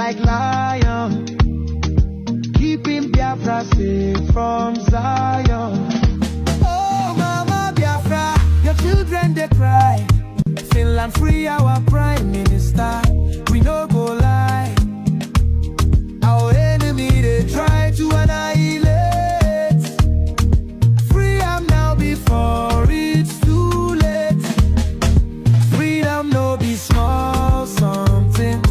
like lion, keeping Biafra safe from Zion. Oh, Mama Biafra, your children they cry. Finland free our prime minister. We no go lie. Our enemy they try to annihilate. Free am now before it's too late. Freedom no be small something.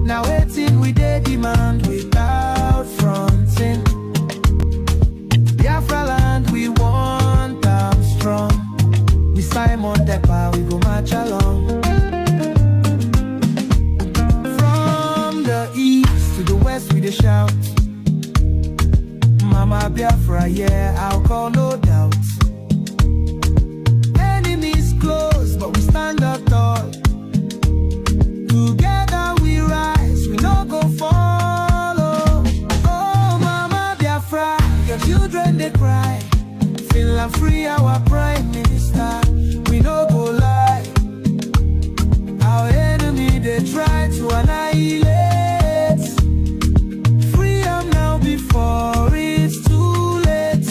Now waiting we dey demand without fronting. Biafra land we want am strong. We Simon Depa we go march along. From the east to the west we dey shout. Mama Biafra, yeah, I'll call no doubt. Enemies close, but we stand up tall. Together we rise, we no go follow. Oh, Mama Biafra, your children they cry. Finland free our prime minister. We no go lie. Our enemy they try to annihilate. Freedom now before it's too late.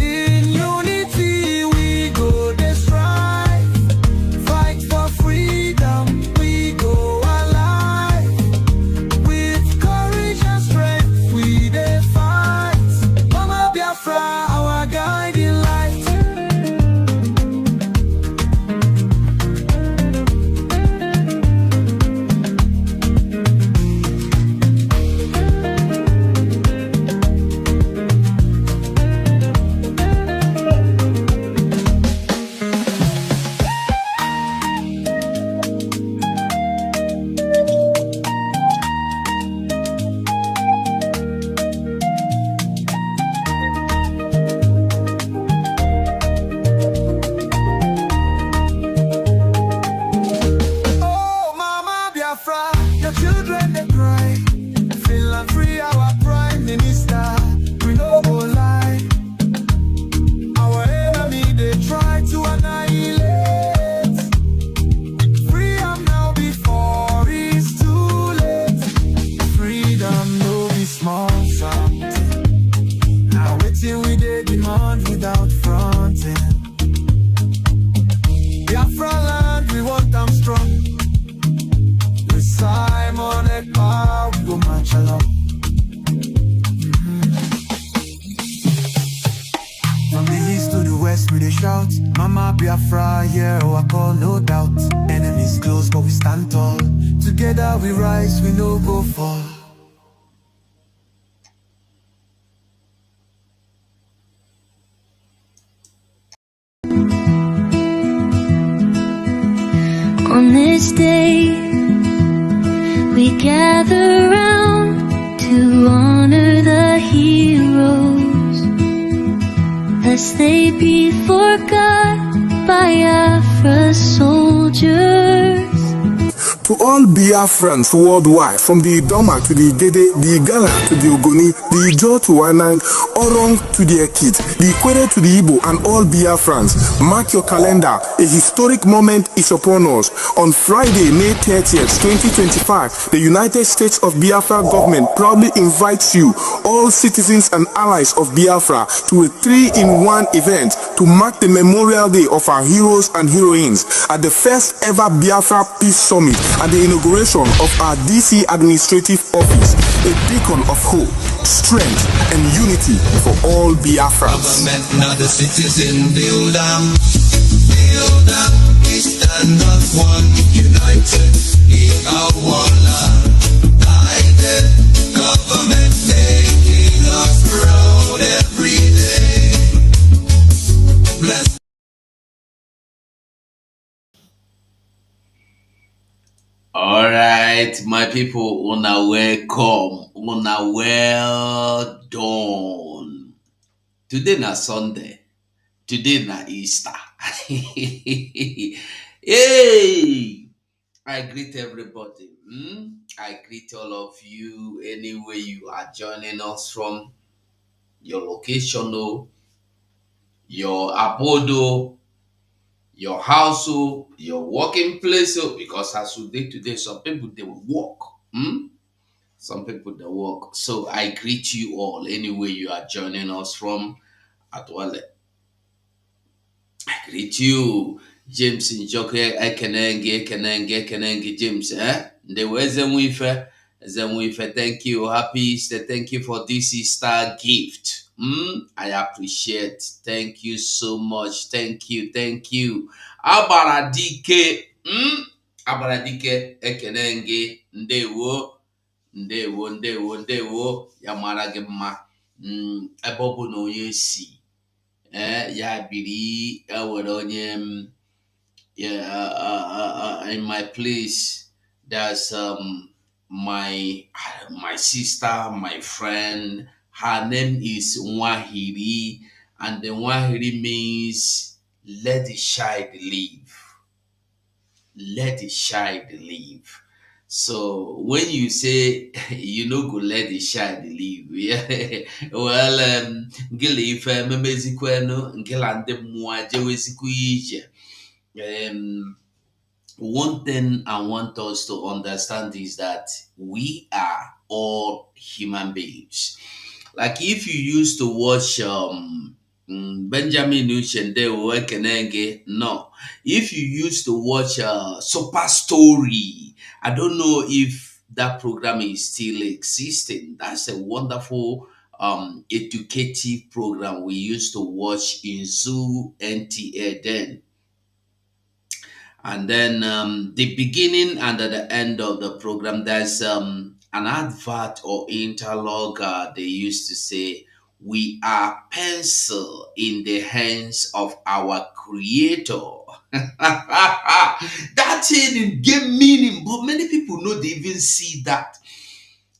In unity we go dey strive. Fight for freedom, we go alive. With courage and strength we dey fight. Mama Biafra, our guiding light. Oh, Mama Biafra, your children they cry. Finland free our prime minister. We no go lie. Our enemy they try to annihilate. Freedom now before it's too late. Freedom no be small something. Now waiting we dey demand without fronting. Biafra land we want them strong. With Simon Ekpa we go march along. From the east to the west we dey shout. Mama Biafra, yeah, I call no doubt. Enemies close but we stand tall. Together we rise, we no go fall. On this day, we gather round to honor the heroes, lest they be forgot by Afra's soldiers. To all Biafrans worldwide, from the Idoma to the Gede, the Igala to the Ogoni, the Ijo to Wanang, Orong to the Ekit, the Ikwere to the Igbo, and all Biafrans, mark your calendar. A historic moment is upon us. On Friday, May 30th, 2025, the United States of Biafra government proudly invites you, all citizens and allies of Biafra, to a 3-in-1 event to mark the Memorial Day of our heroes and heroines at the first ever Biafra Peace Summit and the inauguration of our DC administrative office, a beacon of hope, strength, and unity for all Biafrans. Government, not the citizen, build up, we stand as one, united, in our one land, guided, government making us proud every day. Bless. All right, my people, una welcome, una well done. Today na Sunday, today na Easter. Hey, I greet everybody. I greet all of you anywhere you are joining us from, your location, your abode, your house, your working place, because as we day today, some people they will work. Some people they work. So I greet you all anywhere you are joining us from at Wale. I greet you. James Njoke Ekenenge James the Zemwife thank you. Happy Easter. Thank you for this Easter gift. I appreciate. Thank you so much. Thank you. Abaradike. Abaradike Ekenenge ndewo ya mara gị mma. Ebe ọ bụ na onye si ya biri ewere onye yeah, in my place there's my sister, my friend. Her name is Nwahiri, and the Nwahiri means let the child live. Let the child live. So when you say you know go let the child live, yeah, well, ngila ife memezikwenu ngila ndị mmụọ jewezikwa ije. One thing I want us to understand is that we are all human beings. Like if you used to watch Benjamin Uchendewo Ekenenge, no. If you used to watch Super Story, I don't know if that program is still existing. That's a wonderful educative program we used to watch in Zoo NTA then. And then the beginning and at the end of the program, there's an advert or interlogue. They used to say, "We are pencil in the hands of our creator." That thing gave meaning, but many people know they even see that.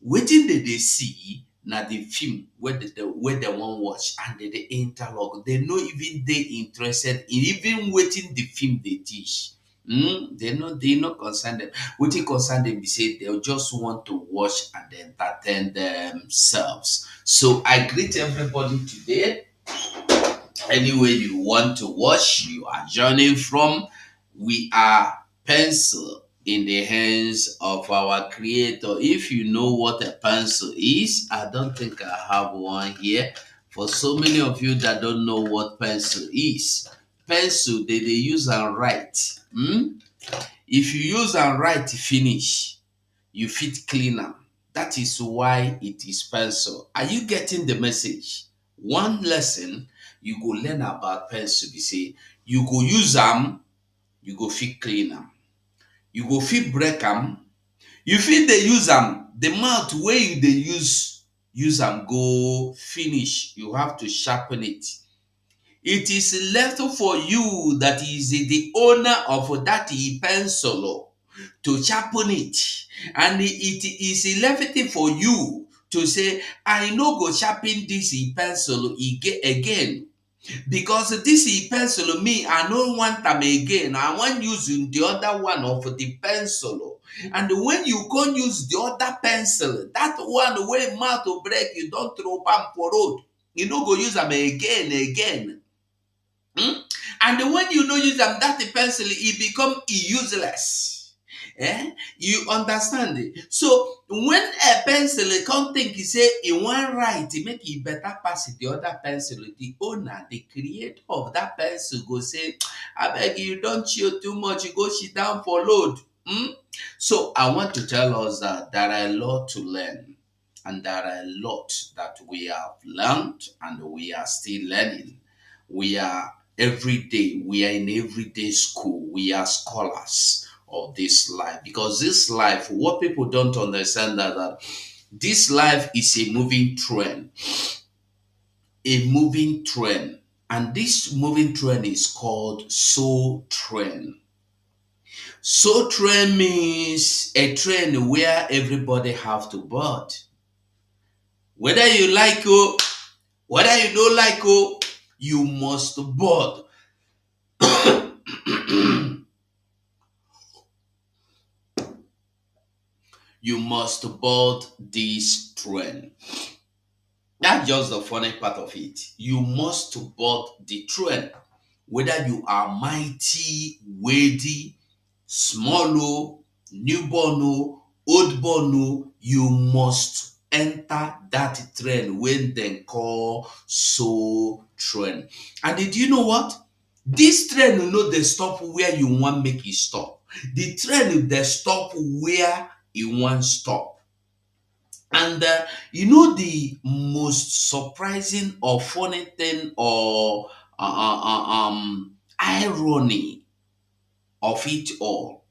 Waiting that they see now the film where they want watch and the interlogue. They know even they interested in even waiting the film they teach. They not concerned them. What it concern them, they say they'll just want to watch and entertain themselves. So I greet everybody today. Anyway you want to watch, you are joining from. We are pencil in the hands of our creator. If you know what a pencil is, I don't think I have one here. For so many of you that don't know what pencil is, pencil they use and write. If you use and write finish, you fit clean them. That is why it is pencil. Are you getting the message? One lesson you go learn about pencil be say you go use them, you go fit clean them, you go fit break them, you fit they use them. The mouth where you they use them go finish. You have to sharpen it. It is left for you that is the owner of that pencil to sharpen it, and it is left for you to say, I no go sharpen this pencil again, because this pencil me I no want them again. I want using the other one of the pencil. And when you can't use the other pencil, that one way mouth to break, you don't throw palm for road. You no go use them again. And when you no use them, that pencil, it become useless. You understand it? So when a pencil come think he say he want write, he make it better pass the other pencil. The owner, the creator of that pencil go say, I beg you, don't chill too much, you go sit down for load. So I want to tell us that there are a lot to learn, and there are a lot that we have learned and we are still learning. We are every day, we are in everyday school. We are scholars of this life, because this life, what people don't understand that this life is a moving train. A moving train. And this moving train is called soul train. Soul train means a train where everybody have to board. Whether you like it, whether you don't like it, you must board. You must board this train. That's just the funny part of it. You must board the train. Whether you are mighty, weighty, small, newborn, old bono, you must enter that train when they call so train. And did you know what? This train will know they stop where you want make it stop. The train will they stop where you want stop. And the most surprising or funny thing or irony of it all,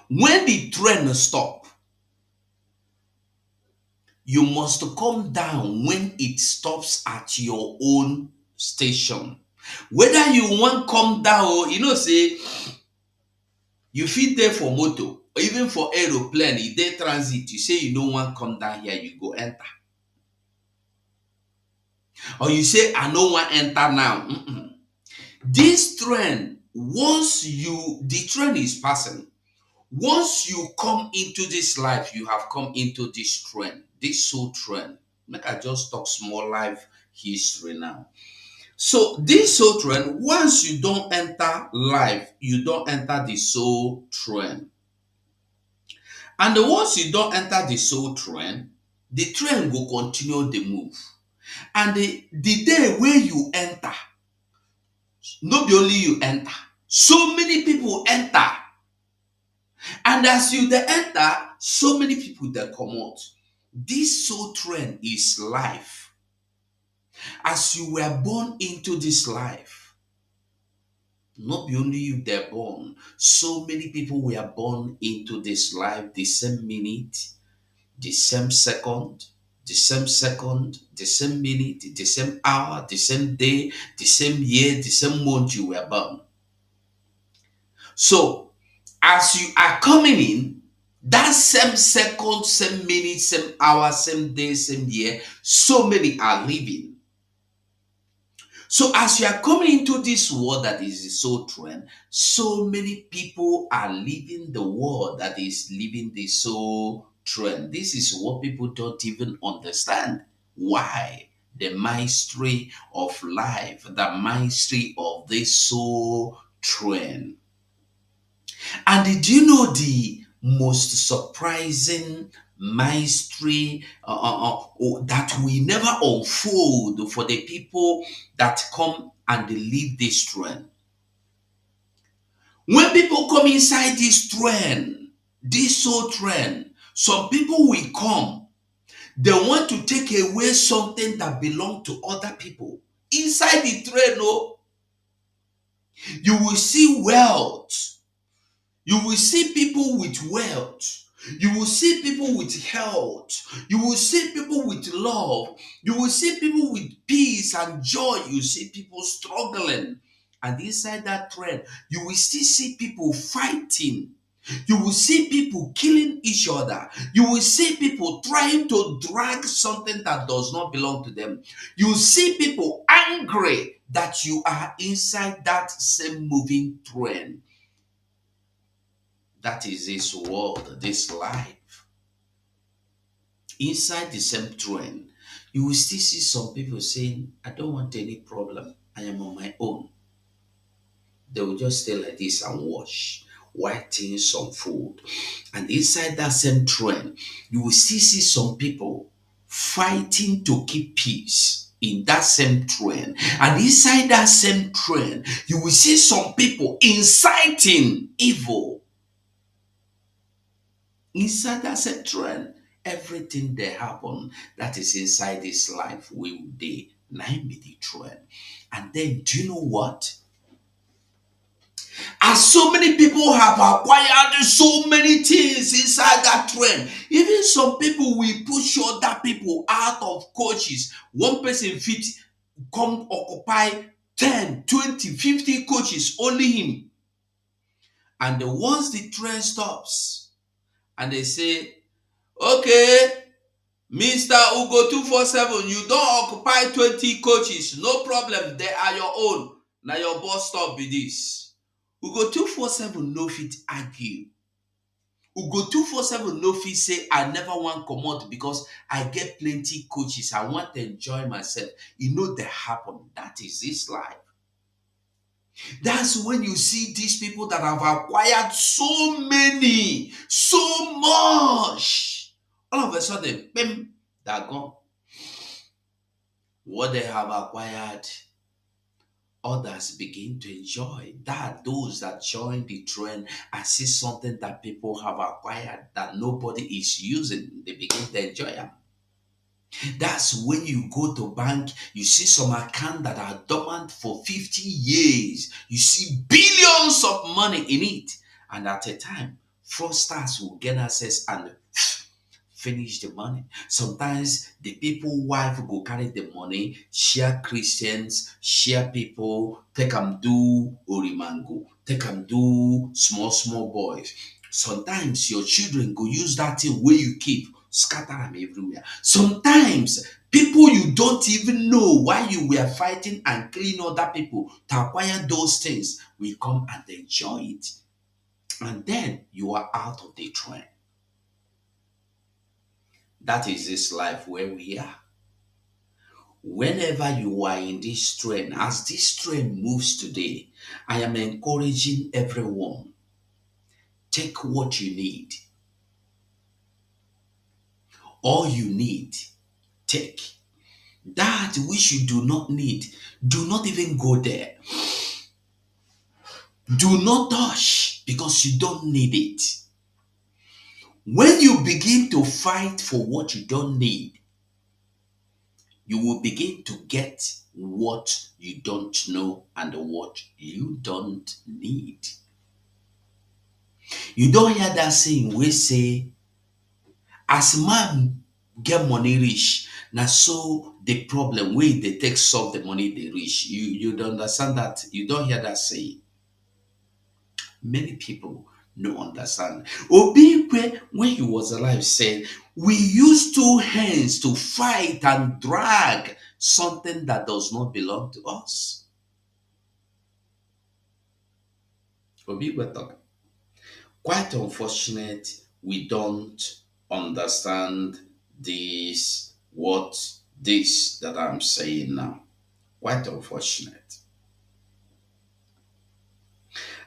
when the train stop, you must come down when it stops at your own station. Whether you want come down, say you fit there for motor or even for aeroplane, e dey transit, you say you no wan come down here, you go enter. Or you say I no wan enter now. This train, the train is passing. Once you come into this life, you have come into this train, this soul train. Make I just talk small life history now. So this soul train, once you don't enter life, you don't enter the soul train. And once you don't enter the soul train, the train will continue the move. And the day where you enter, not only you enter, so many people enter. And as you dey enter, so many people dey comot. This soul train is life. As you were born into this life, not be only you dey born, so many people were born into this life the same minute, the same second, the same minute, the same hour, the same day, the same year, the same month you were born. So, as you are coming in, that same second, same minute, same hour, same day, same year, so many are living. So as you are coming into this world that is the soul train, so many people are living the world that is living the soul train. This is what people don't even understand. Why? The mystery of life, the mystery of this soul train. And did you know the most surprising mystery that will never unfold for the people that come and they leave this train? When people come inside this train, this soul train, some people will come. They want to take away something that belongs to other people. Inside the train, you will see wealth. You will see people with wealth. You will see people with health. You will see people with love. You will see people with peace and joy. You see people struggling. And inside that train, you will still see people fighting. You will see people killing each other. You will see people trying to drag something that does not belong to them. You will see people angry that you are inside that same moving train. That is this world, this life. Inside the same train, you will still see some people saying, I don't want any problem. I am on my own. They will just stay like this and watch, eating some food. And inside that same train, you will still see some people fighting to keep peace in that same train. And inside that same train, you will see some people inciting evil. Inside that same train, everything that happen that is inside this life will be nine be the train. And then do you know what? As so many people have acquired so many things inside that train, even some people will push other people out of coaches. One person fit come occupy 10, 20, 50 coaches, only him. And once the train stops, and they say, okay, Mr. UGO 247, you don't occupy 20 coaches. No problem, they are your own. Now your boss stop be this. UGO 247 no fit argue. UGO 247 no fit say, I never want come out because I get plenty coaches. I want to enjoy myself. You know that happen. That is this life. That's when you see these people that have acquired so many so much. All of a sudden, bim, they're gone. What they have acquired, others begin to enjoy. That those that join the trend and see something that people have acquired that nobody is using, they begin to enjoy them. That's when you go to bank, you see some account that are dormant for 50 years. You see billions of money in it. And at a time, fraudsters will get access and finish the money. Sometimes the people wife go carry the money, share Christians, share people, take them do orimango, take them do small, small boys. Sometimes your children go use that thing where you keep, scatter them everywhere. Sometimes people you don't even know why you were fighting and killing other people to acquire those things will come and enjoy it. And then you are out of the trend. That is this life where we are. Whenever you are in this trend, as this trend moves today, I am encouraging everyone, take what you need. All you need, take. That which you do not need, do not even go there. Do not touch because you don't need it. When you begin to fight for what you don't need, you will begin to get what you don't know and what you don't need. You don't hear that saying we say, as man get money rich, now so the problem where they take solve the money they reach. You don't understand that. You don't hear that saying. Many people don't understand. Obikwe, when he was alive, said, we use two hands to fight and drag something that does not belong to us. Obikwe talk. Quite unfortunate, we don't understand this that I'm saying now. Quite unfortunate.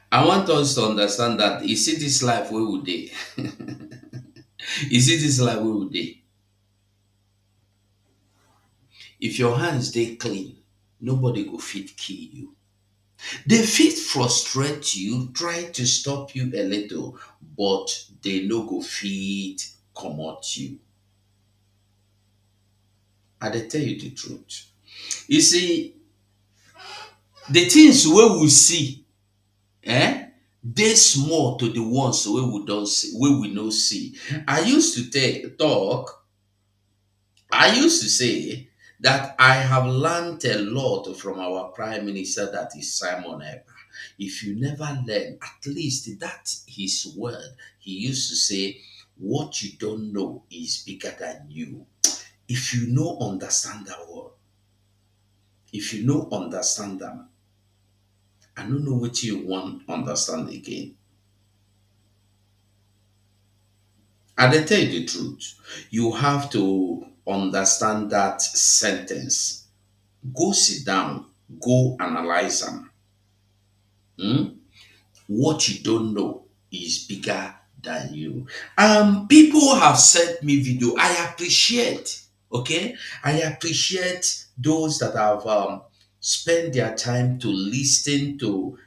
I want us to understand that you see this life where would they? You see this life where would they? If your hands they clean, nobody go fit kill you. They fit frustrate you, try to stop you a little, but they no go fit comot you. I dey tell you the truth. You see, the things where we see, they small to the ones where we don't see, where we no see. I used to talk. I used to say that I have learned a lot from our Prime Minister, that is Simon Eber. If you never learn, at least that his word. He used to say, what you don't know is bigger than you. If you no understand that word, if you no understand them, I don't know what you want understand again. And I tell you the truth, you have to understand that sentence. Go sit down, go analyze them. What you don't know is bigger than you. People have sent me video. I appreciate, okay? I appreciate those that have spent their time to listen to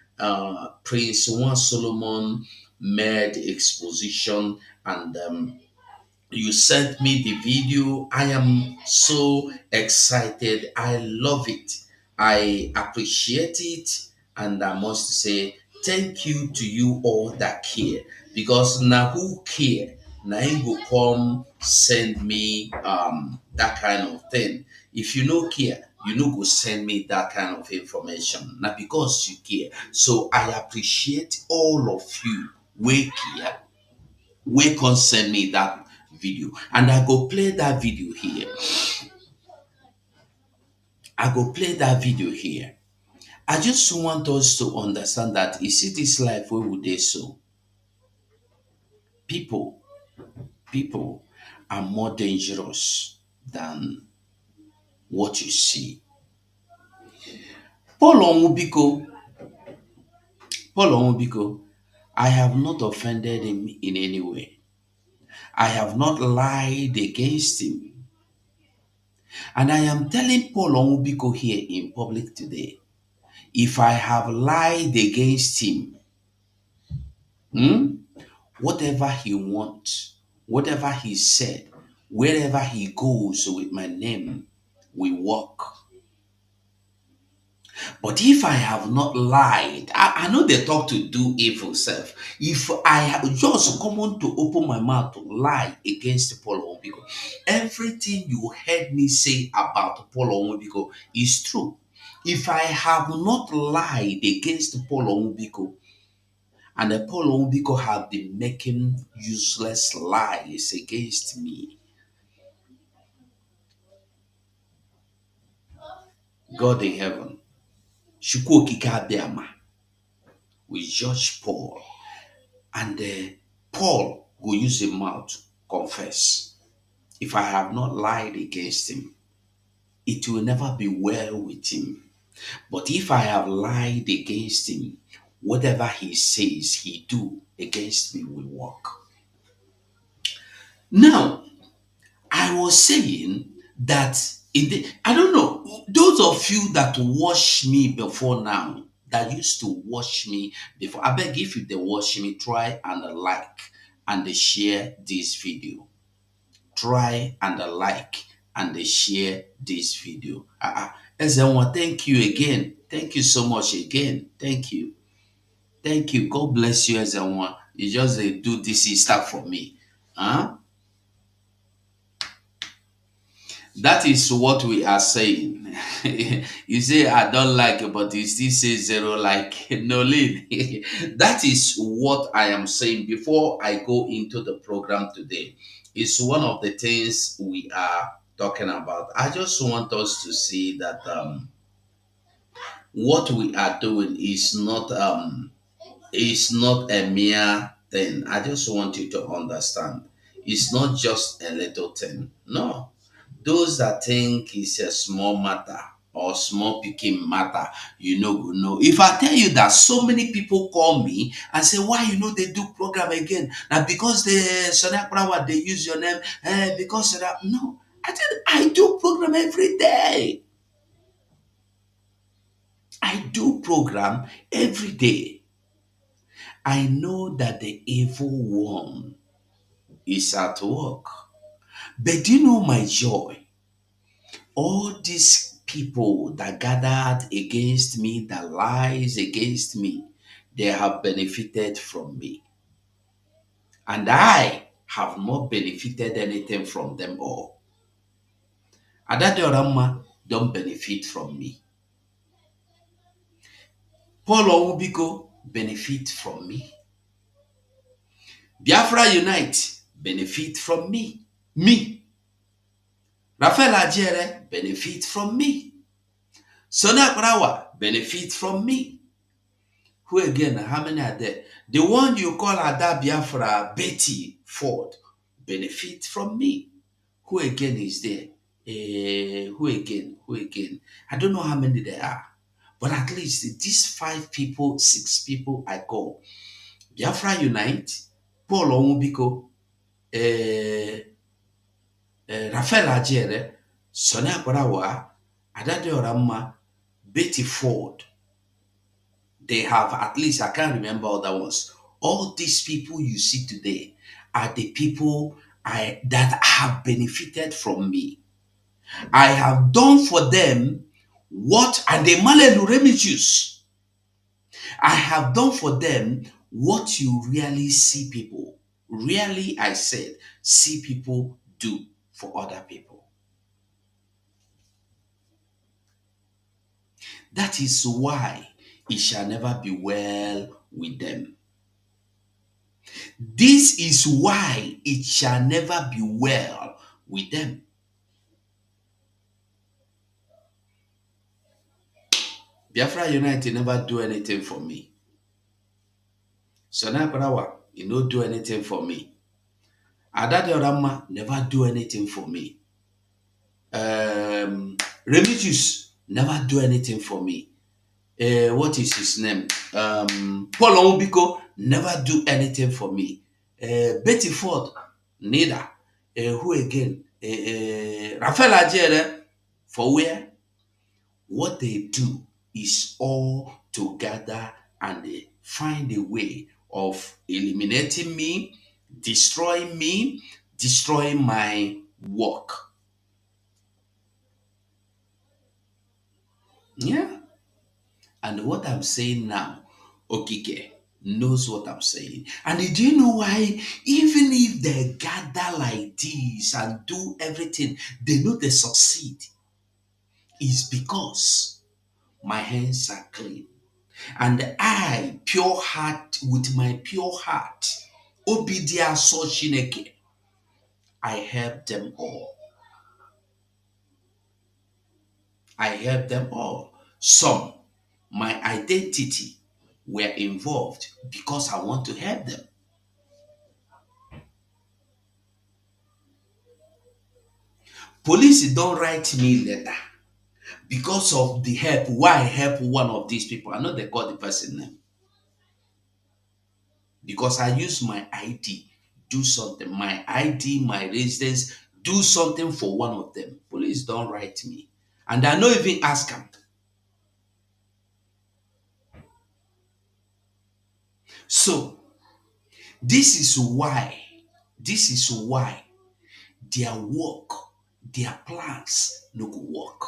Prince One Solomon made exposition, and you sent me the video. I am so excited. I love it. I appreciate it. And I must say thank you to you all that care. Because now who care? Now you go come send me that kind of thing. If you no care, you no go send me that kind of information. Now because you care. So I appreciate all of you. We care. We can send me that video, and I go play that video here. I go play that video here. I just want us to understand that you see this life where would they so people people are more dangerous than what you see. Paul Onwubiko, Paul Onwubiko, I have not offended him in any way. I have not lied against him. And I am telling Paul Onwubiko here in public today, if I have lied against him, whatever he wants, whatever he said, wherever he goes with my name, we walk. But if I have not lied, I know they talk to do evil self. If I have just come on to open my mouth to lie against Paul Onwubiko, everything you heard me say about Paul Onwubiko is true. If I have not lied against Paul Onwubiko, and Paul Onwubiko have been making useless lies against me, God in heaven, Chukwu Okike Abiama, we judge Paul, and Paul will use his mouth confess. If I have not lied against him, it will never be well with him. But if I have lied against him, whatever he says he do against me will work. Now, I was saying that I don't know, those of you that watch me before now, that used to watch me before, I beg if you they watch me, try and like and share this video. Try and like and share this video. Everyone, thank you again. Thank you so much again. Thank you. Thank you. God bless you, everyone. You just do this stuff for me. Huh? That is what we are saying. You say, I don't like it, but you still say zero like. No, leave. That is what I am saying before I go into the program today. It's one of the things we are talking about. I just want us to see that what we are doing is not a mere thing. I just want you to understand. It's not just a little thing. No. Those that think it's a small matter or small picking matter, go know. If I tell you that so many people call me and say, why they do program again? Now because the Sonia they use your name, because of that. No, I do program every day. I do program every day. I know that the evil one is at work. But do you know my joy? All these people that gathered against me, that lies against me, they have benefited from me. And I have not benefited anything from them all. Adadeorama don't benefit from me. Paul Onwubiko benefit from me. Bafra Unite benefit from me. Me. Rafael Ajere benefit from me. Sonia Brawa benefit from me. Who again? How many are there? The one you call Ada Biafra, Betty Ford, benefit from me. Who again is there? Who again? Who again? I don't know how many there are. But at least these 5 people, 6 people I call. Biafra Unite, Paul Onwubiko, Rafael Ajere, Sonia Kwarawa, Adade Orama, Betty Ford. They have at least, I can't remember other ones. All these people you see today are the people that have benefited from me. I have done for them what, and the Malelu Remigius, I have done for them what you really see people, really I said, see people do for other people. That is why it shall never be well with them. This is why it shall never be well with them. Biafra United never do anything for me. Sonia Brawa, you no do anything for me. Adade Orama never do anything for me. Remigius never do anything for me. What is his name? Paul Onwubiko never do anything for me. Betty Ford Neither. Who again? Rafael Ajere, for where? What they do is all together and they find a way of eliminating me, destroying my work. Yeah. And what I'm saying now, Okike knows what I'm saying. And do you know why? Even if they gather like this and do everything, they know they succeed. Is because my hands are clean. And I, pure heart, with my pure heart, Obidia so Shineke, I help them all. I help them all. Some, my identity were involved because I want to help them. Police don't write me letter because of the help. Why help one of these people? I know they call the person name. Because I use my ID, do something. My ID, my residence, do something for one of them. Police don't write me. And I don't even ask them. So, this is why their work, their plans no go work.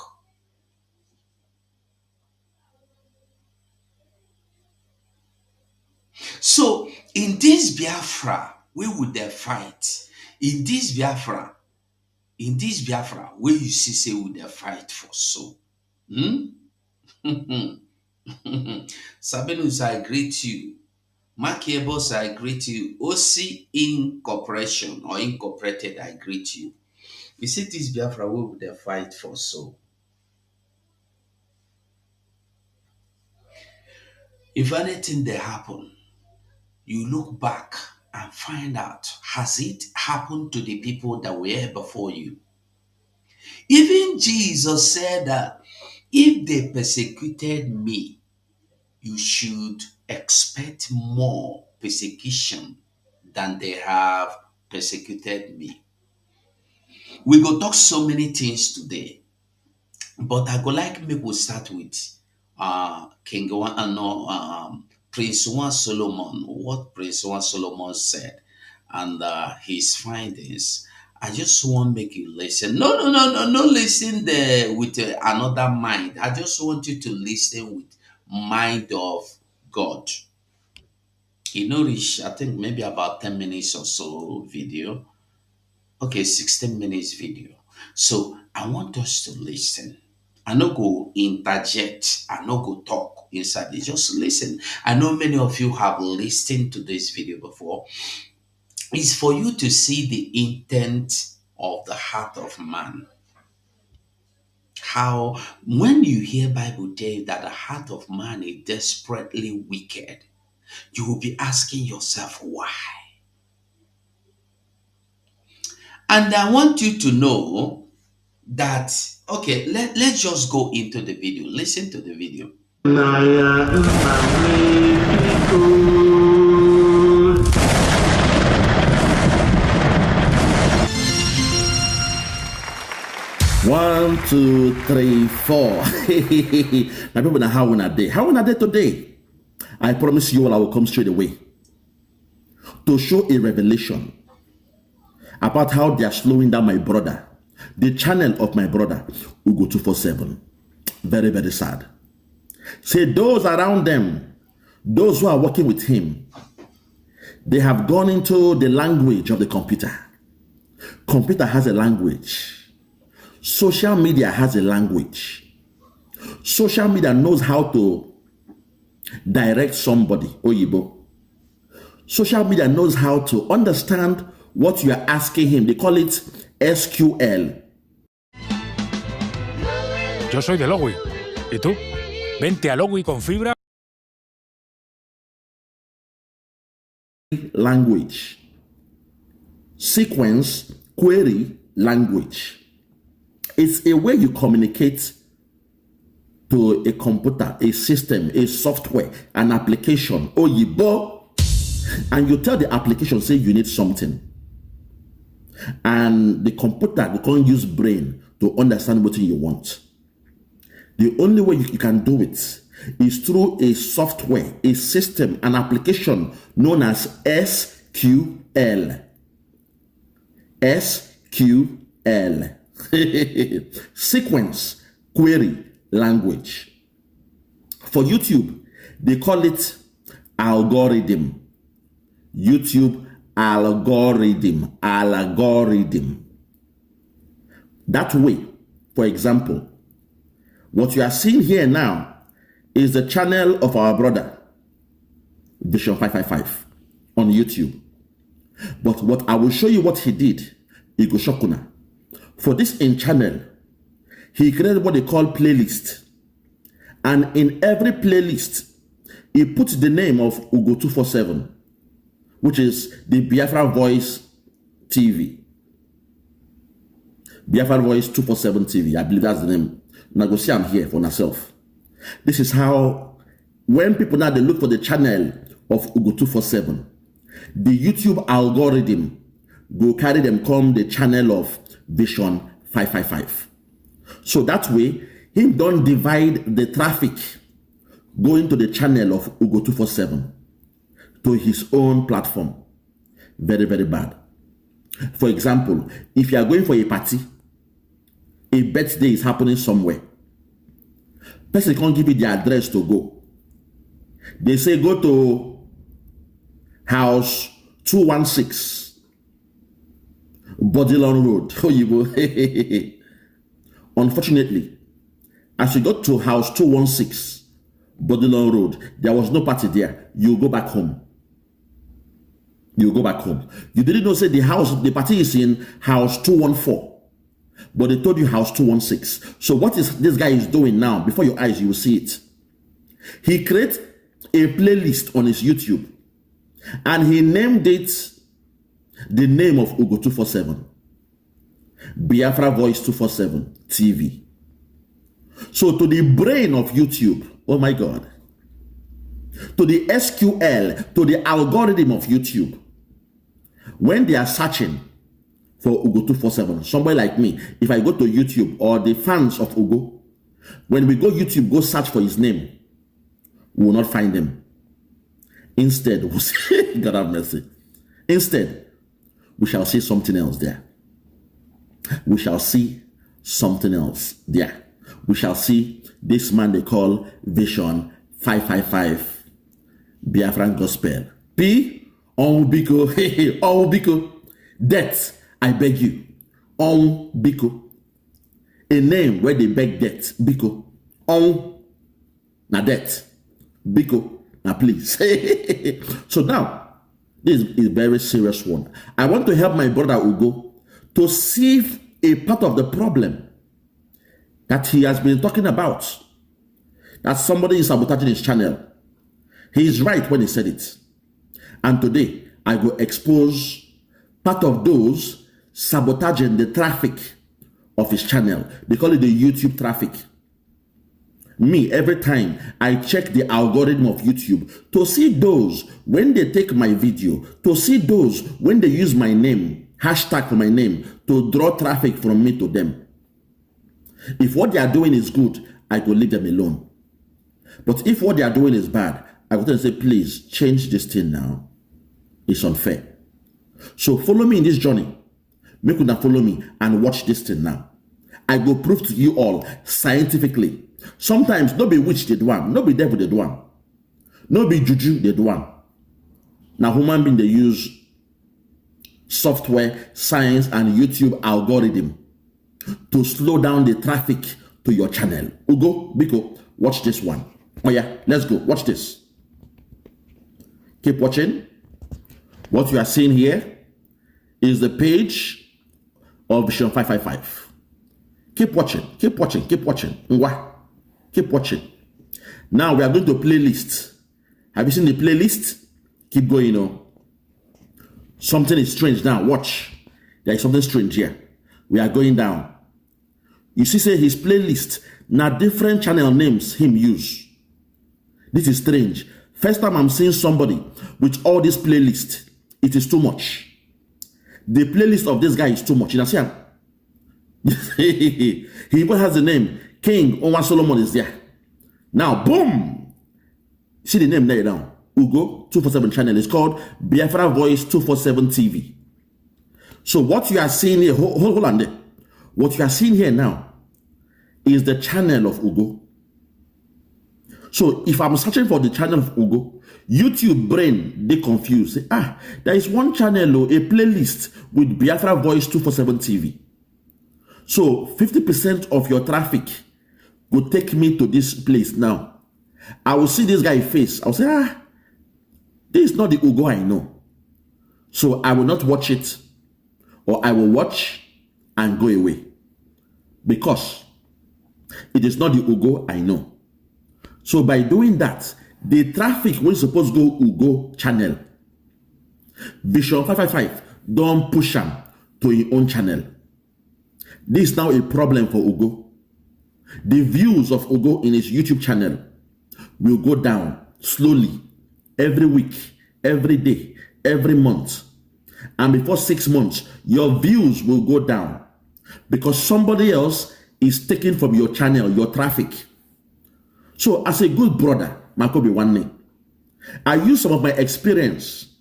So, in this Biafra, we would they fight. In this Biafra, where you see say we they fight for so. Sabinus, I greet you. Makiebos, I greet you. OC Incorporation or Incorporated, I greet you. You see this Biafra, where would they fight for so? If anything they happen, you look back and find out, has it happened to the people that were here before you? Even Jesus said that if they persecuted me, you should expect more persecution than they have persecuted me. We go talk so many things today, but I go like me go start with King Prince One Solomon, what Prince One Solomon said, and his findings. I just want to make you listen. No, listen there with another mind. I just want you to listen with mind of God. You know, reach, I think maybe about 10 minutes or so video. Okay, 16 minutes video. So I want us to listen. I no go interject. I no go talk inside it. Just listen. I know many of you have listened to this video before. It's for you to see the intent of the heart of man. How when you hear Bible tell you that the heart of man is desperately wicked, you will be asking yourself why. And I want you to know that, okay, let's just go into the video. Listen to the video. One, two, three, four. My people, now how when I day? How when I day today? I promise you all I will come straight away to show a revelation about how they are slowing down my brother. The channel of my brother will go 247. Very, very sad. Say those around them, those who are working with him, they have gone into the language of the computer. Computer has a language. Social media has a language. Social media knows how to direct somebody, Oyibo. Social media knows how to understand what you are asking him. They call it SQL. Yo soy de Logui. ¿Y tú? Vente a Logui con fibra. Language. Sequence, query, language. It's a way you communicate to a computer, a system, a software, an application, Oyibo, and you tell the application, say you need something. And the computer, you can't use brain to understand what you want. The only way you can do it is through a software, a system, an application known as SQL. SQL. Sequence Query Language. For YouTube, they call it algorithm. YouTube algorithm. Algorithm. That way, for example, what you are seeing here now is the channel of our brother, Vision 555, on YouTube. But what I will show you what he did, Igo Shokuna. For this in channel, he created what they call playlist. And in every playlist, he put the name of UGO 247, which is the Biafra Voice TV. Biafra Voice 247 TV, I believe that's the name. Now go see I'm here for myself. This is how, when people now they look for the channel of UGO 247, the YouTube algorithm go carry them come the channel of Vision 555. So that way, him don't divide the traffic going to the channel of UGO 247 to his own platform. Very, very bad. For example, if you are going for a party, a birthday is happening somewhere, person can't give you the address to go. They say go to house 216 Bodilon Road. Unfortunately, as you got to house 216 Bodilon Road, there was no party there. You go back home. You go back home. You didn't know, say the party is in house 214. But they told you house 216. So what is this guy is doing now? Before your eyes, you will see it. He created a playlist on his YouTube. And he named it the name of UGO 247. Biafra Voice 247 TV. So to the brain of YouTube, oh my God, to the SQL, to the algorithm of YouTube, when they are searching for UGO 247, somebody like me, if I go to YouTube or the fans of UGO, when we go YouTube, go search for his name, we will not find him. Instead, we'll see, God have mercy. Instead, we shall see something else there. We shall see something else there. We shall see this man they call Vision 555 Biafran Gospel. P. Onwubiko. Onwubiko. Death, I beg you. Onwubiko. A name where they beg death. Biko. On. Na death. Biko. Now please. So now, this is a very serious one. I want to help my brother Ugo to see a part of the problem that he has been talking about. That somebody is sabotaging his channel. He is right when he said it. And today, I will expose part of those sabotaging the traffic of his channel. They call it the YouTube traffic. Me, every time I check the algorithm of YouTube to see those when they take my video, to see those when they use my name, hashtag for my name, to draw traffic from me to them. If what they are doing is good, I will leave them alone. But if what they are doing is bad, I will say, please change this thing now. It's unfair. So follow me in this journey. Make you follow me and watch this thing now. I go prove to you all scientifically. Sometimes no be witch did one, no be devil did one, no be juju did one. Now human being they use software, science, and YouTube algorithm to slow down the traffic to your channel. Ugo, Biko, watch this one. Oh yeah, let's go. Watch this. Keep watching. What you are seeing here is the page of Vision 555. Keep watching. Keep watching. Keep watching. Mwah. Keep watching. Now we are going to playlist. Have you seen the playlist? Keep going, Something is strange now. Watch. There is something strange here. We are going down. You see, say his playlist. Now different channel names him use. This is strange. First time I'm seeing somebody with all this playlist. It is too much. The playlist of this guy is too much. You know, see him? He even has the name King Owa Solomon is there. Now, boom! See the name there now. UGO 247 channel is called Bafra Voice 247 TV. So what you are seeing here, hold on there. What you are seeing here now is the channel of UGO. So if I'm searching for the channel of UGO, YouTube brain, they confuse. Say, there is one channel, a playlist with Bafra Voice 247 TV. So 50% of your traffic will take me to this place now. I will see this guy's face. I'll say, this is not the UGO I know. So I will not watch it, or I will watch and go away. Because it is not the UGO I know. So by doing that, the traffic will supposed go UGO channel. Vision 555 don't push them to your own channel. This is now a problem for UGO. The views of UGO in his YouTube channel will go down slowly, every week, every day, every month. And before 6 months, your views will go down because somebody else is taking from your channel, your traffic. So as a good brother, Makobi Wanne, I use some of my experience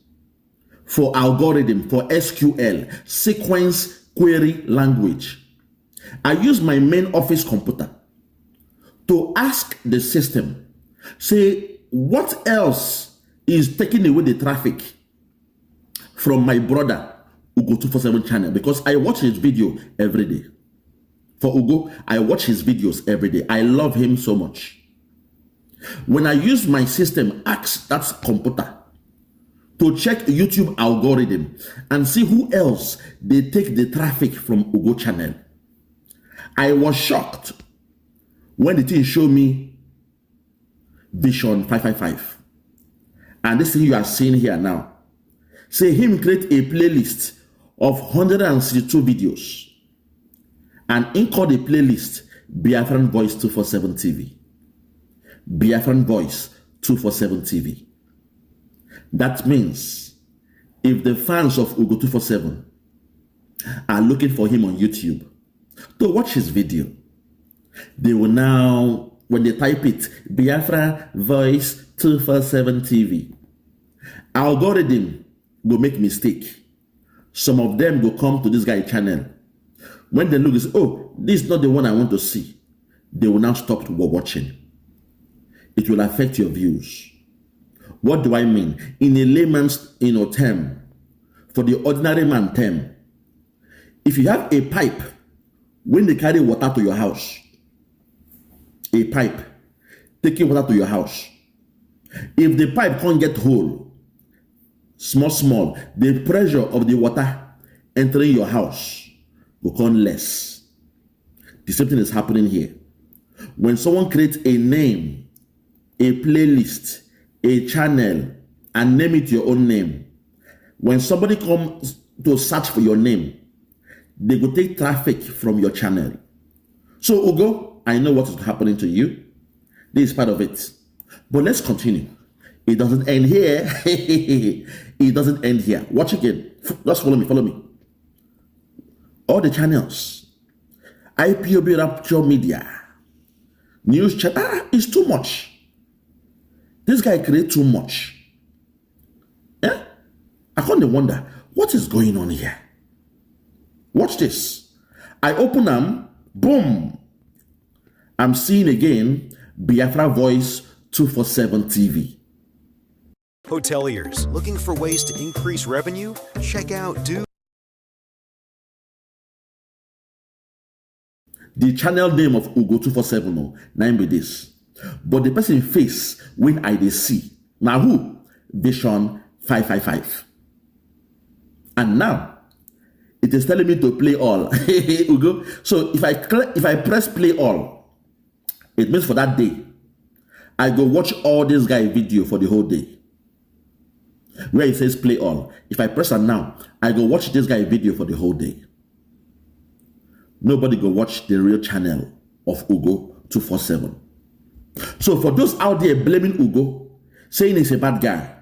for algorithm, for SQL, sequence query language. I use my main office computer to ask the system, say, what else is taking away the traffic from my brother UGO 247 channel? Because I watch his video every day. For UGO, I watch his videos every day. I love him so much. When I use my system, ask that computer to check YouTube algorithm and see who else they take the traffic from UGO channel. I was shocked when the thing showed me Vision 555. And this thing you are seeing here now. Say him create a playlist of 162 videos. And in called the playlist Biafran Voice 247 TV. Biafran Voice 247 TV. That means if the fans of UGO 247 are looking for him on YouTube to watch his video, they will now, when they type it, Biafra Voice 247 TV, algorithm will make mistake. Some of them will come to this guy channel. When they look, they say, oh, this is not the one I want to see. They will now stop watching. It will affect your views. What do I mean? In a layman's term, for the ordinary man term, if you have a pipe, when they carry water to your house, a pipe taking water to your house, if the pipe can't get whole, small, the pressure of the water entering your house will become less. The same thing is happening here. When someone creates a name, a playlist, a channel, and name it your own name, when somebody comes to search for your name, they will take traffic from your channel. So UGO, I know what is happening to you. This is part of it. But let's continue. It doesn't end here. It doesn't end here. Watch again. Just follow me. All the channels, IPOB Rapture Media, News Chat, is too much. This guy creates too much. Yeah? I kind of wonder, what is going on here? Watch this. I open them, boom. I'm seeing again Biafra Voice 247 TV. Hoteliers looking for ways to increase revenue? Check out The channel name of UGO 247, name be this. But the person face when I see. Now who? Vision 555. And now it is telling me to play all. UGO. So if I press play all, it means for that day, I go watch all this guy video for the whole day. Where it says play all. If I press on now, I go watch this guy video for the whole day. Nobody go watch the real channel of UGO 247. So for those out there blaming UGO, saying he's a bad guy,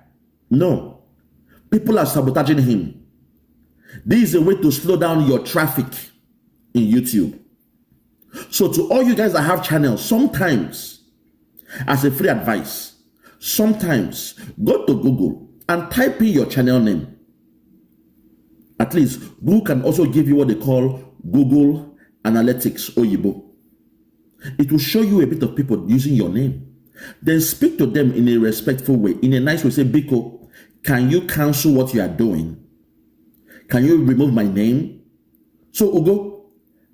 no. People are sabotaging him. This is a way to slow down your traffic in YouTube. So to all you guys that have channels, sometimes, as a free advice, sometimes go to Google and type in your channel name. At least Google can also give you what they call Google Analytics Oyibo. It will show you a bit of people using your name. Then speak to them in a respectful way, in a nice way. Say, Biko, can you cancel what you are doing? Can you remove my name? So Ugo,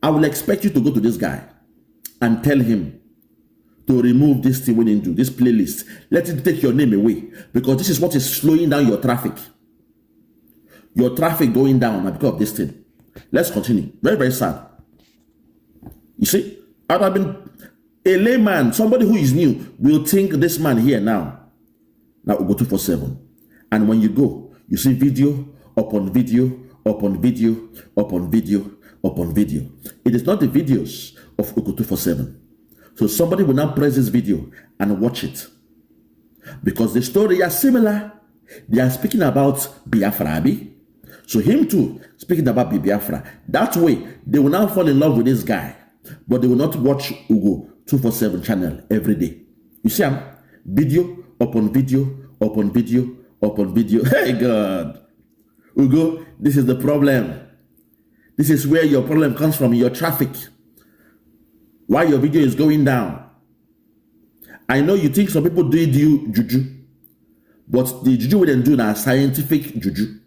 I will expect you to go to this guy and tell him to remove this thing when you do this playlist. Let him take your name away, because this is what is slowing down your traffic. Your traffic going down because of this thing. Let's continue. Very, very sad. You see, I have been a layman, somebody who is new will think this man here now we go 247. And when you go, you see video upon video upon video upon video upon video. It is not the videos of Ugo 247. So somebody will now press this video and watch it, because the story is similar. They are speaking about Biafra. So him too speaking about Biafra. That way they will now fall in love with this guy, but they will not watch Ugo 247 channel every day. You see, video upon video upon video upon video. Hey God, Ugo, this is the problem. This is where your problem comes from, your traffic. Why your video is going down. I know you think some people do juju, but the juju we do now scientific juju.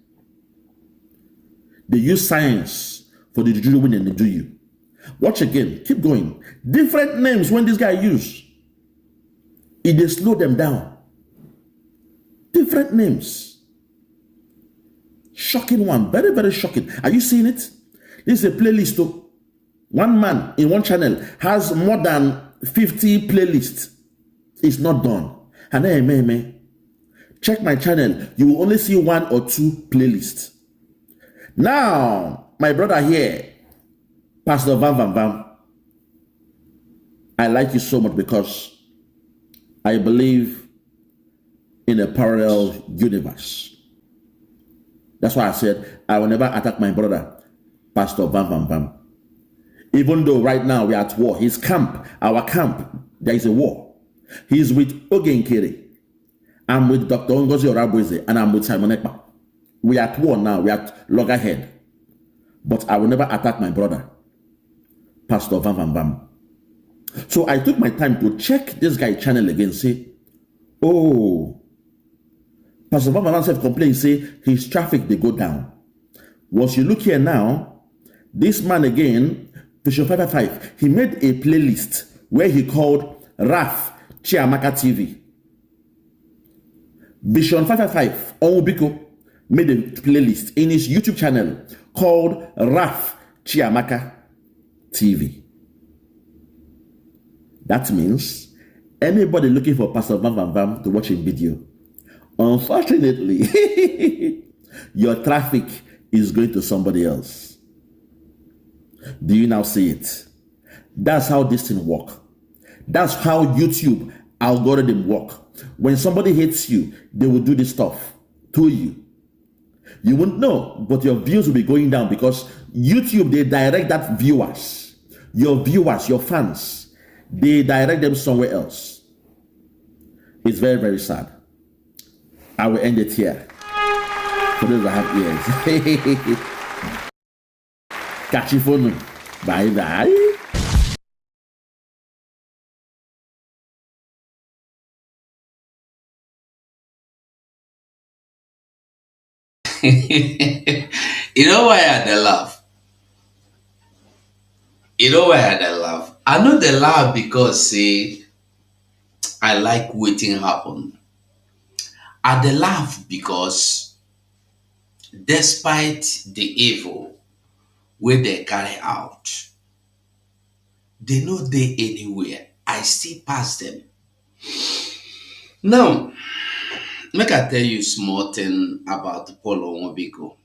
They use science for the juju when they do you. Watch again, keep going. Different names when this guy use, they slow them down. Different names. Shocking one, very, very shocking. Are you seeing it? This is a playlist though. One man in one channel has more than 50 playlists. It's not done. And hey, check my channel. You will only see 1 or 2 playlists. Now, my brother here, Pastor Vam, I like you so much because I believe in a parallel universe. That's why I said I will never attack my brother, Pastor Vam. Even though right now we are at war, his camp, our camp, there is a war. He's with Ogenkere. I'm with Dr. Ngozi Orabueze, and I'm with Simon Ekpa. We are at war now, we are at loggerhead. But I will never attack my brother, Pastor Vam. So I took my time to check this guy's channel again, say, oh, Pastor Vam said complain, say his traffic, they go down. Once you look here now, this man again, Vision 555, he made a playlist where he called Raf Chiamaka TV. Vision 555, Onwubiko, made a playlist in his YouTube channel called Raf Chiamaka TV. That means anybody looking for Pastor Vam to watch a video, unfortunately, your traffic is going to somebody else. Do you now see it? That's how this thing works. That's how YouTube algorithm work. When somebody hates you, they will do this stuff to you. You won't know, but your views will be going down because YouTube, they direct that viewers, your fans, they direct them somewhere else. It's very, very sad. I will end it here. For those that have ears. Catch you for now. Bye bye. You know why I dey laugh? I know they laugh because say I like wetin happen. I dey laugh because despite the evil wey they carry out, they no dey anywhere. I still pass them. Now, make I tell you small thing about Paul Onwubiko.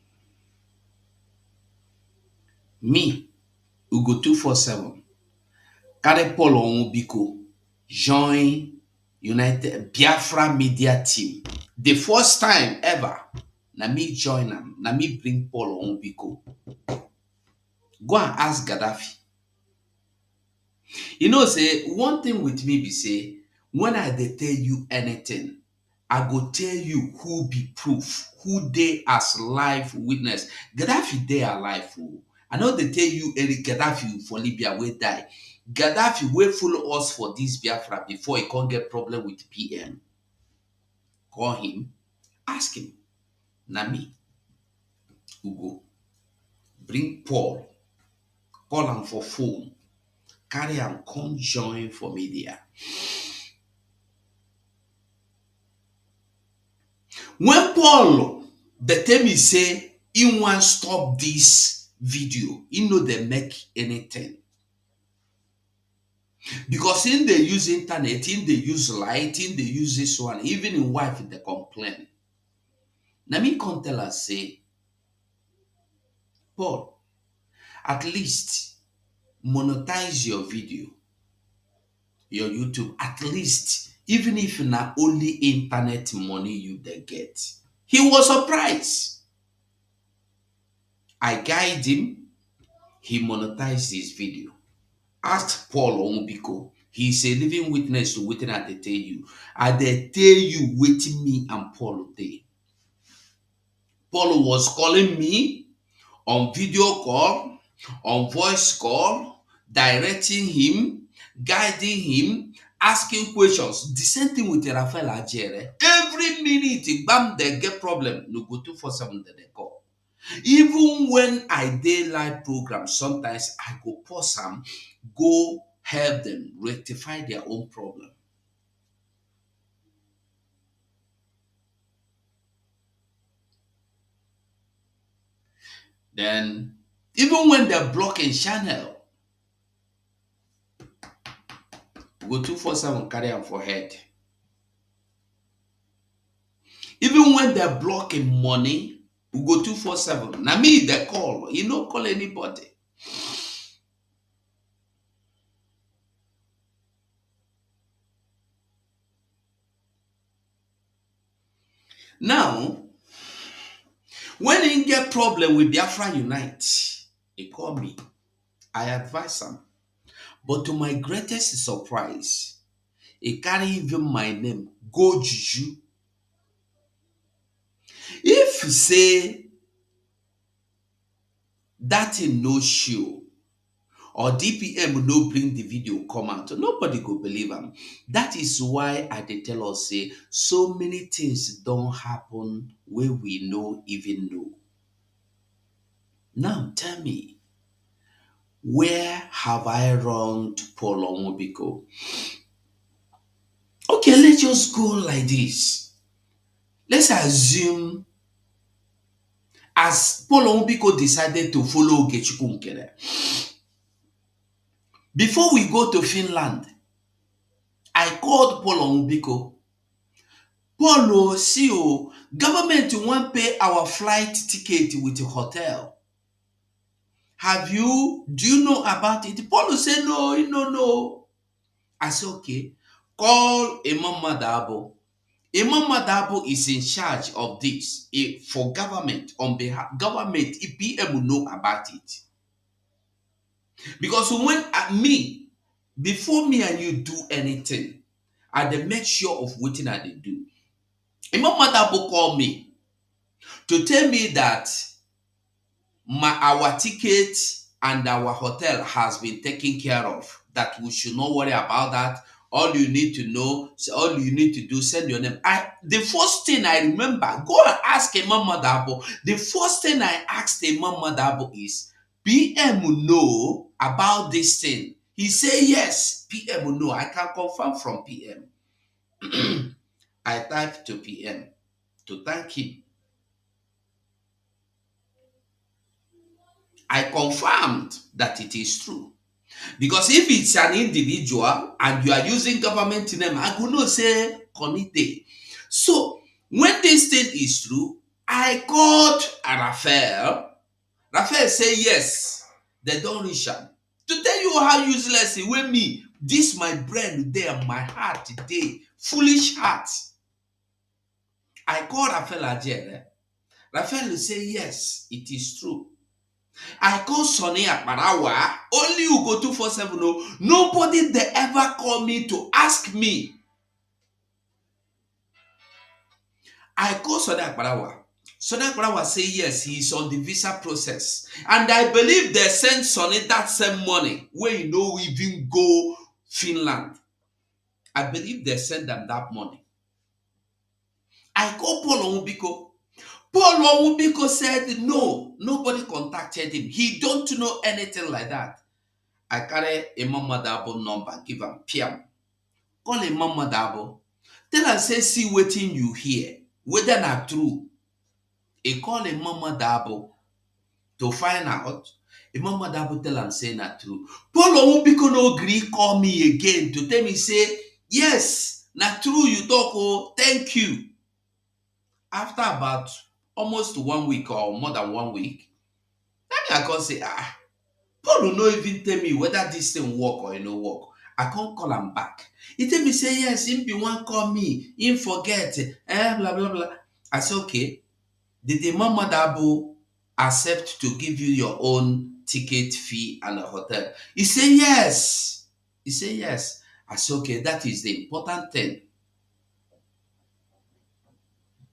Me, Ugo 247, carry Paul Onwubiko join United Biafra media team. The first time ever Na me join him. Na me bring Paul Onwubiko. Go and ask Gaddafi. You know, say, one thing with me be say, when I dey tell you anything, I go tell you who be proof, who they as live witness. Gaddafi they alive. Oh. I know they tell you Eric Gaddafi for Libya will die. Gaddafi will follow us for this Biafra before he can't get problem with PM. Call him, ask him. Nami, UGO, bring Paul, call him for phone, carry him come join for media. When Paul, the tell me say, he want stop this video, he know they make anything. Because in they use internet, in they use light, in they use this one, even in wife they complain. Now me come tell us say, Paul, at least monetize your video, your YouTube, at least, even if not only internet money you they get. He was surprised. I guide him, he monetized his video. Ask Paul Onwubiko. He is a living witness to what I tell you. I they tell you waiting me and Paul day. Paul was calling me on video call, on voice call, directing him, guiding him, asking questions. The same thing with Rafael Ajere. Every minute, bam, they get problem. No go 247 they call. Even when I do live program, sometimes I go pause them, go help them rectify their own problem. Then, even when they're blocking channel, go 247 carry them for head. Even when they're blocking money, we go 247. Now me, they call. You don't call anybody. Now, when he get problem with Bafra Unite, he call me. I advise him. But to my greatest surprise, he carry even my name, go juju. If you say that in no show, or DPM no bring the video come out, nobody go believe him. That is why I dey tell us say so many things don't happen where we no even know. Now tell me, where have I wronged Paul Onwubiko? Okay, let's just go like this. Let's assume as Paul Onwubiko decided to follow Ogechukwu Nkele. Before we go to Finland, I called Paul Onwubiko. Paul, see, government won't pay our flight ticket with a hotel. Do you know about it? Paul said, no, no. I said, okay, call Imam Madabo. Imam Madabo is in charge of this for government, on behalf government, PM will know about it. Because when before me and you do anything, I dey make sure of what I dey do. Imam Madabo called me to tell me that our ticket and our hotel has been taken care of, that we should not worry about that. All you need to know, all you need to do, send your name. The first thing I remember, go and ask Imam Madabo. The first thing I asked Imam Madabo is, PM will know about this thing. He said, yes, PM will know. I can confirm from PM. I typed to PM to thank him. I confirmed that it is true. Because if it's an individual and you are using government name, I could not say committee. So when this thing is true, I called Raphael. Raphael say yes, they don't reach him. To tell you how useless it will be, this my brain there, my heart today, foolish heart. I called Raphael Ajere. Raphael say, yes, it is true. I call Sonny Akbarawa, only UGO 247. No, nobody they ever call me to ask me. I call Sonny Akbarawa. Sonny Akbarawa say, yes, he is on the visa process. And I believe they sent Sonny that same money where you know even go Finland. I believe they sent them that money. I call Paul Onwubiko. Paul Onwubiko said, no, nobody contacted him. He don't know anything like that. I carry Imam Madabo number, give him PM. Call Imam Madabo. Tell her, say, see waiting you hear. Whether not true. He call Imam Madabo to find out. Imam Madabo tell him, say not true. Paul Onwubiko no agree call me again to tell me, say, yes, not true you talk, oh, thank you. After about almost 1 week or more than 1 week, then I can say, Paul will not even tell me whether this thing work or it no work. I can't call him back. He tell me, say, yes, him be one call me, him forget, blah, blah, blah. I say, okay. Did the Mama Dabo accept to give you your own ticket fee and a hotel? He say, yes. He say, yes. I say, okay, that is the important thing.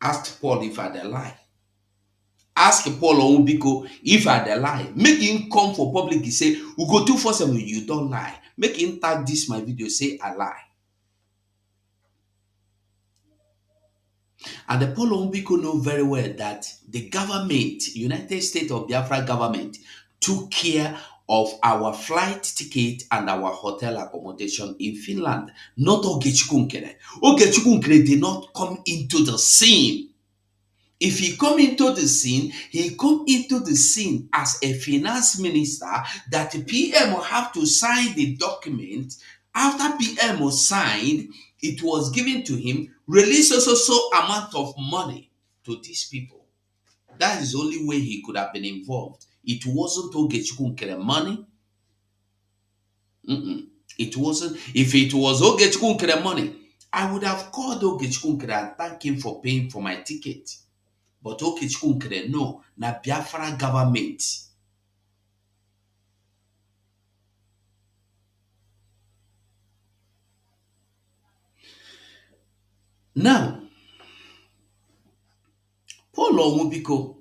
Ask Paul if I dey lie. Ask Paul Onwubiko if I dey lie. Make him come for public. He say, UGO 247, you don't lie. Make him tag this my video, say I lie. And the Paul Onwubiko know very well that the government, United States of Biafra government, took care of our flight ticket and our hotel accommodation in Finland. Not Ogechukwu Nkere. Ogechukwu Nkere did not come into the scene. If he come into the scene, he come into the scene as a finance minister that the PM will have to sign the document. After PM was signed, it was given to him, release so amount of money to these people. That is the only way he could have been involved. It wasn't Ogechukwu Nkere money. It wasn't. If it was Ogechukwu Nkere money, I would have called Ogechukwu Nkere and thanked him for paying for my ticket. But Ogechukwu Nkere, no, na Biafra government. Now, Paul Onwubiko,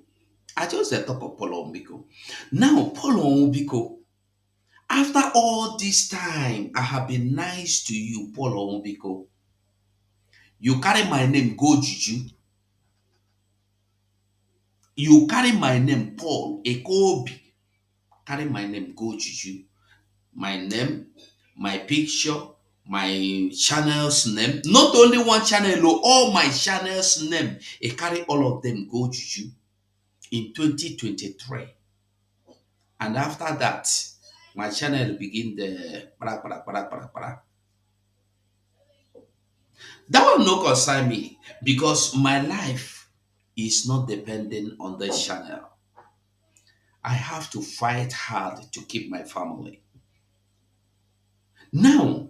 I just talk of Paul Onwubiko. Now, Paul Onwubiko, after all this time, I have been nice to you, Paul Onwubiko. You carry my name, go Juju. You carry my name, Paul Ekobi. Carry my name, go Juju. My name, my picture, my channel's name. Not only one channel, all my channel's name. I carry all of them, go Juju, in 2023. And after that, my channel begin the That will not concern me because my life is not dependent on this channel. I have to fight hard to keep my family. Now,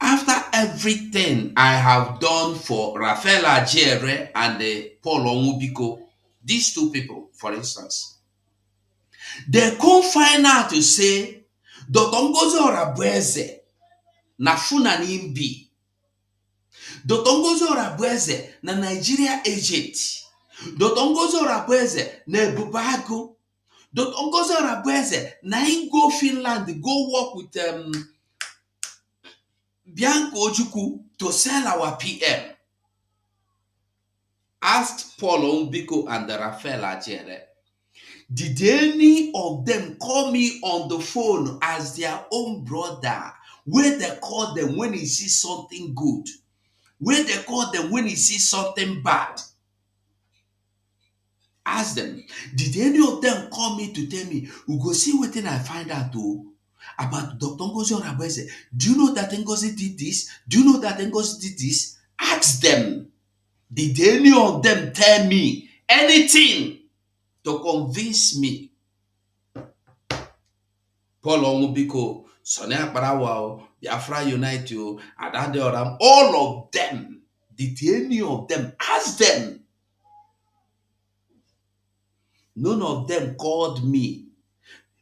after everything I have done for Raphael Ajere and Paul Onwubiko, these two people, for instance, they come find out to say, Dr. Ngozi Orabueze na Funani Mbi. Dr. Ngozi Orabueze na Nigeria agent. Dr. Ngozi Orabueze na Ebubago. Dr. Ngozi Orabueze na him go Finland, go work with Bianca Ojukwu to sell our PM. Asked Paul Onwubiko and Raphael Ajere, did any of them call me on the phone as their own brother? Where they call them when he sees something good? Where they call them when he sees something bad? Ask them, did any of them call me to tell me, we go see what I find out about Dr. Ngozi Orabueze? Do you know that Ngozi did this? Do you know that Ngozi did this? Ask them. Did any of them tell me anything to convince me? Paul Onwubiko, Sonny Akbarawa, Biafra Unite, Adade Oram, all of them. Did any of them ask them? None of them called me.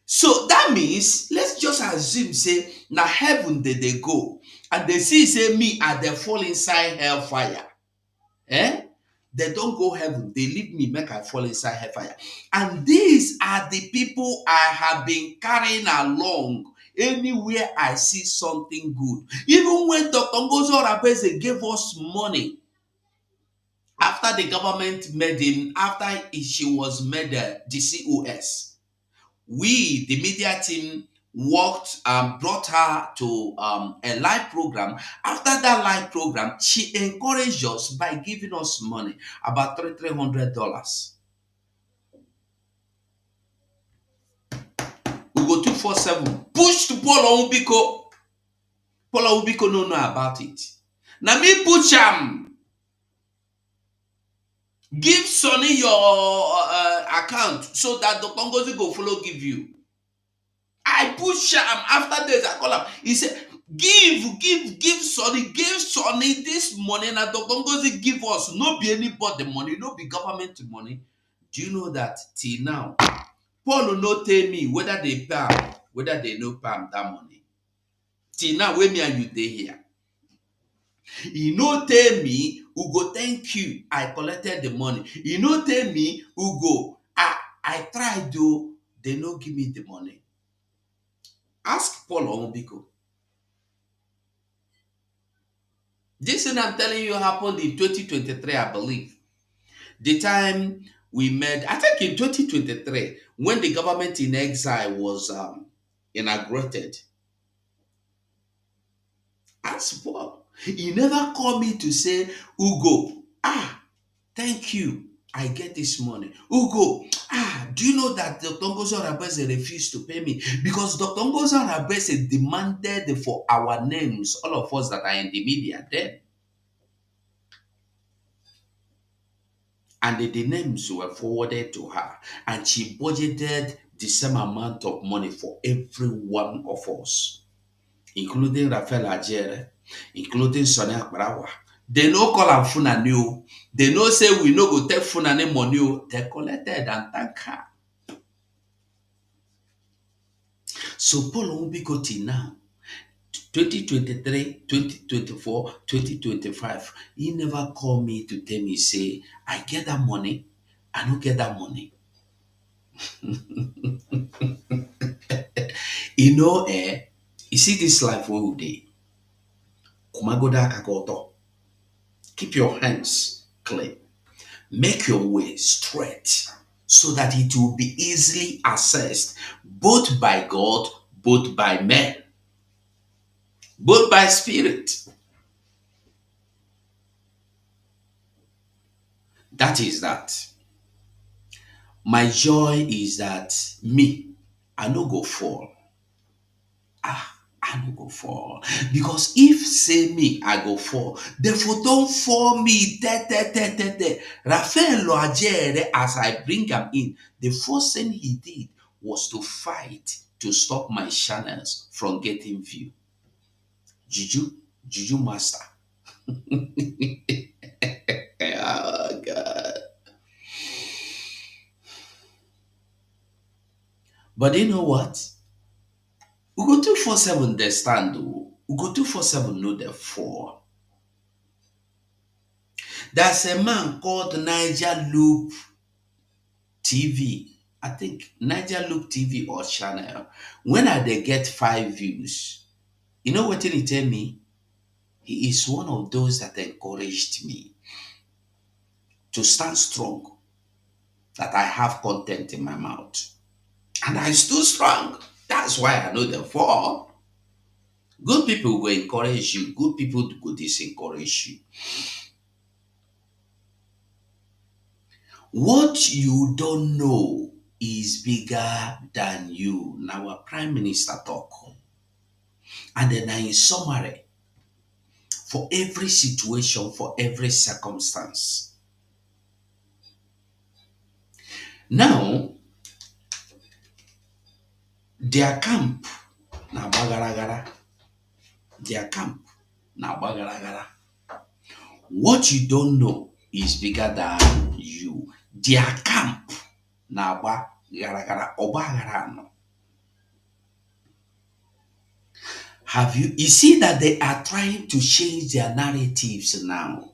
So that means, let's just assume, say, na heaven they go, and they see, say, me, and they fall inside hellfire. Eh? They don't go heaven, they leave me, make I fall inside hellfire. And these are the people I have been carrying along anywhere I see something good. Even when Dr. Ngozi Orabeze gave us money after the government made him, after she was made the COS, we, the media team, worked and brought her to a live program. After that live program, she encouraged us by giving us money, about $300. We go 247, push to Paul Obiko. Paul Obiko no know about it. Now me push him. Give Sonny your account so that Dr. Ngozi go follow give you. I push him. After this, I call him. He said, give Sonny this money. Now Dr. Ngozi give us. No be anybody money, no be government money. Do you know that till now, Paul will not tell me whether they pay am, whether they no pay am that money. Till now, when me and you dey here. He no tell me, Ugo, thank you. I collected the money. He no tell me, Ugo, I tried to, they no give me the money. Ask Paul Omobiko. This thing I'm telling you happened in 2023, I believe. The time we met, I think in 2023, when the government in exile was inaugurated. Ask Paul. He never called me to say, Ugo, thank you. I get this money. Ugo, do you know that Dr. Ngozi Orabeze refused to pay me? Because Dr. Ngozi Orabeze demanded for our names, all of us that are in the media then. And the names were forwarded to her. And she budgeted the same amount of money for every one of us, including Rafael Ajere, including Sonny Akbarawa. They no call am Funani. They no say we no go take Funani money. They collected and thank her. So Paul Obiko till now, 2023, 2024, 2025, he never called me to tell me, say, I get that money, I don't get that money. You know, you see this life where we dey. Kumagoda kakoto. Keep your hands clean. Make your way straight so that it will be easily assessed both by God, both by men, both by spirit. That is that. My joy is that me, I no go fall. I no go fall. Because if say me, I go fall, therefore don't fall me. Rafael Loajere, as I bring him in, the first thing he did was to fight to stop my channels from getting view. Juju master. Oh God. But you know what? Ugo 247 they stand. Ugo 247 know the fall. There's a man called Niger Loop TV. I think Niger Loop TV or channel. When they get 5 views, you know what he tell me? He is one of those that encouraged me to stand strong, that I have content in my mouth. And I stood strong. That's why I know the fall. Good people will encourage you. Good people will disencourage you. What you don't know is bigger than you. Now, our Prime Minister talk. And then in summary, for every situation, for every circumstance. Now, their camp, na bagaragara. Their camp, na bagaragara. What you don't know is bigger than you. Their camp na agba gara ọgba aghara no. Have you see that they are trying to change their narratives now?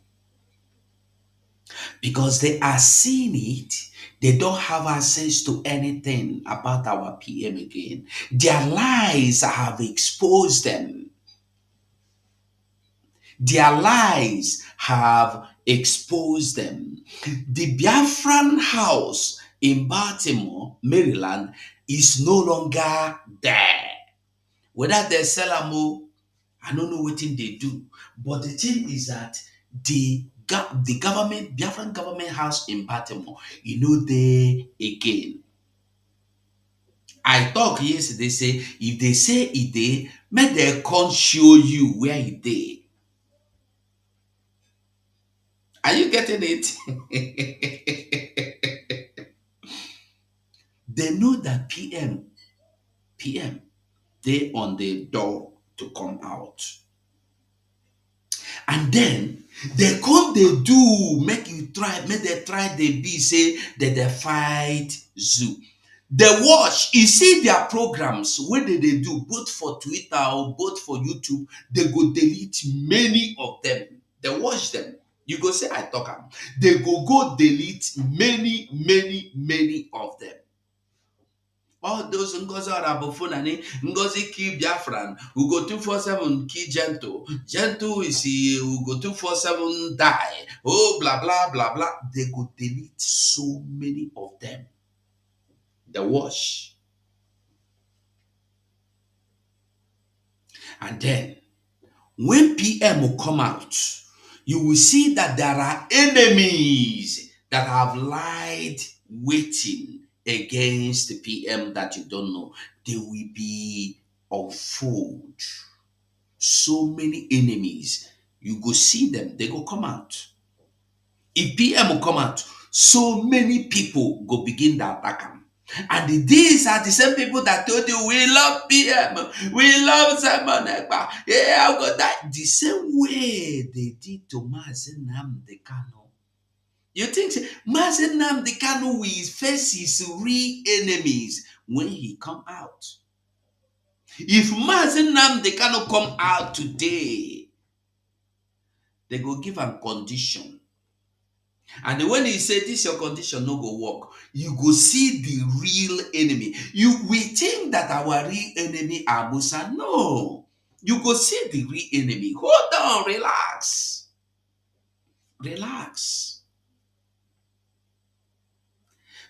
Because they are seeing it, they don't have access to anything about our PM again. Their lies have exposed them. Their lies have exposed them. The Biafran house in Baltimore, Maryland, is no longer there. Whether they sell am, I don't know what thing they do. But the thing is that the government, Biafran government house in Baltimore, they again. I talk yesterday, say, if they say it they, make they can't show you where it they. Are you getting it? They know that PM, they on the door to come out. And then they come they do make they try they be say that they fight zoo. They watch, you see their programs when they do both for Twitter or both for YouTube, they go delete many of them. They watch them. You go say I talk am. They go delete many of them. All those Ngozi Arabofunani, Ngozi Ki Biafran, who go 247 Ki Gentle. Gentle is who go 247 die. Oh, blah, blah, blah, blah. They go delete so many of them. The wash. And then, when PM will come out, you will see that there are enemies that have lied waiting against the PM that you don't know. They will be unfold. So many enemies. You go see them, they go come out. If PM will come out, so many people go begin to attack them. And these are the same people that told you, we love PM, we love Simon Ekpa. Yeah, I've got that. The same way they did to Mazen Nnamdi Kanu. You think Mazen Nnamdi Kanu will face his real enemies when he come out? If Mazen Nnamdi Kanu come out today, they go give him condition. And when he say this your condition no go work, you go see the real enemy. We think that our real enemy are Musa. No. You go see the real enemy. Hold on, relax. Relax.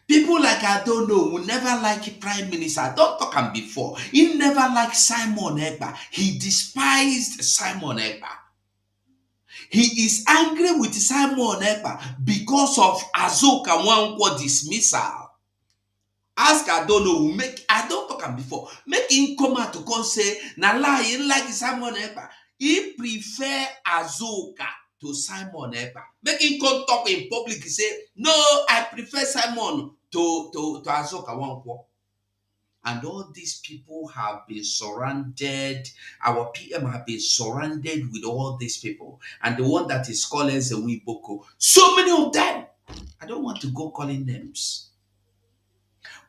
People like I don't know will never like Prime Minister. I don't talk him before. He never liked Simon Ekpa. He despised Simon Ekpa. He is angry with Simon Ekpa because of Azoka Nwankwo dismissal. Ask I don't know, I don't talk him before. Make him come out to come say, na lie, he like Simon Ekpa. He prefer Azoka to Simon Ekpa. Make him come talk in public, he say, no, I prefer Simon to Azoka Nwankwo. And all these people have been surrounded, our PM have been surrounded with all these people. And the one that is calling Zewi Boko, so many of them. I don't want to go calling names.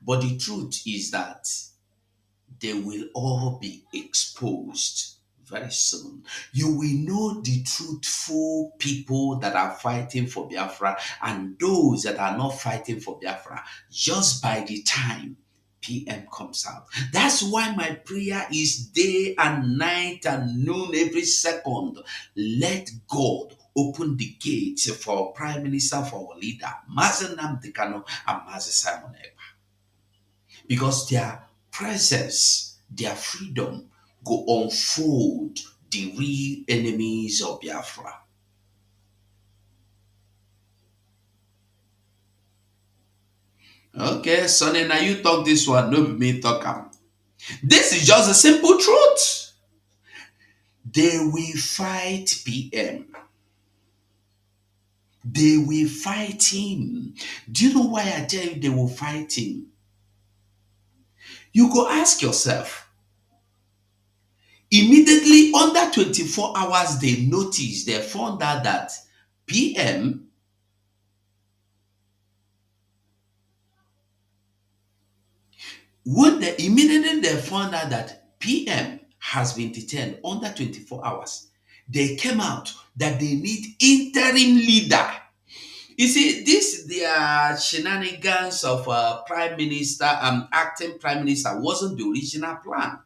But the truth is that they will all be exposed very soon. You will know the truthful people that are fighting for Biafra and those that are not fighting for Biafra just by the time PM comes out. That's why my prayer is day and night and noon every second. Let God open the gates for Prime Minister, for our leader, Mazen Nnamdi Kanu and Mazen Simon Ekpa. Because their presence, their freedom go unfold the real enemies of Biafra. Okay, Sonny, now you talk this one, no be me talk am. This is just a simple truth. They will fight PM. They will fight him. Do you know why I tell you they will fight him? You go ask yourself. Immediately under 24 hours, they noticed, they found out that PM When immediately they found out that PM has been detained under 24 hours, they came out that they need interim leader. You see, this their shenanigans of prime minister, acting prime minister wasn't the original plan.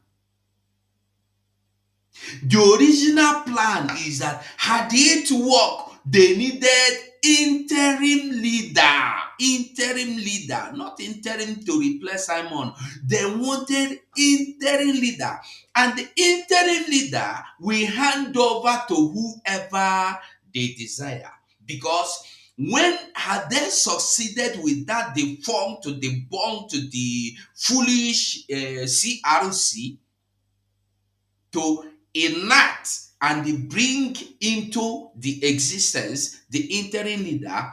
The original plan is that had it worked, they needed interim leader, not interim to replace Simon. They wanted interim leader, and the interim leader will hand over to whoever they desire. Because when had they succeeded with that, they formed to debunk to the foolish CRC to enact and bring into the existence the interim leader,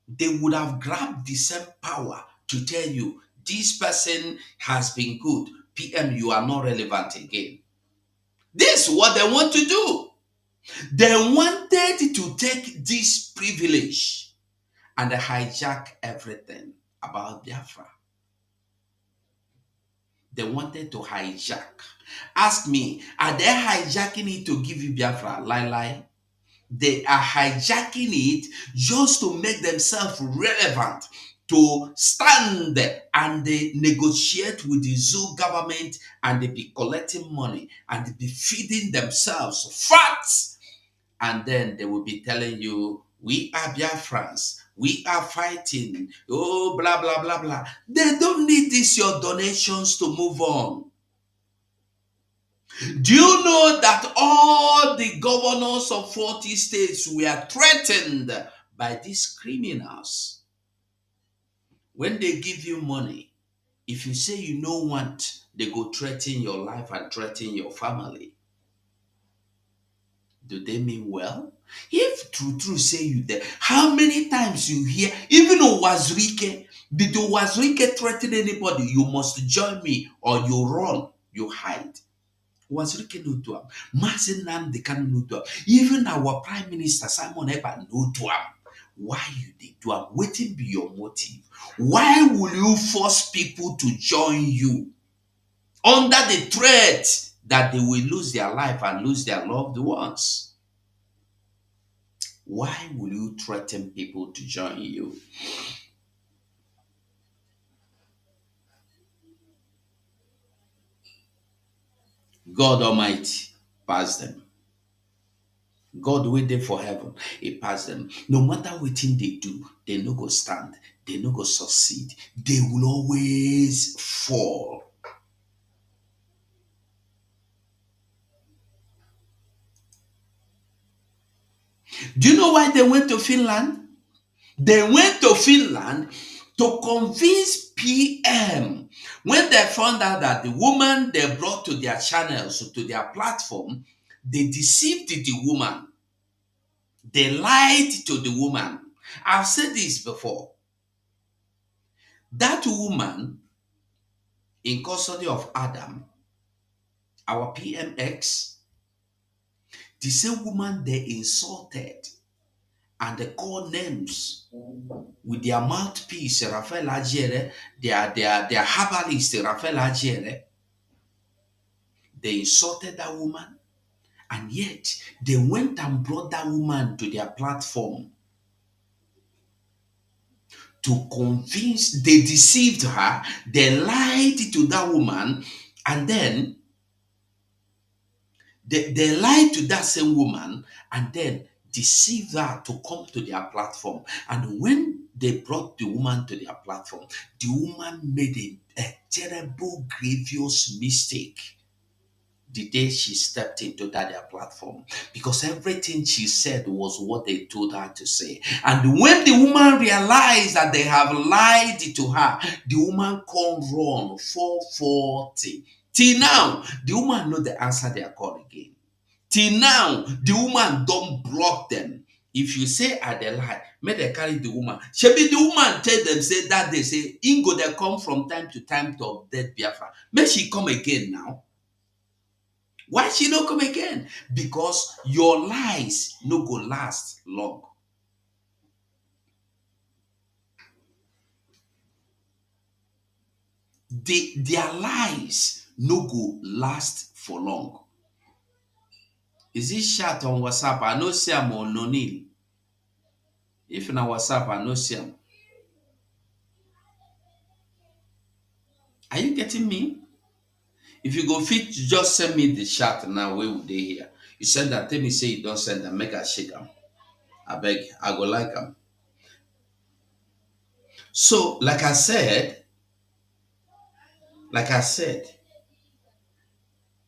they would have grabbed the same power to tell you this person has been good. PM, you are not relevant again. This is what they want to do. They wanted to take this privilege and hijack everything about Biafra. They wanted to hijack. Ask me, are they hijacking it to give you Biafra? Lie. They are hijacking it just to make themselves relevant, to stand and they negotiate with the zoo government and they be collecting money and they be feeding themselves fat. And then they will be telling you, we are Biafrans, we are fighting, oh, blah, blah, blah, blah. They don't need this, your donations, to move on. Do you know that all the governors of 40 states were threatened by these criminals? When they give you money, if you say you don't want, they go threaten your life and threaten your family. Do they mean well? If true say you there, how many times you hear, even Owazrike, did Owazrike threaten anybody? You must join me or you run, you hide. Owazrike no do am. Mazi Nnamdi Kanu no do am. Even our Prime Minister Simon Ekpa no do am. Why you dey do am? Wetin be your motive? Why will you force people to join you under the threat that they will lose their life and lose their loved ones? Why will you threaten people to join you? God Almighty pass them. God waiting for heaven, He pass them. No matter what thing they do, they no go stand, they no go succeed. They will always fall. Do you know why they went to Finland? They went to Finland to convince PM. When they found out that the woman they brought to their channels, to their platform, they deceived the woman. They lied to the woman. I've said this before. That woman in custody of Adam, our PMX, the same woman they insulted and they called names with their mouthpiece, Raphael Agiere, their herbalist, Raphael Agiere. They insulted that woman, and yet they went and brought that woman to their platform to convince. They deceived her, they lied to that woman, and then they lied to that same woman and then deceived her to come to their platform. And when they brought the woman to their platform, the woman made a terrible, grievous mistake the day she stepped into their platform, because everything she said was what they told her to say. And when the woman realized that they have lied to her, the woman come run 440. Till now, the woman know the answer they are called again. Till now, the woman don't block them. If you say I dey lie, may they carry the woman. Shebi the woman tell them, say that they say, Ingo they come from time to time to update Biafra. May she come again now? Why she no come again? Because your lies no go last long. their lives no go last for long. Is this chat on WhatsApp? I know see am on Nonil. If na WhatsApp, I know see am. Are you getting me? If you go fit, just send me the chat now. Where would they here? You send that. Tell me say you don't send them. Make I shake them. I beg. I go like them. So, like I said,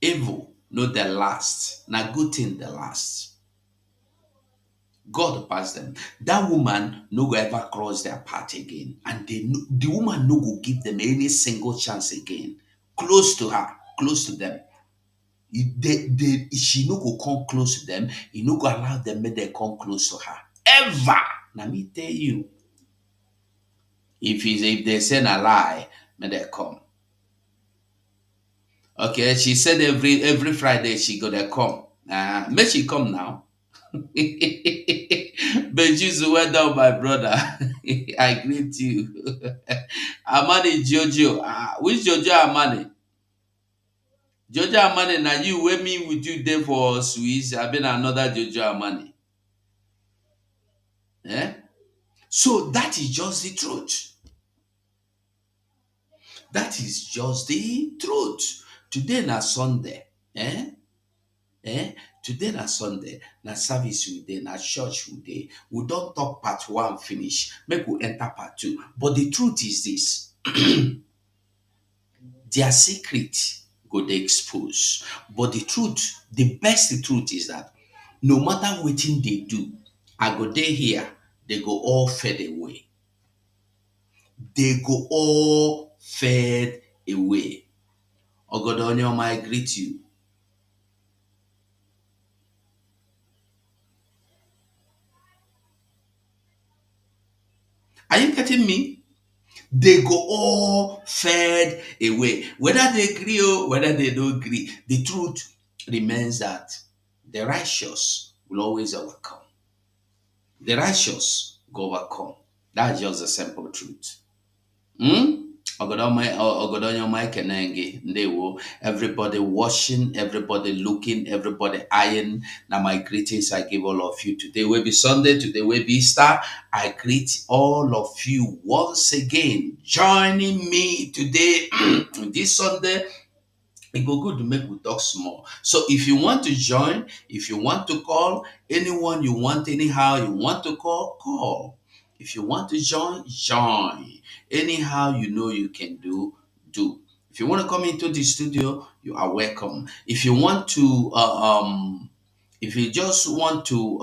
evil no the last. Now good thing the last. God pass them. That woman no go ever cross their path again, and the woman no go give them any single chance again. Close to her, close to them. She no go come close to them. He no go allow them make they come close to her ever. Now me tell you, if they say a lie, may they come. Okay, she said every Friday she gonna come. May she come now. But Jesus, well done, my brother. I greet you. Amani Jojo. Which Jojo Amani? Jojo Amani, now you with me with you there for Swiss. I've been another Jojo Amani. Eh? So that is just the truth. That is just the truth. Today na Sunday. Eh? Eh? Today na Sunday. Na service we dey, na church we dey. We don't talk part one finish. Make we enter part two. But the truth is this. Their secret go dey expose. But the truth, the best truth is that no matter wetin they do, I go dey here, they go all fade away. They go all fade away. Ogodonium, I greet you. Are you getting me? They go all fade away. Whether they agree or whether they don't agree, the truth remains that the righteous will always overcome. The righteous go overcome. That's just the simple truth. Ogodonyo Mike Kenenge, everybody watching, everybody looking, everybody eyeing. Now my greetings I give all of you. Today will be Sunday, today will be Easter. I greet all of you once again joining me today this Sunday. It go good to make we talk small. So if you want to join, if you want to call, anyone you want, anyhow you want to call, call. If you want to join, join. Anyhow you know you can do, do. If you want to come into the studio, you are welcome. If you want to if you just want to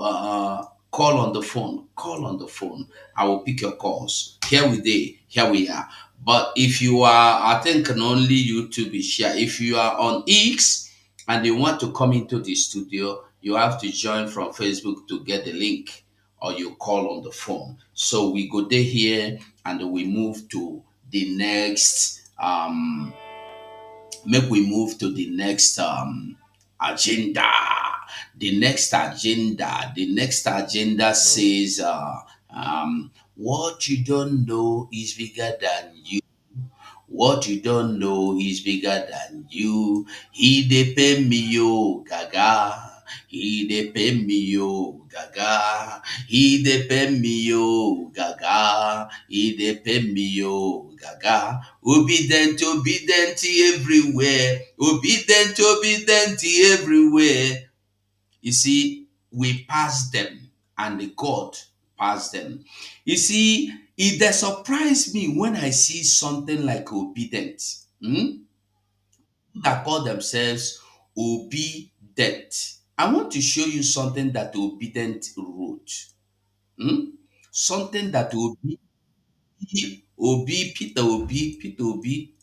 call on the phone, call on the phone. I will pick your calls. Here we are. But if you are, I think can only YouTube is share. If you are on X and you want to come into the studio, you have to join from Facebook to get the link, or you call on the phone. So we go there here and we move to the next make we move to the next agenda. The next agenda says what you don't know is bigger than you. What you don't know is bigger than you. He dey pay me yo gaga. He dey pay me yo gaga. He dey pay me yo gaga. He dey pay me yo gaga. Obedient, obedient everywhere. Obedient, obedient everywhere. You see, we pass them and the God pass them. You see, it does surprise me when I see something like obedient that call themselves obedient. I want to show you something that obedient wrote. Something that Peter Obi.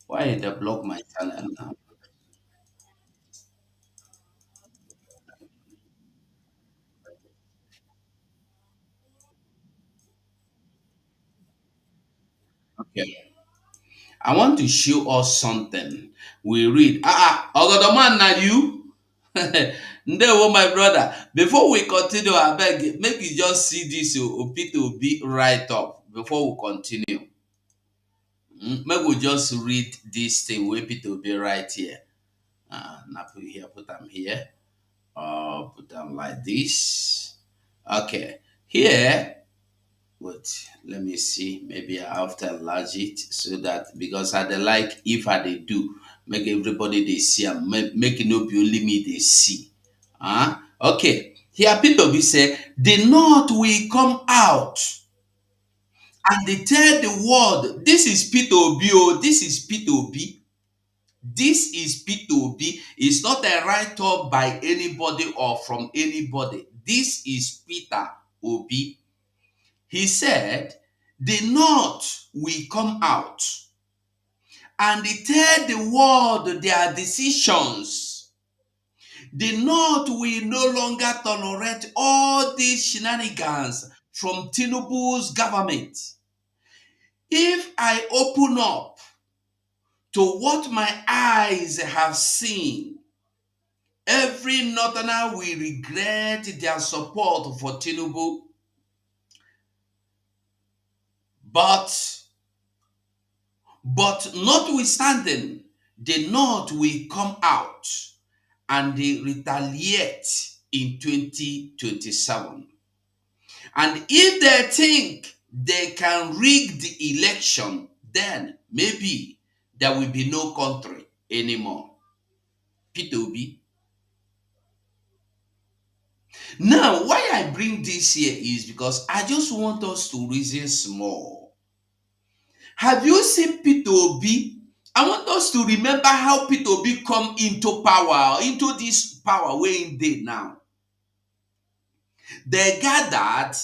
Why did they block my channel now? Okay. I want to show us something. We read. Ogodoman, na you? Ndewo, my brother. Before we continue, I beg, make you just see this Peter Obi right up before we continue. Maybe we just read this thing where Peter be right here. Now put here, put them here. Put them like this. Okay. Here, wait, let me see. Maybe I have to enlarge it so that because I dey like if I dey do, make everybody they see and make it no be only me they see. Okay. Here Peter be say the north will come out and they tell the world, this is Peter Obi, oh, this is Peter Obi. This is Peter Obi. It's not a write up by anybody or from anybody. This is Peter Obi. He said, the North will come out and they tell the world their decisions. The North will no longer tolerate all these shenanigans from Tinubu's government. If I open up to what my eyes have seen, every Northerner will regret their support for Tinubu. But notwithstanding, the North will come out and they retaliate in 2027. And if they think they can rig the election, then maybe there will be no country anymore. Peter Obi. Now, why I bring this here is because I just want us to reason small. Have you seen Peter Obi? I want us to remember how Peter Obi come into power, into this power where in day now. They gathered,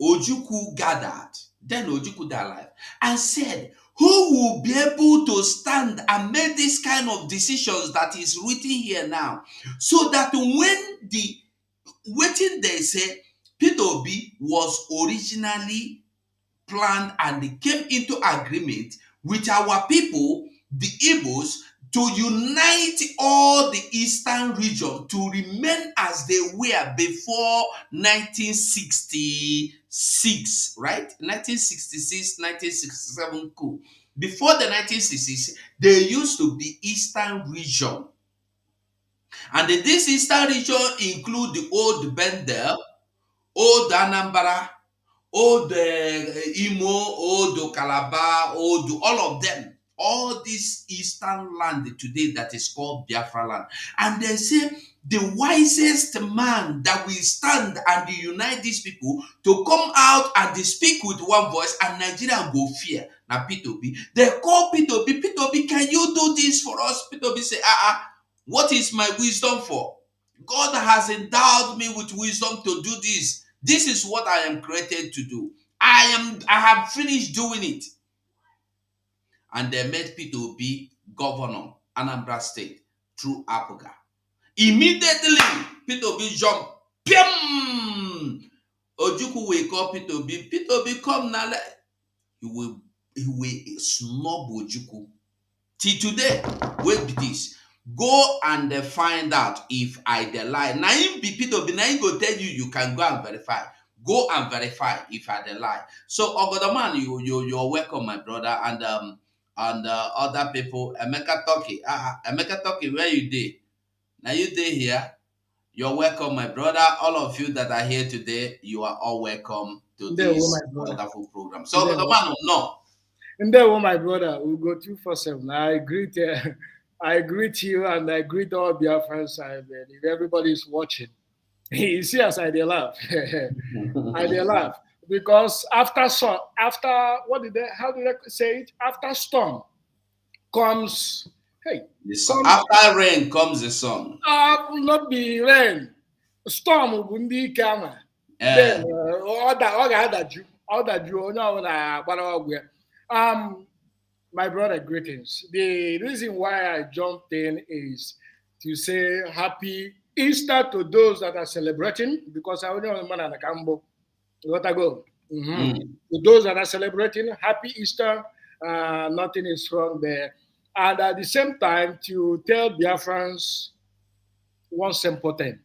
Ojukwu gathered, then Ojukwu died alive, and said, who will be able to stand and make this kind of decisions that is written here now? So that when the waiting they say, Peter Obi was originally planned and they came into agreement with our people, the Igbos, to unite all the eastern region to remain as they were before 1966, right? 1966, 1967 coup. Before the 1960s, they used to be eastern region. And this eastern region include the old Bendel, old Anambra, old Imo, old Calabar, old all of them. All this eastern land today that is called Biafra land. And they say the wisest man that will stand and unite these people to come out and they speak with one voice and Nigeria go fear. Now Peter Obi, they call Peter Obi, Peter Obi, can you do this for us? Peter Obi say, what is my wisdom for? God has endowed me with wisdom to do this. This is what I am created to do. I have finished doing it. And they made Peter Obi governor, Anambra State, through Apoga. Immediately, Peter Obi jump. Piam! Ojukwu will call Peter Obi. Peter Obi come now. He will snub Ojukwu. Till today, wait be this. Go and find out if I dey lie. Now him be Peter Obi, now he go tell you can go and verify. Go and verify if I dey lie. So Ogodoman, you're welcome, my brother, and other people. Emeka Toki, Emeka Toki, where you dey? Now you dey here. You're welcome, my brother. All of you that are here today, you are all welcome to this wonderful program. So Ogodoman, no. And then, my brother, we go 247. I greet you and I greet all Biafrans. If everybody is watching, you see as I dey laugh. I dey laugh because after how did they say it? After storm comes the sun. After rain comes the sun. Not be rain. Storm will be coming. Then all that you my brother, greetings. The reason why I jumped in is to say happy Easter to those that are celebrating, because I only know man and a cambo. What I go. To those that are celebrating, happy Easter. Nothing is wrong there. And at the same time, to tell Biafrans one simple thing.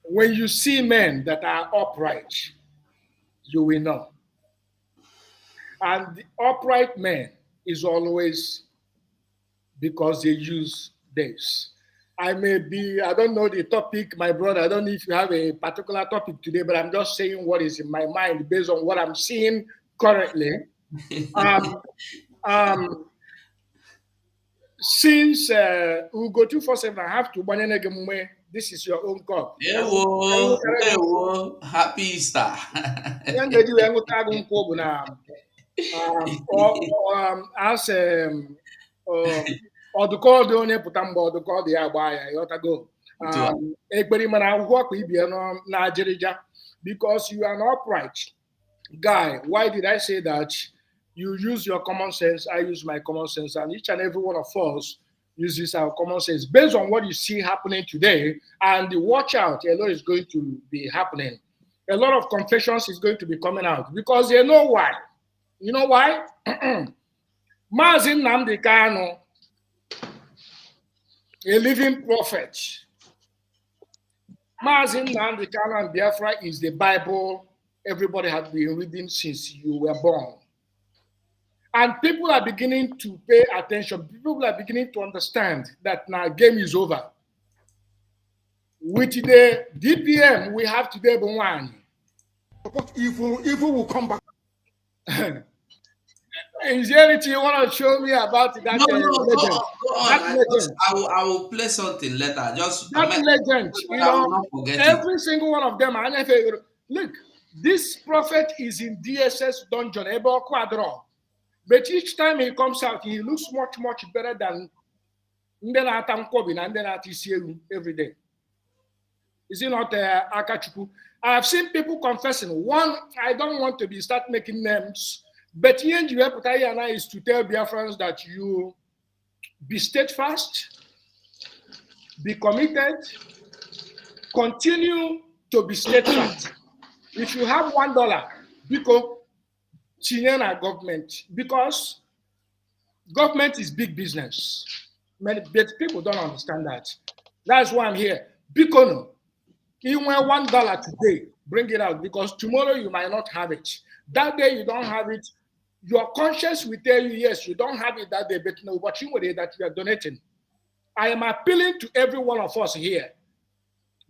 When you see men that are upright, you will know. And the upright man is always because they use this. I don't know the topic, my brother. I don't know if you have a particular topic today, but I'm just saying what is in my mind based on what I'm seeing currently. Um, um, since UGO 247, I have to this is your own cup. Ewo, ewo, happy Easter. As ọdụkọ dị onye pụta mgbe ọdụkọ dị ya agba ya ịghọtago ekpere mana akwụkwọ ka ibie na ajịrịja because you are an upright guy. Why did I say that? You use your common sense, I use my common sense, and each and every one of us uses our common sense based on what you see happening today. And watch out, a lot is going to be happening. A lot of confessions is going to be coming out because you know why. You know why? Mazin Nnamdi Kanu, a living prophet. Mazin Nnamdi Kanu and Biafra is the Bible everybody has been reading since you were born. And people are beginning to pay attention. People are beginning to understand that now game is over. With the DPM we have today, Bongwani. Evil will come back. Is there anything you want to show me about that? No, legend? go on. I will play something later. Just that legend, you know, every single one of them. Look, this prophet is in DSS dungeon, Ebo Quadro. But each time he comes out, he looks much, much better than Ndenata Nkobin and Ndenata every day. Is it not Akachuku? I have seen people confessing. One, I don't want to start making names, but Yenji is to tell Biafrans that you be steadfast, be committed, continue to be steadfast. If you have $1, because Chinyana government, because government is big business. Many people don't understand that. That's why I'm here. Because you want $1 today, bring it out, because tomorrow you might not have it. That day you don't have it. Your conscience will tell you, yes, you don't have it that day, but no, but you know that you are donating. I am appealing to every one of us here.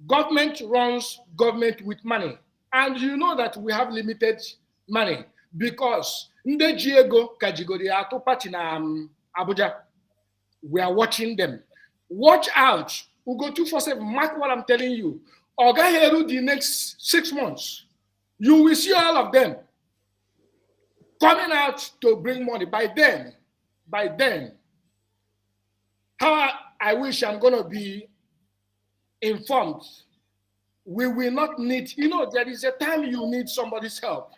Government runs government with money. And you know that we have limited money because Abuja, we are watching them. Watch out. UGO 247, mark what I'm telling you. Ogaheru, the next 6 months, you will see all of them coming out to bring money. By then, how I wish I'm going to be informed. We will not need, you know, there is a time you need somebody's help,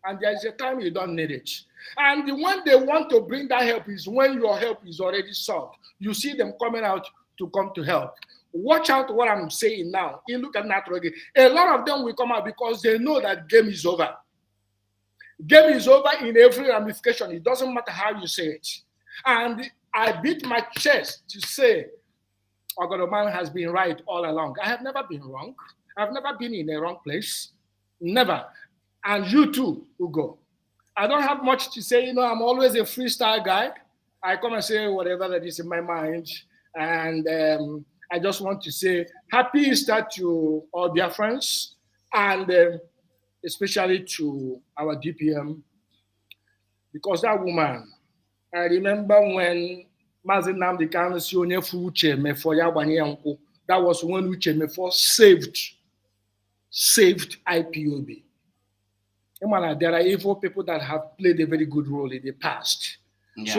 and there is a time you don't need it. And when they want to bring that help is when your help is already solved. You see them coming out to come to help. Watch out what I'm saying now. You look at natural game. A lot of them will come out because they know that game is over. Game is over in every ramification. It doesn't matter how you say it. And I beat my chest to say, Ogodoman has been right all along. I have never been wrong. I've never been in a wrong place. Never. And you too, UGO. I don't have much to say. You know, I'm always a freestyle guy. I come and say whatever that is in my mind. And I just want to say happy Easter to all their friends, and especially to our DPM, because that woman, I remember when Mazin Nnamdi Kanu si onye fu uche mefo ya gbanye ya nkwụ. That was when Uche Mefo saved IPOB. There are evil people that have played a very good role in the past. Yeah.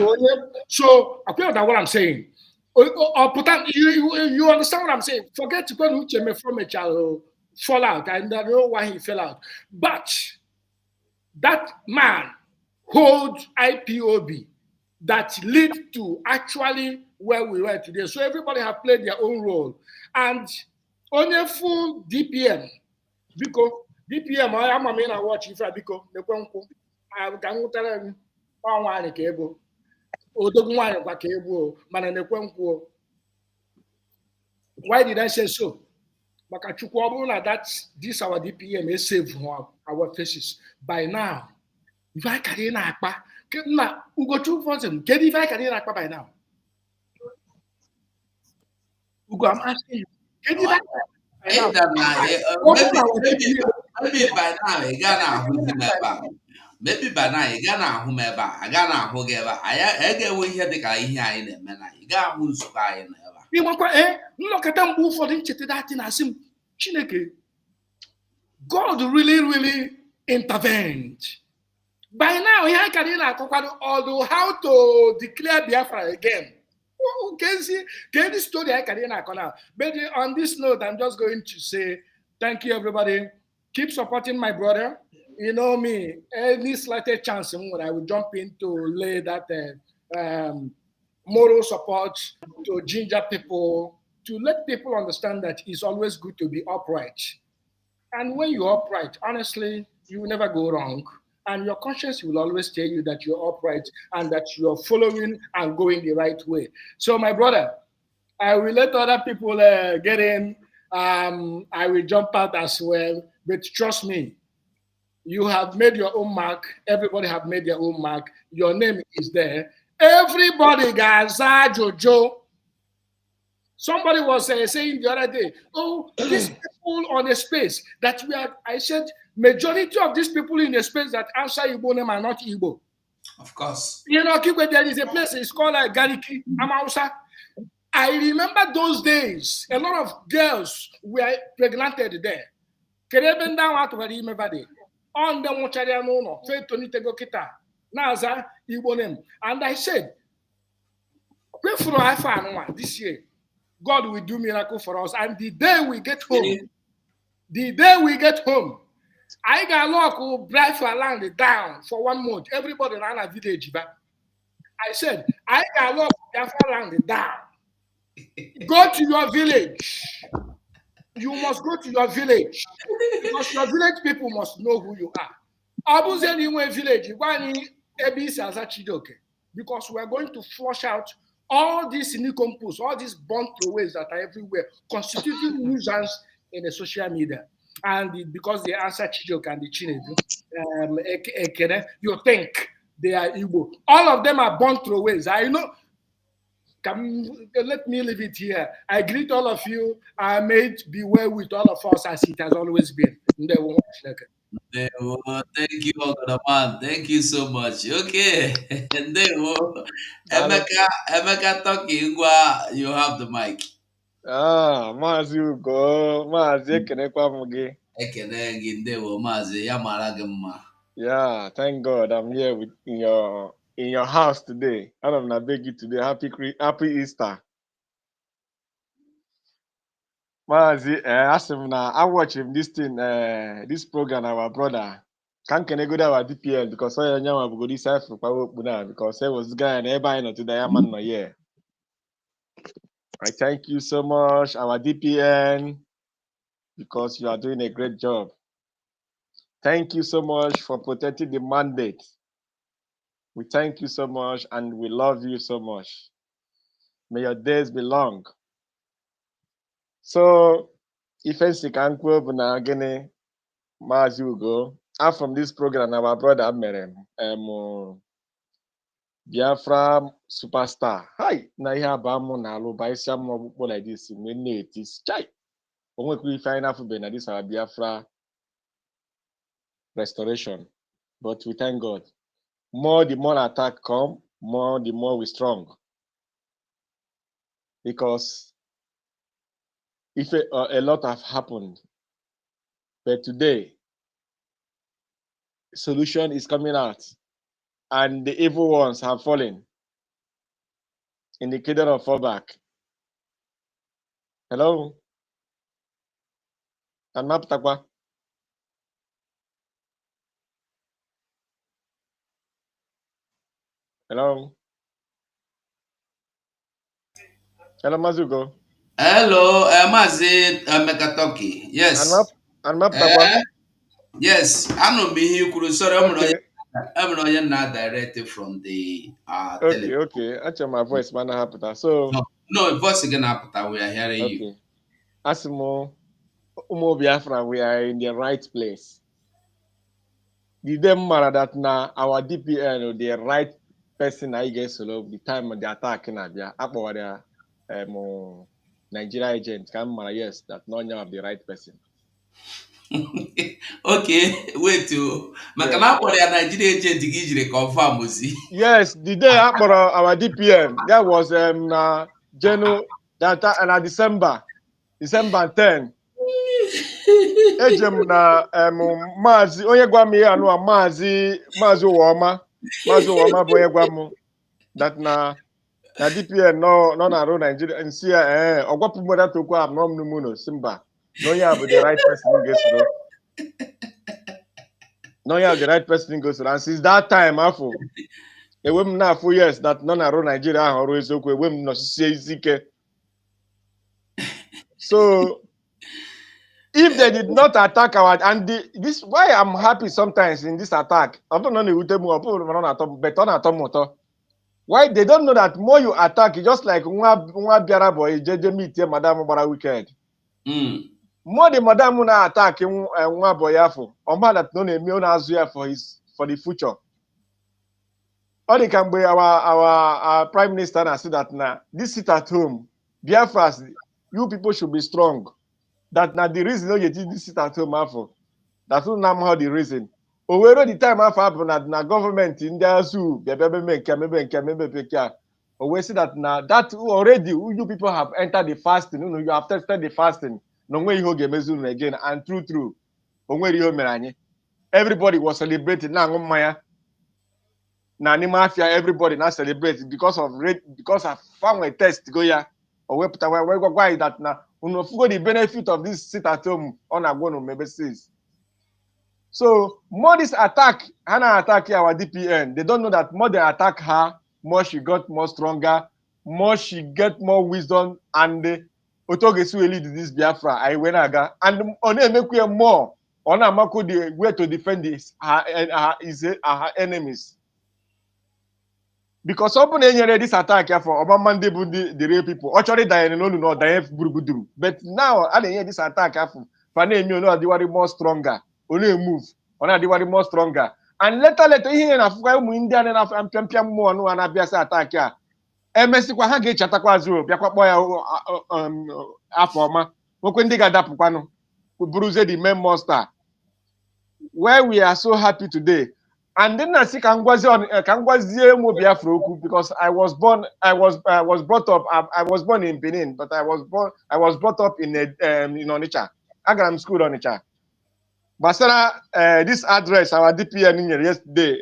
So I feel that what I'm saying. You understand what I'm saying? Forget when Uche Mefo Mechalo fall out. I don't know why he fell out. But that man holds IPOB that lead to actually where we were today. So everybody have played their own role. And only full DPM, because DPM, I'm a man I watch if I because the Conco, I can't tell him one cable. Why did I say so? Because this our DPM is save our faces. By now, If I carry na akpa, na Ugochu for them. Get if I carry na akpa by now. Ugo, I'm asking you. Get if I by now. Open our Maybe by now you gonna who him about. Maybe by now you gonna who me about. I gonna who get about. I get we hear the guy here in the man. You got who's buying ever. You want look at them who for them chete that thing as him Chineke. God really intervened. By now, he had although how to declare Biafra again. Can see this story I can now. But on this note, I'm just going to say thank you, everybody. Keep supporting my brother. You know me, any slighted chance when I will jump in to lay that moral support to ginger people, to let people understand that it's always good to be upright. And when you're upright, honestly, you will never go wrong. And your conscience will always tell you that you're upright and that you're following and going the right way. So, my brother, I will let other people get in. I will jump out as well. But trust me, you have made your own mark. Everybody have made their own mark. Your name is there. Everybody, guys, Jojo. Somebody was saying the other day, oh, these people on a space that we are, I said, majority of these people in a space that answer Igbo name are not Igbo. Of course. You know, there is a place, it's called like Gariki, Amausa. I remember those days, a lot of girls were pregnanted there. Kereben down out of the on the Mocharia no, Tony Tego Kita, Naza, Igbo name. And I said, pray for this year. God will do miracle for us. And the day we get home, I got luck will drive for land down for 1 month. Everybody in our village. I said, I got luck for land down. Go to your village. You must go to your village. Because your village people must know who you are. Abuzeni village, because we are going to flush out all these nicompos, all these burnt throwaways that are everywhere, constituting nuisance in the social media. And because they answer Chijok and the Chinedu, you think they are Igbo. All of them are burnt throwaways. I know. Let me leave it here. I greet all of you. May it be well with all of us as it has always been. Thank you, man. Thank you so much. Okay. And then, Emeka talking, you have the mic. Maazị Ugo, Maazị ekenekwa m gị. Ekene gị ndewo maazị ya mara gị mma. Yeah, thank God I'm here with in your house today. I don't know, beg you today. Happy Easter. Maazị, asị m na I watch him this thing, this program our brother. Can go to our DPL because I know I'm going to say for power because I was guy and everybody know today I'm not here. I thank you so much, our DPN, because you are doing a great job. Thank you so much for protecting the mandate. We thank you so much and we love you so much. May your days be long. So, if I can quote now again, Maazị Ugo, I'm from this program, our brother Merem, Biafra superstar. Hi, na ihe aba mụ na alụ ba isi amụ ọkpụkpọ like this, mgbe na-eti chai. O nwekwa ife anyị na-afụbe na this our Biafra restoration. But we thank God. The more attack come, the more we strong. Because if a lot have happened, but today, solution is coming out, and the evil ones have fallen in the kingdom of fallback. Hello? Anaptakwa. Hello? Hello, Mazugo. Hello, Maazị Emeka Toki. Yes. Yes, I know me here could sorry I'm not directed from the telephone. Okay. Actually my voice might not happen. So no voice again happen. We are hearing you. Asimo Umo Biafra, we are in the right place. the them matter that now our DPN the right person I guess the time of the attack in Abia about the Nigeria agent can matter yes that none of the right person. Okay, wait o. Maka Yes. na akpọrọ ya Nigeria agent gị jiri confirm ozi. Yes, the day after our DPN, that was January that December 10. Ejem na Mazi onye gwa m ihe anụ a Mazi Uwoma bụ onye gwa m that na DPN nọ na-arụ Nigeria nsi ya ọgwapụ m that okwu a nọ m n'ụlọ Simba na onye a bụ the right person ga-esoro. No, yeah, the right person goes to. And since that time, after a women now 4 years that none around Nigeria are always okay. Women not say so if they did not attack our this why I'm happy sometimes in this attack. I don't know why they don't know that more you attack, just like nwa biara boy jeje meet madam bara wicked. More the madam na attack nwa boy afọ ọma that no na-eme na azụ ya for the future. All the can be our prime minister na say that na this sit at home Biafra, you people should be strong. That na the reason you did this sit at home afọ. That's not how the reason. Owero the time afọ happen na government in their zoo bebe always say that na that already you people have entered the fasting. You have tested the fasting. No way you get mezu again and true. Everybody was celebrating now. Na ni mafia everybody now celebrating because of found a test go ya or why that now go the benefit of this sit at home on a go maybe says. So more this attack, Hannah attack our DPN. They don't know that more they attack her, more she got more stronger, more she get more wisdom, and Otogesu lead this Biafra. I went aga and on make more on a mako the way to defend her enemies. Because open any this attack for Obama the real people. Actually, dying no dying burubudum. But now I didn't hear this attack for Fanny no they were more stronger. Only move. Ona they were more stronger. And later here in Africa, Indian and champion more no and Abia attack ya. MSC kwa ha ga-echata kwa azụ bịakwa kpọ ya afọ ọma nwekwe ndị ga-adapụkwanụ buruze the main monster where we are so happy today. And then I see can ngwazie ụmụ Biafra okwu because I was brought up I was born in Benin but I was brought up in Onitsha. Agara m school Onitsha. Gbasara this address our DPN nyere yesterday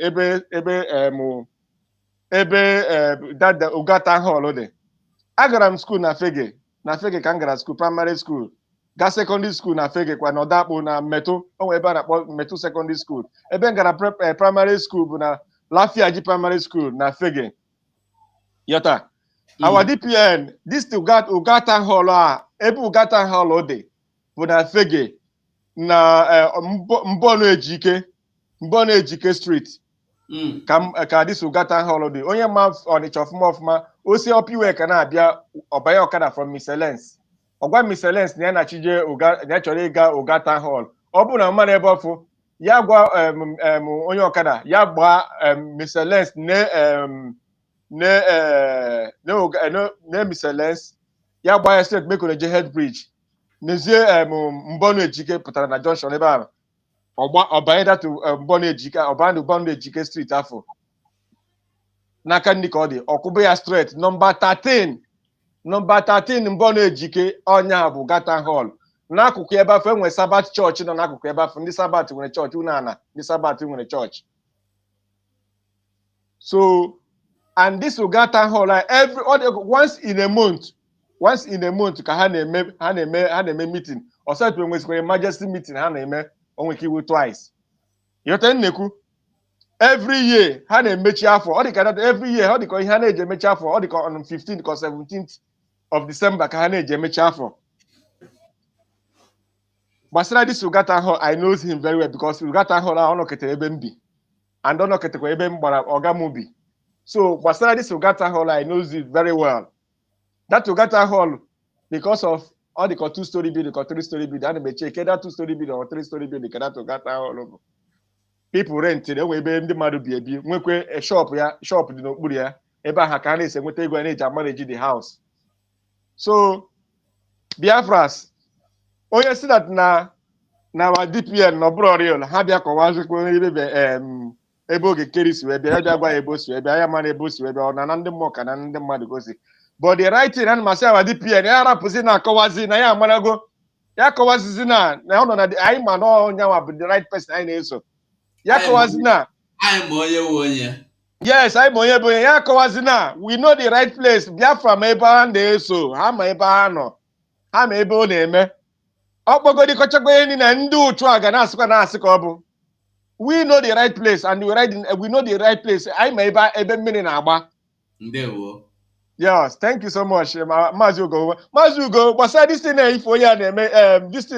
that the Ugata Hall de. Agara m school na Fege ka m gara school primary school. Ga secondary school na Fege kwa na Odakpo na Meto onwe ebe a na-akpọ Meto secondary school. Ebe m gara primary school bụ na Lafiaji primary school na Fege. Yota. Our DPN this Ugata Hall ebe Ugata Hall dị bụ na Fege na Mbono Ejike Street. Ka this Ugata Hall dị onye ma Onitsha ọfụma osi opiwe ka na-abịa ọbaya ọkada from Miscelance ọgwa Miscelance na ya na chije ya chọrọ ịga Ugata Hall ọ bụ na mmanụ ebe ọfụ ya gwa onye ọkada ya gbaa Miscelance ne Miscelance ya gbaa ya straight make je head bridge n'ezie Mbono Ejike pụtara na junction ebe ahụ ọbanye datu Mbono Ejike street afọ n'aka ndị ka ọ dị ọkụba ya straight number 13 Mbono Ejike ọnya bụ Ugata Hall n'akụkụ ebe afọ enwe Sabbath church nọ n'akụkụ ebe afọ ndị Sabbath nwere church unana ndị Sabbath nwere church. So and this Ugata Hall once in a month ka ha na-eme meeting ọsọ nwesikwara emergency meeting ha na-eme onwe ka iwu twice. Yote nnekwu every year ha na-emechi afọ ọ dịka every year ọ dịka ihe ha na-eji emechi afọ ọ dịka on 15th or 17th of December ka ha na-eji emechi afọ. Gbasara this Ugata Hall I know him very well because Ugata Hall ọ nọketere ebe m bi and ọ nọketekwa ebe m gbara ọga m bi. So gbasara this Ugata Hall I know it very well. That Ugata Hall because of all the 2-story building or 3-story building, and they check that 2-story building or 3-story building that Ugata Hall. people rent enwe ebe ndị mmadụ bi ebi nwekwe shop dị n'okpuru ya ebe ahụ ka a na-esi enweta ego a na-eji amanage the house. So Biafras onye si that na our DPL na ọbụrụ real ha bịa kọwazikwa ebe oge keri si wee bịa ya bịa gwa ebe o si wee bịa ya mara ebe o si wee bịa ọ na ndị mmụọ ka na ndị mmadụ gosi but the right thing ana masị our DPL ya rapụzi na akọwazi na ya amarago ya kọwazizi na ọ nọ na anyị ma na ọnyanwa bụ the right person anyị na-eso ya kọwazi na anyị ma onye bụ onye. Yes, anyị ma onye bụ onye ya kọwazi na we know the right place Biafra ma ebe ha na-eso ha ma ebe ha nọ ha ma ebe ọ na-eme ọkpọgodi kọchakwa ihe na ndị ụchụ a ga na-asịkwa na-asị ka ọ bụ we know the right place and we know the right place anyị ma ebe mmiri na-agba. Ndewo. Yes, thank you so much Maazị Ugo. Maazị Ugo gbasara this thing ife onye a na-eme this thing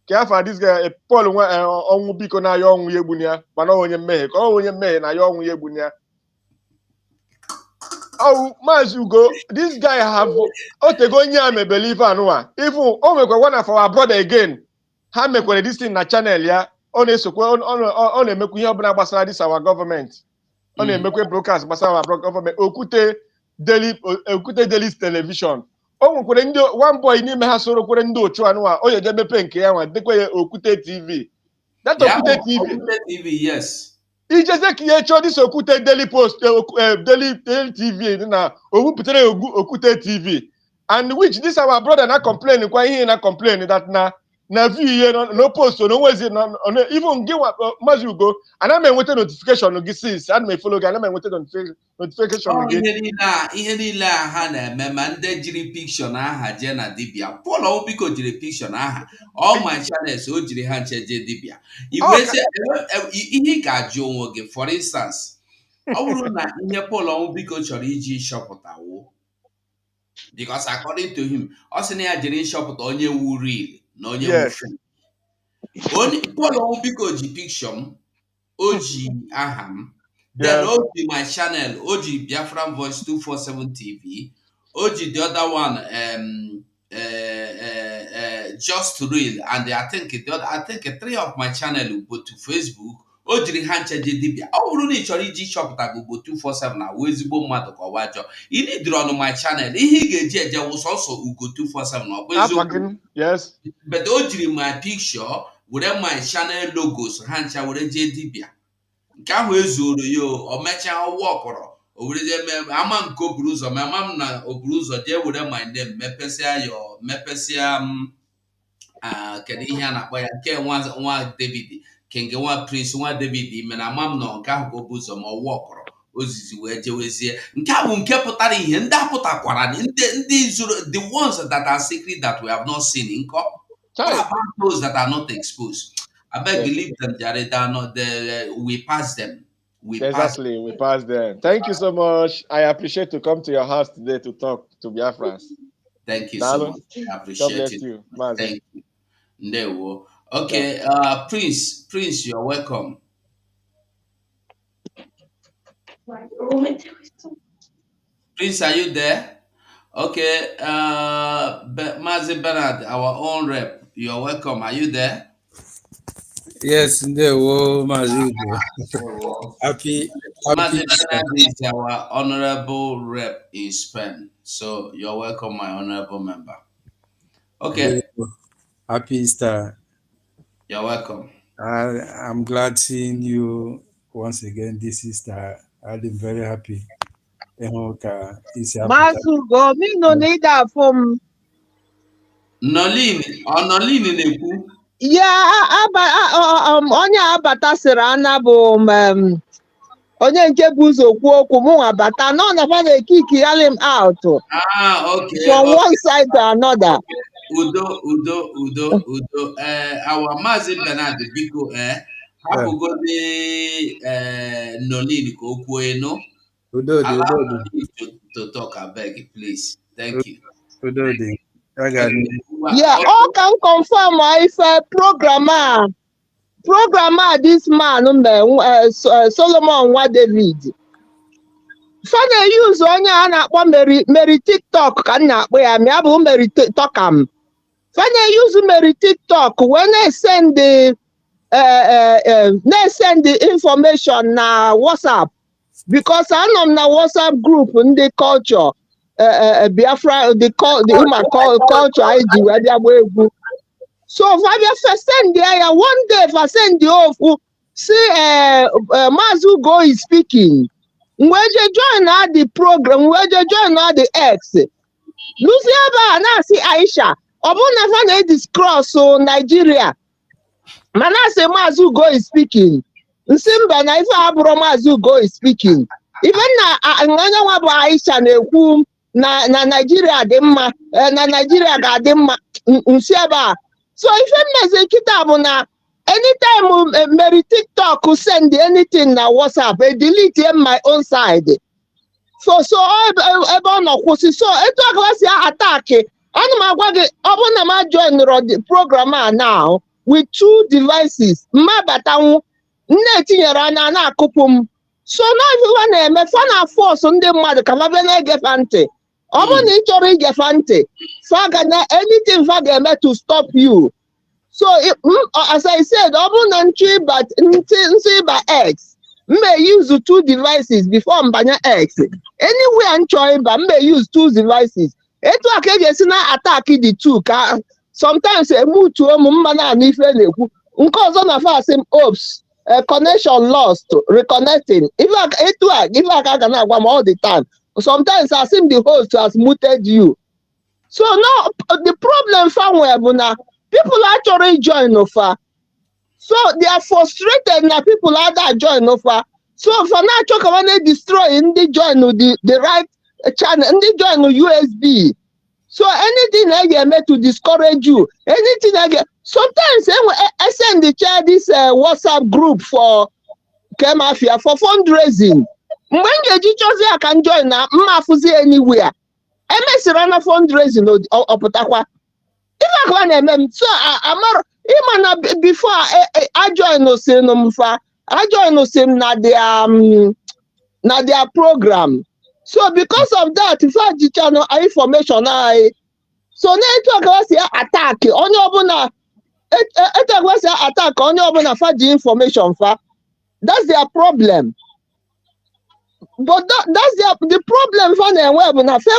ka afọ this guy Paul ọnwụ biko na ya ọnwụ ya egbuni ya mana onye mmehie ka ọ onye mmehie na ya ọnwụ ya egbuni ya. Oh, Maazị Ugo, this guy have otego onye a mebele ife anụwa even o nwekwa one of our brother again ha mekwere this thing na channel ya ọ na-esokwa ọ na-emekwa ihe ọbụla gbasara this our government ọ na-emekwa broadcast gbasara our government Okwute Daily Television o nwekwere ndị one boy n'ime ha soro kwere ndị ochu anụwa o yeje mepe nke ya nwa dekwa ya Okwute TV. That Okwute TV, yes. Ijeze ka ihe chọọ dis Okwute Daily Post Daily TV na owuputere Okwute TV and which this our brother na complain kwa ihe na complain that na view ihe no post no nwezi even gị Maazị Ugo ana m enweta notification gị sis ana m follow gị ana m enweta notification gị. Ihe niile a ha na-eme ma ndị jiri picture na aha je na dibia Paul Obiko jiri picture na aha all my channels o jiri ha nche je dibia ihe ga-ajụ onwe gị for instance ọ bụrụ na ihe Paul Obiko chọrọ iji shọpụtawo because according to him ọ sị na ya jiri shọpụta onye wu real na onye wu fake. Paul Obiko ji picture m o ji aha m then Oji my channel, Oji Biafran Voice 247 TV, Oji the other one, Just Real, and I think three of my channel will go to Facebook. Oji Hancha JDB. I will only G shop that go 247 now. Wezibo Mato Kawajo. You need to run on my channel. He was also Ugo 247. Yes. But Oji my picture with my channel logos, Hancha with JDB. Nke ahụ ezuru yo o mechaa ọwụ ọkọrọ o were je ama nke oburu ụzọ ma ama m na oburu ụzọ je were my name mepesịa kedu ihe a na-akpọ ya nke nwa David King nwa Prince nwa David ime na ama m na nke ahụ ka obu ụzọ ma ọwụ ọkọrọ ozizi wee jewezie nke ahụ nke pụtara ihe ndị apụtakwara ndị zuru the ones that are secret that we have not seen nkọ about those that are not exposed. I beg you leave them, Jared. We pass them. We pass them. Thank you so much. I appreciate to come to your house today to talk to Biafrans. Thank you so much. I appreciate it. You. Thank you. Ndewo. Okay, Prince, you're welcome. Prince, are you there? Okay, Mazi Bernard, our own rep, you're welcome. Are you there? Yes, Ndewo Mazi Ugo. Happy. Mazi Bernard is our honorable rep in Spain. So you're welcome, my honorable member. Okay. Happy Easter. You're welcome. I'm glad seeing you once again this Easter. I'm very happy. Mazi Ugo, me no need that from Nolini na-ekwu. Yeah, onye abata sịrị ana bụ onye nke bụ ụzọ kwu okwu mụ abata nọ na fa na-ekiki him out from one side to another. Udo. Our Mazi Bernard biko hapụgodi Nolini ka o kwuo eno. Allow me to talk, I beg, please. Thank you. Yeah, all can confirm if a programmer this man Solomon wa David. Fana use onye a na-akpọ Mary TikTok ka na-akpọ ya mi abụ Mary TikTok am. Fana use Mary TikTok when I send na-send the information na WhatsApp because anọ m na WhatsApp group ndị culture Biafra the culture anyị ji wee bịa gba egwu. So Fabia first send the aya one day if I send the ofu see Mazi UGO is speaking. Mweje join the program, mweje join the X. Lucy aba na si Aisha, obuna fa na discuss so Nigeria. Mana say Mazi UGO is speaking. Nsimba na ife aburo Mazi UGO is speaking. Even na nganya wa bụ Aisha na-ekwu na Nigeria dị mma, na Nigeria ga-adị mma nsi aba. So ife mmezi kita bụ na anytime Mary TikTok send anything na WhatsApp, I delete my own side. So ebe ọ nọ kwụsị. So etu akwasi attack. Ana m agwa gị ọ bụ na ma join the program now with 2 devices. Mma batanwu nne tinyere anya na akụpụ m. So now if you na-eme fa na force ndị mmadụ ka fa bịa na-egefe ntị. Ọ bụ na ị chọrọ igefe ntị, fa ga na anything fa ga-eme to stop you. So as I said, ọ bụ na ntị ịba X, may use 2 devices before mbanya X. Anywhere nchọ ịba, may use 2 devices. Etu aka eji esi na attack the 2 ka sometimes emutu ụmụ mma na ife na-ekwu. Nke ọzọ na fa asị m oops. Connection lost, reconnecting. If I can all the time. Sometimes I seem the host has muted you. So now the problem somewhere, people actually join offer. So they are frustrated now. People are that join offer. So for now, talk about they destroy in the join the right channel and they join USB. So anything I get made to discourage you, anything I get. Sometimes I send the child this WhatsApp group for Kemafia for fundraising. When you just I can join now, Mafuzi anywhere. MS run a fundraising or Potakwa. If I can, so I'm before I join no cinema, I join no cinema na their program. So because of that, if I channel information, so now talk about attack on your attack on your faji information that's their problem. But that's the problem for them web na fe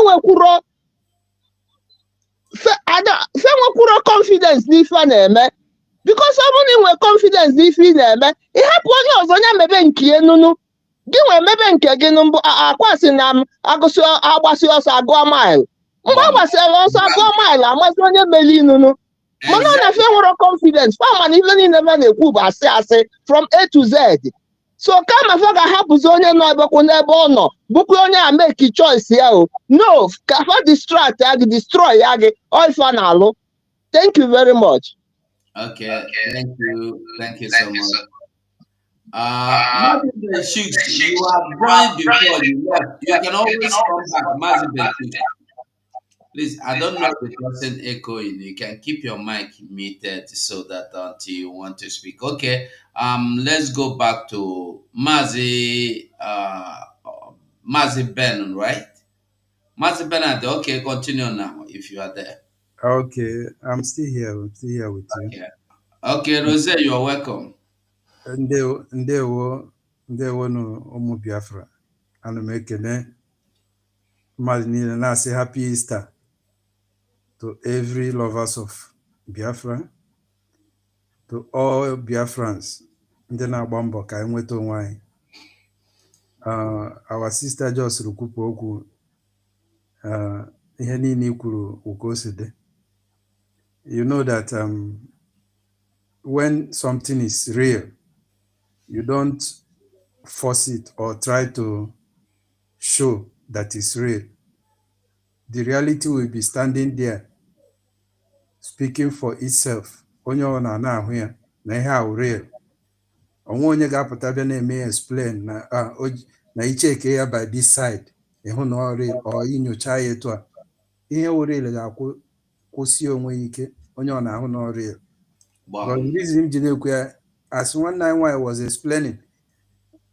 confidence n'ife na-eme because someone nwe confidence n'ife na-eme ihapụ onye ọzọ nya mebe nke enunu gị nwe mebe nke gị mbụ akwasị na m agụsị agbasị ọsọ agụọ mile mgbe agbasịrị ọsọ agụọ mile amasị onye meli inunu mana na fe nwere confidence fa mana ife niile na-ekwu bụ asị from A to Z. So kama fa ga-ahapụzi onye nọ ebekwu n'ebe ọ nọ bụkwa onye a make choice ya o no ka fa distract ya gị destroy ya gị all fa na-alụ. Thank you very much. Okay, thank you so much. Mazibe Shooks, you have joined before you left. You can always come back, Mazibe Shooks. Please, I don't know the person echoing. You can keep your mic muted so that until you want to speak. Okay. Let's go back to Mazi Ben, right? Mazi Ben, okay, continue now if you are there. Okay, I'm still here. I'm still here with you. Okay, Rose, you are welcome. Ndewo no ụmụ Biafra. Ana m ekene mmadụ niile na-asị happy Easter to every lovers of Biafra, to all Biafrans ndị na-agba mbọ ka anyị nweta onwe anyị. Our sister just kwupụ okwu ihe niile kwuru ukoside. You know that when something is real, you don't force it or try to show that it's real. The reality will be standing there, speaking for itself. Onye ọ na-ahụ ya na ihe ahụ real. Onwe onye ga-apụta bịa na-eme explain na icheke ya by this side, ịhụ na ọ real or inyocha ya etu a. Ihe o real ga-akwụsị onwe ike onye ọ na-ahụ na ọ real. But the reason ji na-ekwu ya, as one night I was explaining,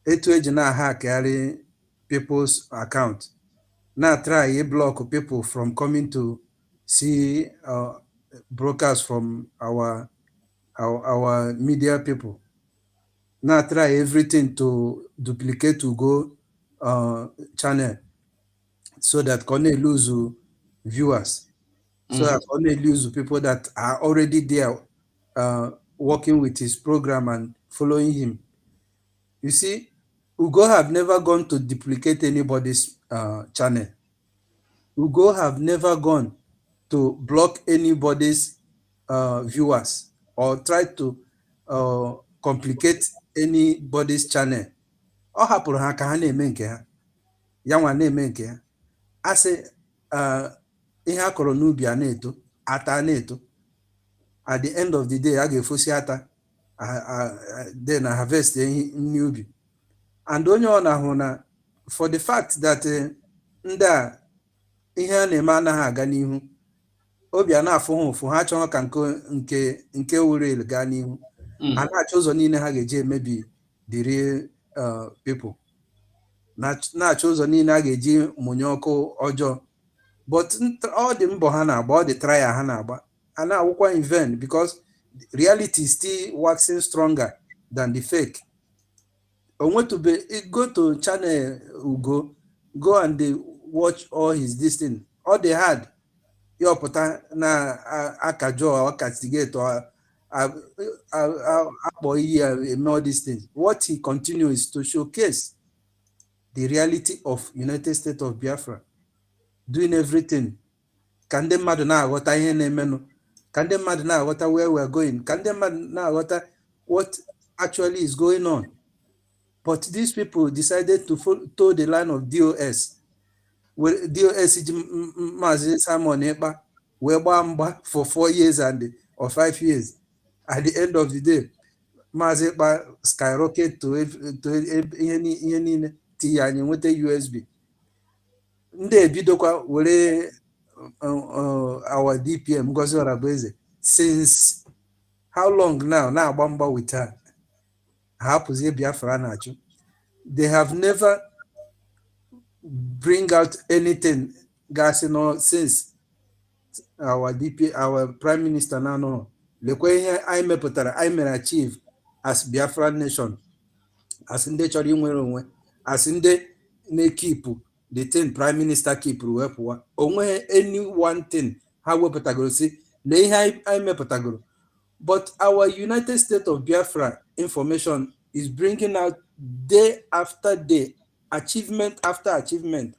etu eji na-hack carry people's account. Now try block people from coming to see brokers from our our media people. Now try everything to duplicate UGO channel so that can lose viewers. So that can lose people that are already there working with his program and following him. You see, UGO have never gone to duplicate anybody's channel. UGO have never gone to block anybody's viewers or try to complicate anybody's channel. Ọ hapụrụ ha ka ha na-eme nke ha, ya nwa na-eme nke ha. Asị ihe a kọrọ n'ubi a na-eto, ata na-eto. At the end of the day, a ga-efosi ata then harvest nri ubi. And onye ọ na-ahụ na for the fact that ndị a ihe a na-eme anaghị aga n'ihu, obi a na-afụ ha ụfụ, ha chọrọ ka nke were gaa n'ihu, a na-achọ ụzọ niile ha ga-eji emebi the real people, na-achọ ụzọ niile a ga-eji mụnye ọkụ ọjọọ. But ọ dị mbọ ha na-agba, ọ dị trial ha na-agba, a na-awụkwa in vain because reality is still waxing stronger than the fake. Go to channel UGO, go and watch all his this thing. All they had, pụta na akajọ or castigate or all these things. What he continues to showcase the reality of United States of Biafra, doing everything. Can the mmadụ na-aghọta ihe na-emenụ? Can the mmadụ na-aghọta where we're going? Can the mmadụ na-aghọta what actually is going on? But these people decided to toe the line of DOS. Well, DOS Mazi Simon Ekpa wee gbaa mgba for 4 years or 5 years. At the end of the day, Mazi Ekpa skyrocket to ihe niile tinye anyị nweta USB. Ndị ebidokwa were our DPM Ngozi Orabueze since how long now na-agba mgba with her. Hapụzie Biafra na-achụ. They have never bring out anything since our prime minister now. Lekwe ihe anyị mepụtara, anyị mere achieve as Biafra nation, as ndị chọrọ inwere onwe, as ndị na-ekipụ the thing prime minister keep wepụwa. Onwe any one thing ha wepụtagoro si na ihe anyị mepụtagoro. But our United States of Biafra information is bringing out day after day, achievement after achievement,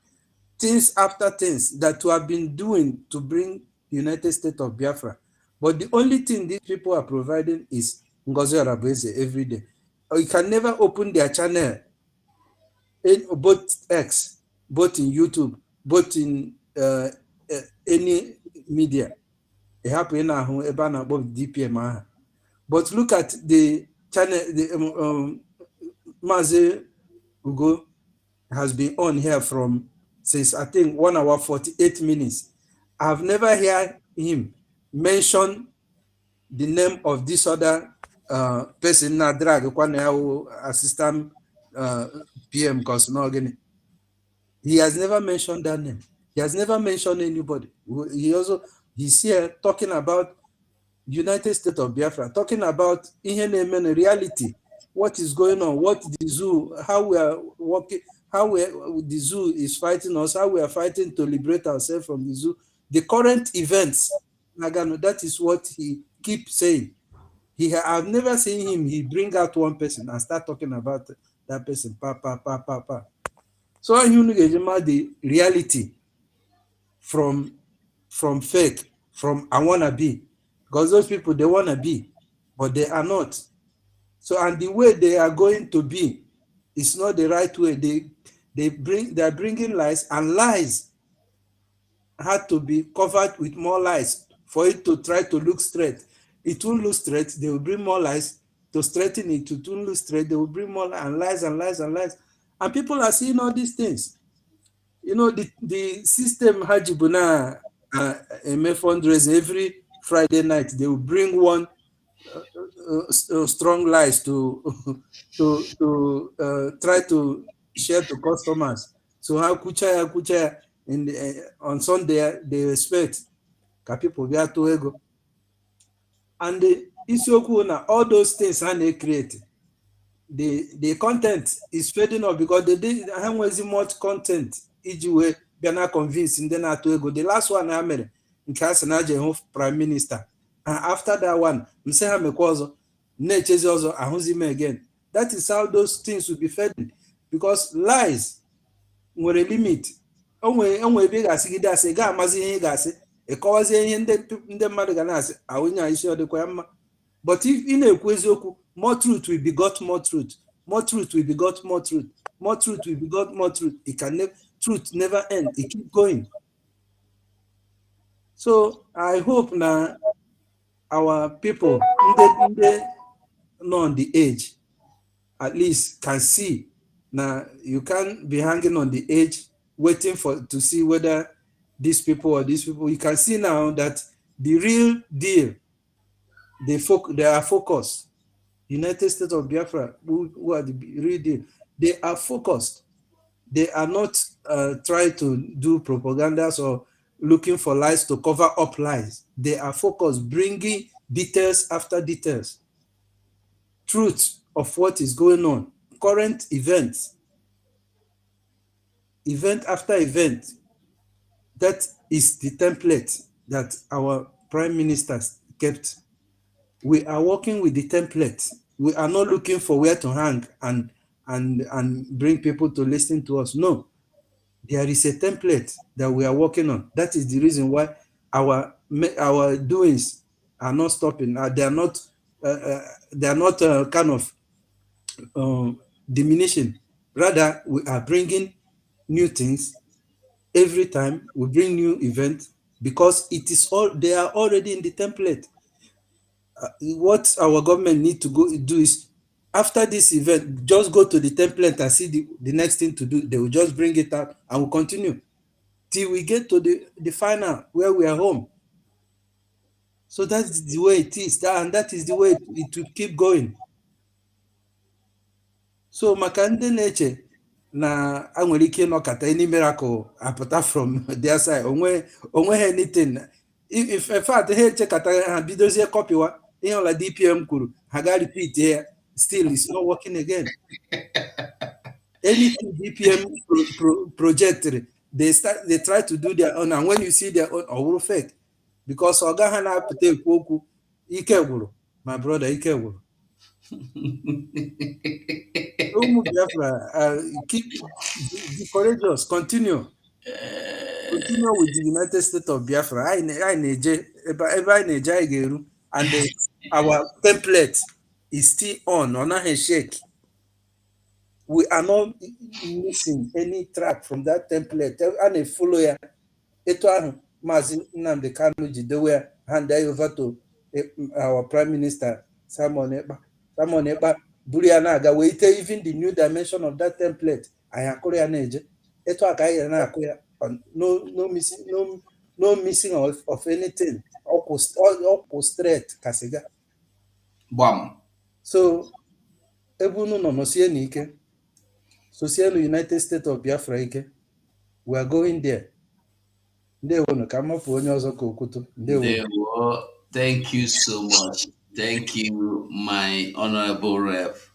things after things that we have been doing to bring United States of Biafra. But the only thing these people are providing is Ngozi Orabueze every day. Or you can never open their channel, in both X, both in YouTube, both in any media. It happened now, above DPM. But look at the channel, the Mazi UGO has been on here since I think 1 hour 48 minutes. I've never heard him mention the name of this other person na drag assistant PM Kosnogene. He has never mentioned that name. He has never mentioned anybody. He's here talking about United States of Biafra, talking about reality, what is going on, what the zoo, how we are working, the zoo is fighting us, how we are fighting to liberate ourselves from the zoo, the current events. Nagano, that is what he keeps saying. I've never seen him. He bring out one person and start talking about that person. So you know the reality from fake, from I wanna be, because those people they wanna be, but they are not. So and the way they are going to be is not the right way. They are bringing lies, and lies had to be covered with more lies for it to try to look straight. It won't look straight. They will bring more lies to straighten it. It won't look straight. They will bring more lies and lies and lies. And people are seeing all these things. You know, the system Hajibuna fundraising every Friday night. They will bring one strong lies to try to share to customers. So how kucha on Sunday they expect people be to ego. And isiokwu na all those things they create, the content is fading off because they did have much content iji wee bịa na convince ndị na-atụ ego. The last one ha mere nke a sị na je hụ prime minister, and after that one msị ha mekwa ọzọ na-echezi ọzọ ahụzi m again. That is how those things will be fading, because lies nwere limit. Onwe ebe ị ga-asịgide asị ga amazi ihe ị ga-asị ịkọwazie ihe ndị mmadụ ga na-asị ahụnya isi ọ dịkwa ya mma. But if ị na-ekwu eziokwu, more truth will begot more truth, more truth will begot more truth, more truth will begot more truth. It can truth never end. It keep going. So I hope now our people on the edge at least can see. Now you can't be hanging on the edge waiting to see whether these people or these people. You can see now that the real deal, they are focused. United States of Biafra, who are the real deal, they are focused. They are not trying to do propagandas or looking for lies to cover up lies. They are focused, bringing details after details, truth of what is going on, current events, event after event. That is the template that our prime ministers kept. We are working with the template. We are not looking for where to hang and bring people to listen to us. No, there is a template that we are working on. That is the reason why our doings are not stopping. They are not kind of diminishing. Rather, we are bringing new things every time. We bring new events because it is all they are already in the template. What our government need to go do is, after this event, just go to the template and see the next thing to do. They will just bring it out and we'll continue till we get to the final where we are home. So that's the way it is, and that is the way it will keep going. So maka ndị na-eche na anwere ike ịnọkata any miracle apụta from their side, onwe anything. If in fact ha echekata ha bidozie copywa ihe ọla DPM kwuru, ha ga repeat here, still it's not working again. Anything DPM projected, they try to do their own, and when you see their own, all fake, because oga ha na-apụta ekwu okwu ike gwụrụ, my brother, ike gwụrụ. Keep courageous, continue with the United States of Biafra. And our template is still on a shake. We are not missing any track from that template. And a follower, Mazin Nnamdi Kanu Jidewe hand over to our Prime Minister Simon Ekpa Buriana ga wait even the new dimension of that template. I am Korean age. No missing of anything. All straight Kasiga. Bam. So Ebunu no Nosieni Ike. Social United States of Biafra Ike. We are going there. They want to come up with Thank you so much. Thank you, my honorable Rev,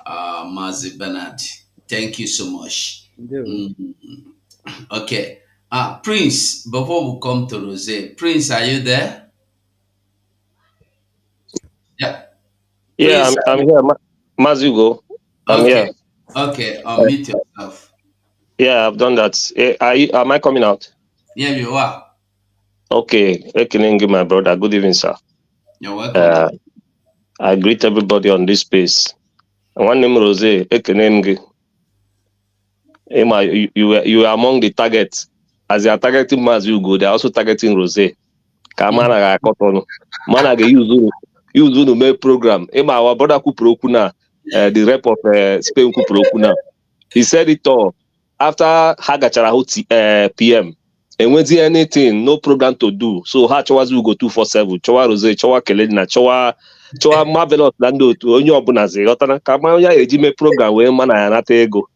Mazi Bernard. Thank you so much. Okay. Prince, before we come to Rose, Prince, are you there? Yeah. Yeah, Prince, I'm here. Mazi UGO. I'm here. Okay, unmute yourself. Yeah, I've done that. Am I coming out? Yeah, you are. Okay. My brother. Good evening, sir. You're welcome. I greet everybody on this space. One name Rose. You are among the targets. As they are targeting Mazi UGO, they are also targeting Rose. Kamana Kotono. Mana use to make program. Our brother Kuprokuna, the rep of Spain Kuprokuna. He said it all after Hagachara PM. And when there anything, no program to do. So Hachawas will go 247. Chowa Rose, Chowa Kelena, Chowa Marvelous Lando to Onyo Bunaze, Otana Kamaya Ejime program where man I anate go.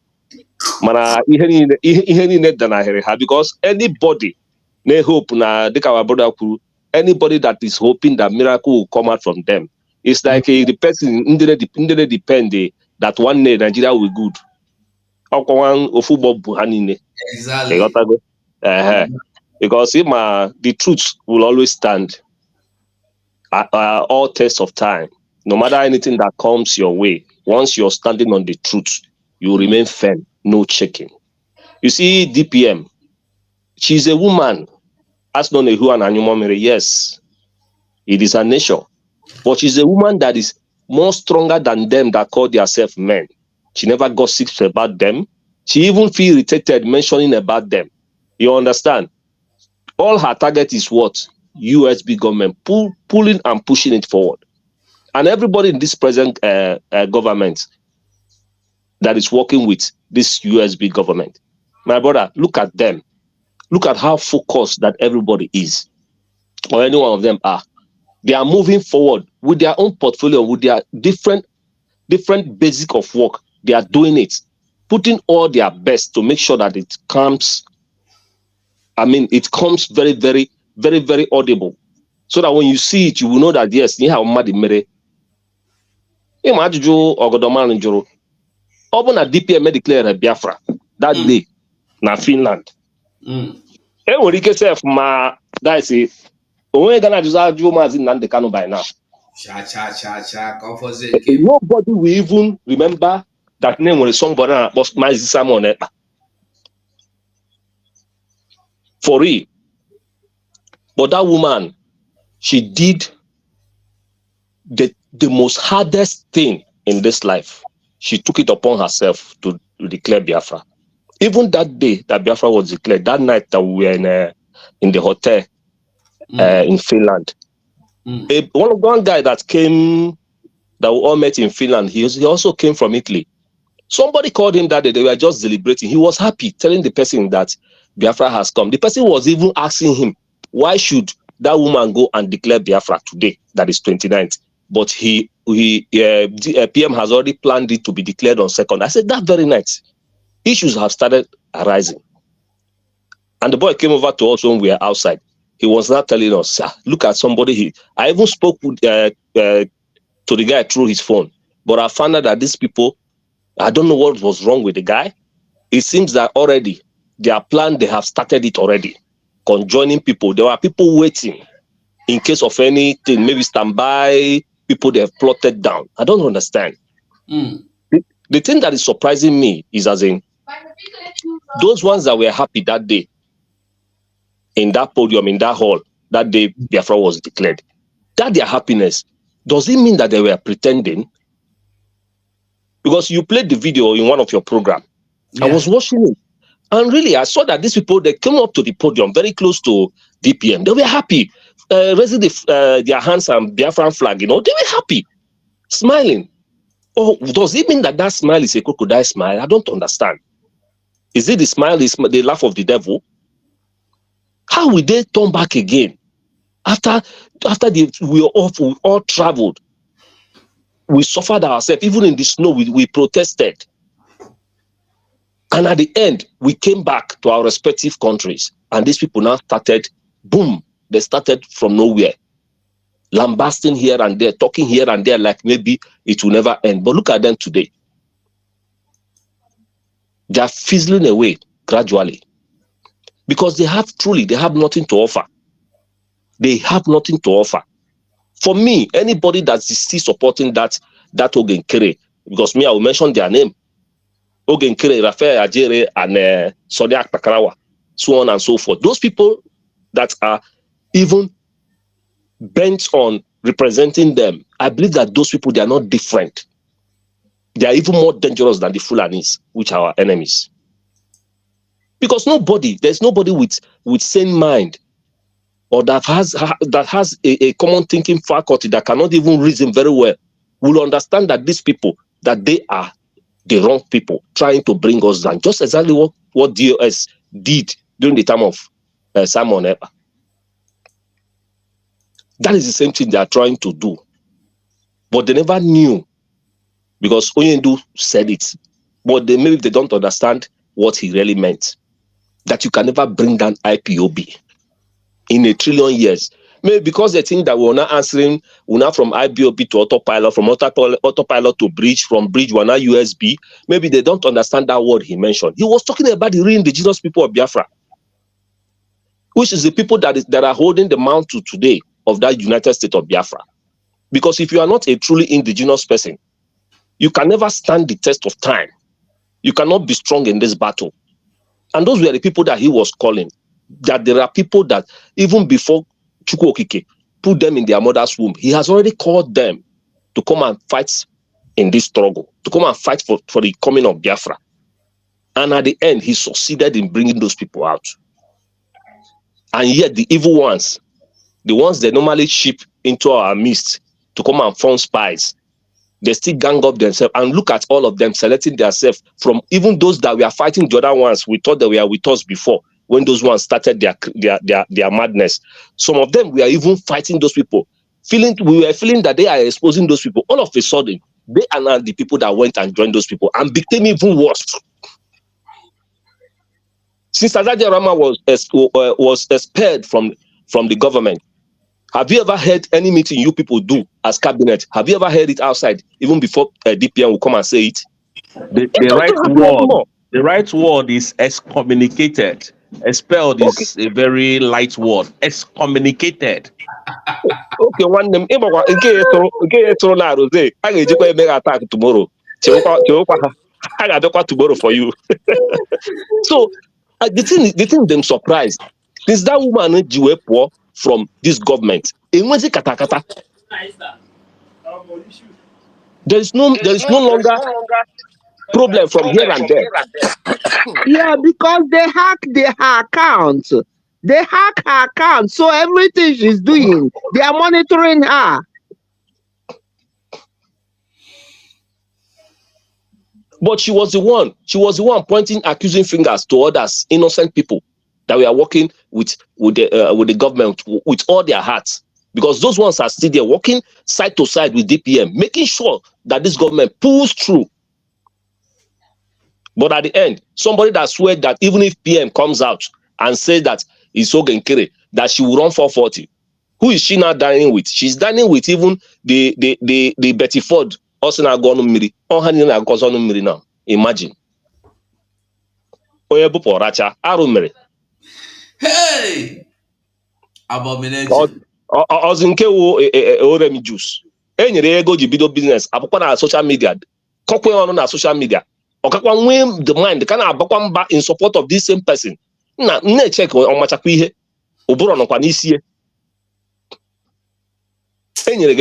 Mana iheni net than I have because anybody may hope na deka our brother anybody that is hoping that miracle will come out from them, it's like the person depend that one day Nigeria will good. Exactly. Because the truth will always stand at all tests of time. No matter anything that comes your way, once you're standing on the truth, you remain firm, no checking. You see, DPM, she's a woman. As known who and Anumomere, yes, it is a nature. But she's a woman that is more stronger than them that call themselves men. She never gossips about them. She even feel irritated mentioning about them. You understand? All her target is what? USB government, pulling and pushing it forward. And everybody in this present government that is working with this USB government, my brother, look at them. Look at how focused that everybody is, or any one of them are. They are moving forward with their own portfolio, with their different basic of work. They are doing it, putting all their best to make sure that it comes. I mean, it comes very, very, very, very audible. So that when you see it, you will know that yes, you have mad mere. Imagine Ogodoman Joro. Open a DPM declare Biafra that day na Finland. When you say my guys, only gonna just argue Mazi Nande Kano by now. Nobody will even remember that name when somebody was Mazi Samon. For real. But that woman, she did the most hardest thing in this life. She took it upon herself to declare Biafra. Even that day that Biafra was declared, that night that we were in the hotel in Finland, one guy that came, that we all met in Finland, he also came from Italy. Somebody called him that day, they were just celebrating. He was happy, telling the person that Biafra has come. The person was even asking him, why should that woman go and declare Biafra today, that is 29th? But PM has already planned it to be declared on 2nd. I said, that very night, issues have started arising. And the boy came over to us when we were outside. He was not telling us, sir, look at somebody. I even spoke with, to the guy through his phone. But I found out that these people, I don't know what was wrong with the guy. It seems that already, their plan, they have started it already. Conjoining people. There were people waiting in case of anything, maybe standby, people they have plotted down. I don't understand. The thing that is surprising me is as in those ones that were happy that day in that podium, in that hall, that day Biafra was declared. That their happiness, does it mean that they were pretending? Because you played the video in one of your programs. Yeah. I was watching it. And really, I saw that these people, they came up to the podium very close to DPM. They were happy, raising their hands and Biafran flag, they were happy, smiling. Oh, does it mean that that smile is a crocodile smile? I don't understand. Is it the smile, is the laugh of the devil? How will they turn back again? After we all traveled, we suffered ourselves, even in the snow, we protested. And at the end, we came back to our respective countries. And these people now started, boom, they started from nowhere. Lambasting here and there, talking here and there like maybe it will never end. But look at them today. They are fizzling away gradually. Because they have nothing to offer. They have nothing to offer. For me, anybody that is still supporting that Ogenkere, because me, I will mention their name. Ogenkere, Rafael Ajere, and Sodiak Takarawa, so on and so forth. Those people that are even bent on representing them, I believe that those people, they are not different. They are even more dangerous than the Fulanis, which are our enemies. Because there's nobody with sane mind or that has a common thinking faculty that cannot even reason very well will understand that these people, that they are the wrong people trying to bring us down. Just exactly what DOS did during the time of Simon Epa. That is the same thing they are trying to do. But they never knew, because Oyendu said it. But maybe they don't understand what he really meant. That you can never bring down IPOB. In 1 trillion years, Maybe because they think that we're not answering, we're not from IBOP to autopilot, from autopilot to bridge, from bridge we're not USB. Maybe they don't understand that word he mentioned. He was talking about the real indigenous people of Biafra, which is the people that are holding the mantle today of that United States of Biafra. Because if you are not a truly indigenous person, you can never stand the test of time. You cannot be strong in this battle. And those were the people that he was calling. That there are people that even before Chukwu Okike put them in their mother's womb, he has already called them to come and fight in this struggle, to come and fight for the coming of Biafra. And at the end, he succeeded in bringing those people out. And yet the evil ones, the ones they normally ship into our midst to come and form spies, they still gang up themselves. And look at all of them selecting themselves from even those that we are fighting the other ones we thought they were with us before, when those ones started their madness. Some of them, we are even fighting those people. We were feeling that they are exposing those people. All of a sudden, they are now the people that went and joined those people and became even worse. Since Azadia Rama was expelled from the government, have you ever heard any meeting you people do as cabinet? Have you ever heard it outside, even before DPM will come and say it? The right word is excommunicated. Expelled is a very light word. Excommunicated. Okay, one name. Attack tomorrow. I got tomorrow for you. So the thing them surprised. Since that woman poor from this government, there is no longer problem from here and there. Yeah, because they hack her account. They hack her account. So everything she's doing, they are monitoring her. But she was the one pointing accusing fingers to others, innocent people that we are working with the government with all their hearts. Because those ones are still there working side to side with DPM, making sure that this government pulls through. But at the end, somebody that swear that even if PM comes out and says that it's Ogenkere, that she will run 440, who is she now dining with? She's dining with even the Betty Ford. Also now gone miri. On hand na goes on miri now. Imagine. Hey! Abomination. Ozinke wo oremi juice. Enyere ego ji bido business. Abụkwa na social media. Kokwe ọnụ na social media. Ọkakwa nwe the mind ka na-abakwa mba in support of this same person. Na check ọmachakwa ihe. Ụbụrụ nọkwa n'isi ye. Leave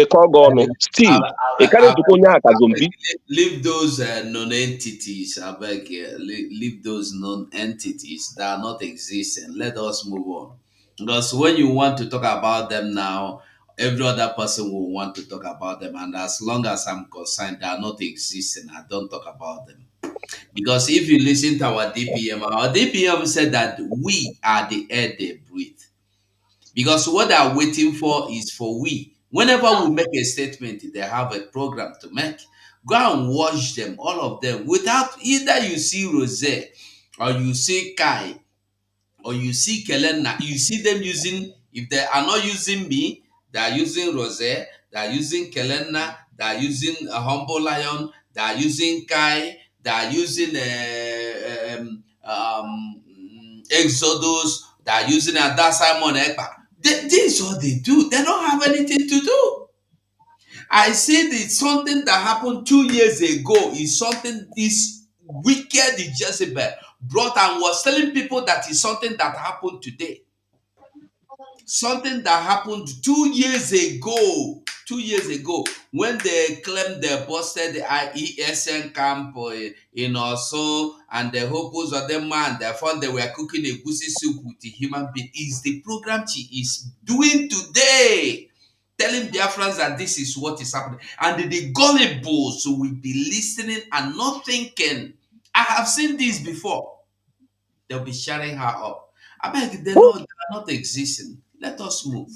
those non-entities, I beg you. Leave those non-entities that are not existing. Let us move on. Because when you want to talk about them now, every other person will want to talk about them. And as long as I'm concerned, they are not existing. I don't talk about them. Because if you listen to our DPM said that we are the air they breathe. Because what they are waiting for is for we. Whenever we make a statement, they have a program to make. Go and watch them, all of them, without either you see Rose or you see Kai or you see Kelena. You see them using, if they are not using me, they are using Rose, they are using Kelena, they are using a Humble Lion, they are using Kai, they are using Exodus, they are using Ada Simon Ekpa. This is what they do. They don't have anything to do. I said it's something that happened 2 years ago. It's something this wicked Jezebel brought and was telling people that is something that happened today. Something that happened 2 years ago. 2 years ago, when they claimed they busted the IESN camp in Oso and the hopes of them man, they found they were cooking a goosey soup with the human being. Is the program she is doing today, telling Biafrans that this is what is happening. And the gullibles will be listening and not thinking. I have seen this before. They'll be shutting her up. I beg, they are not existing. Let us move.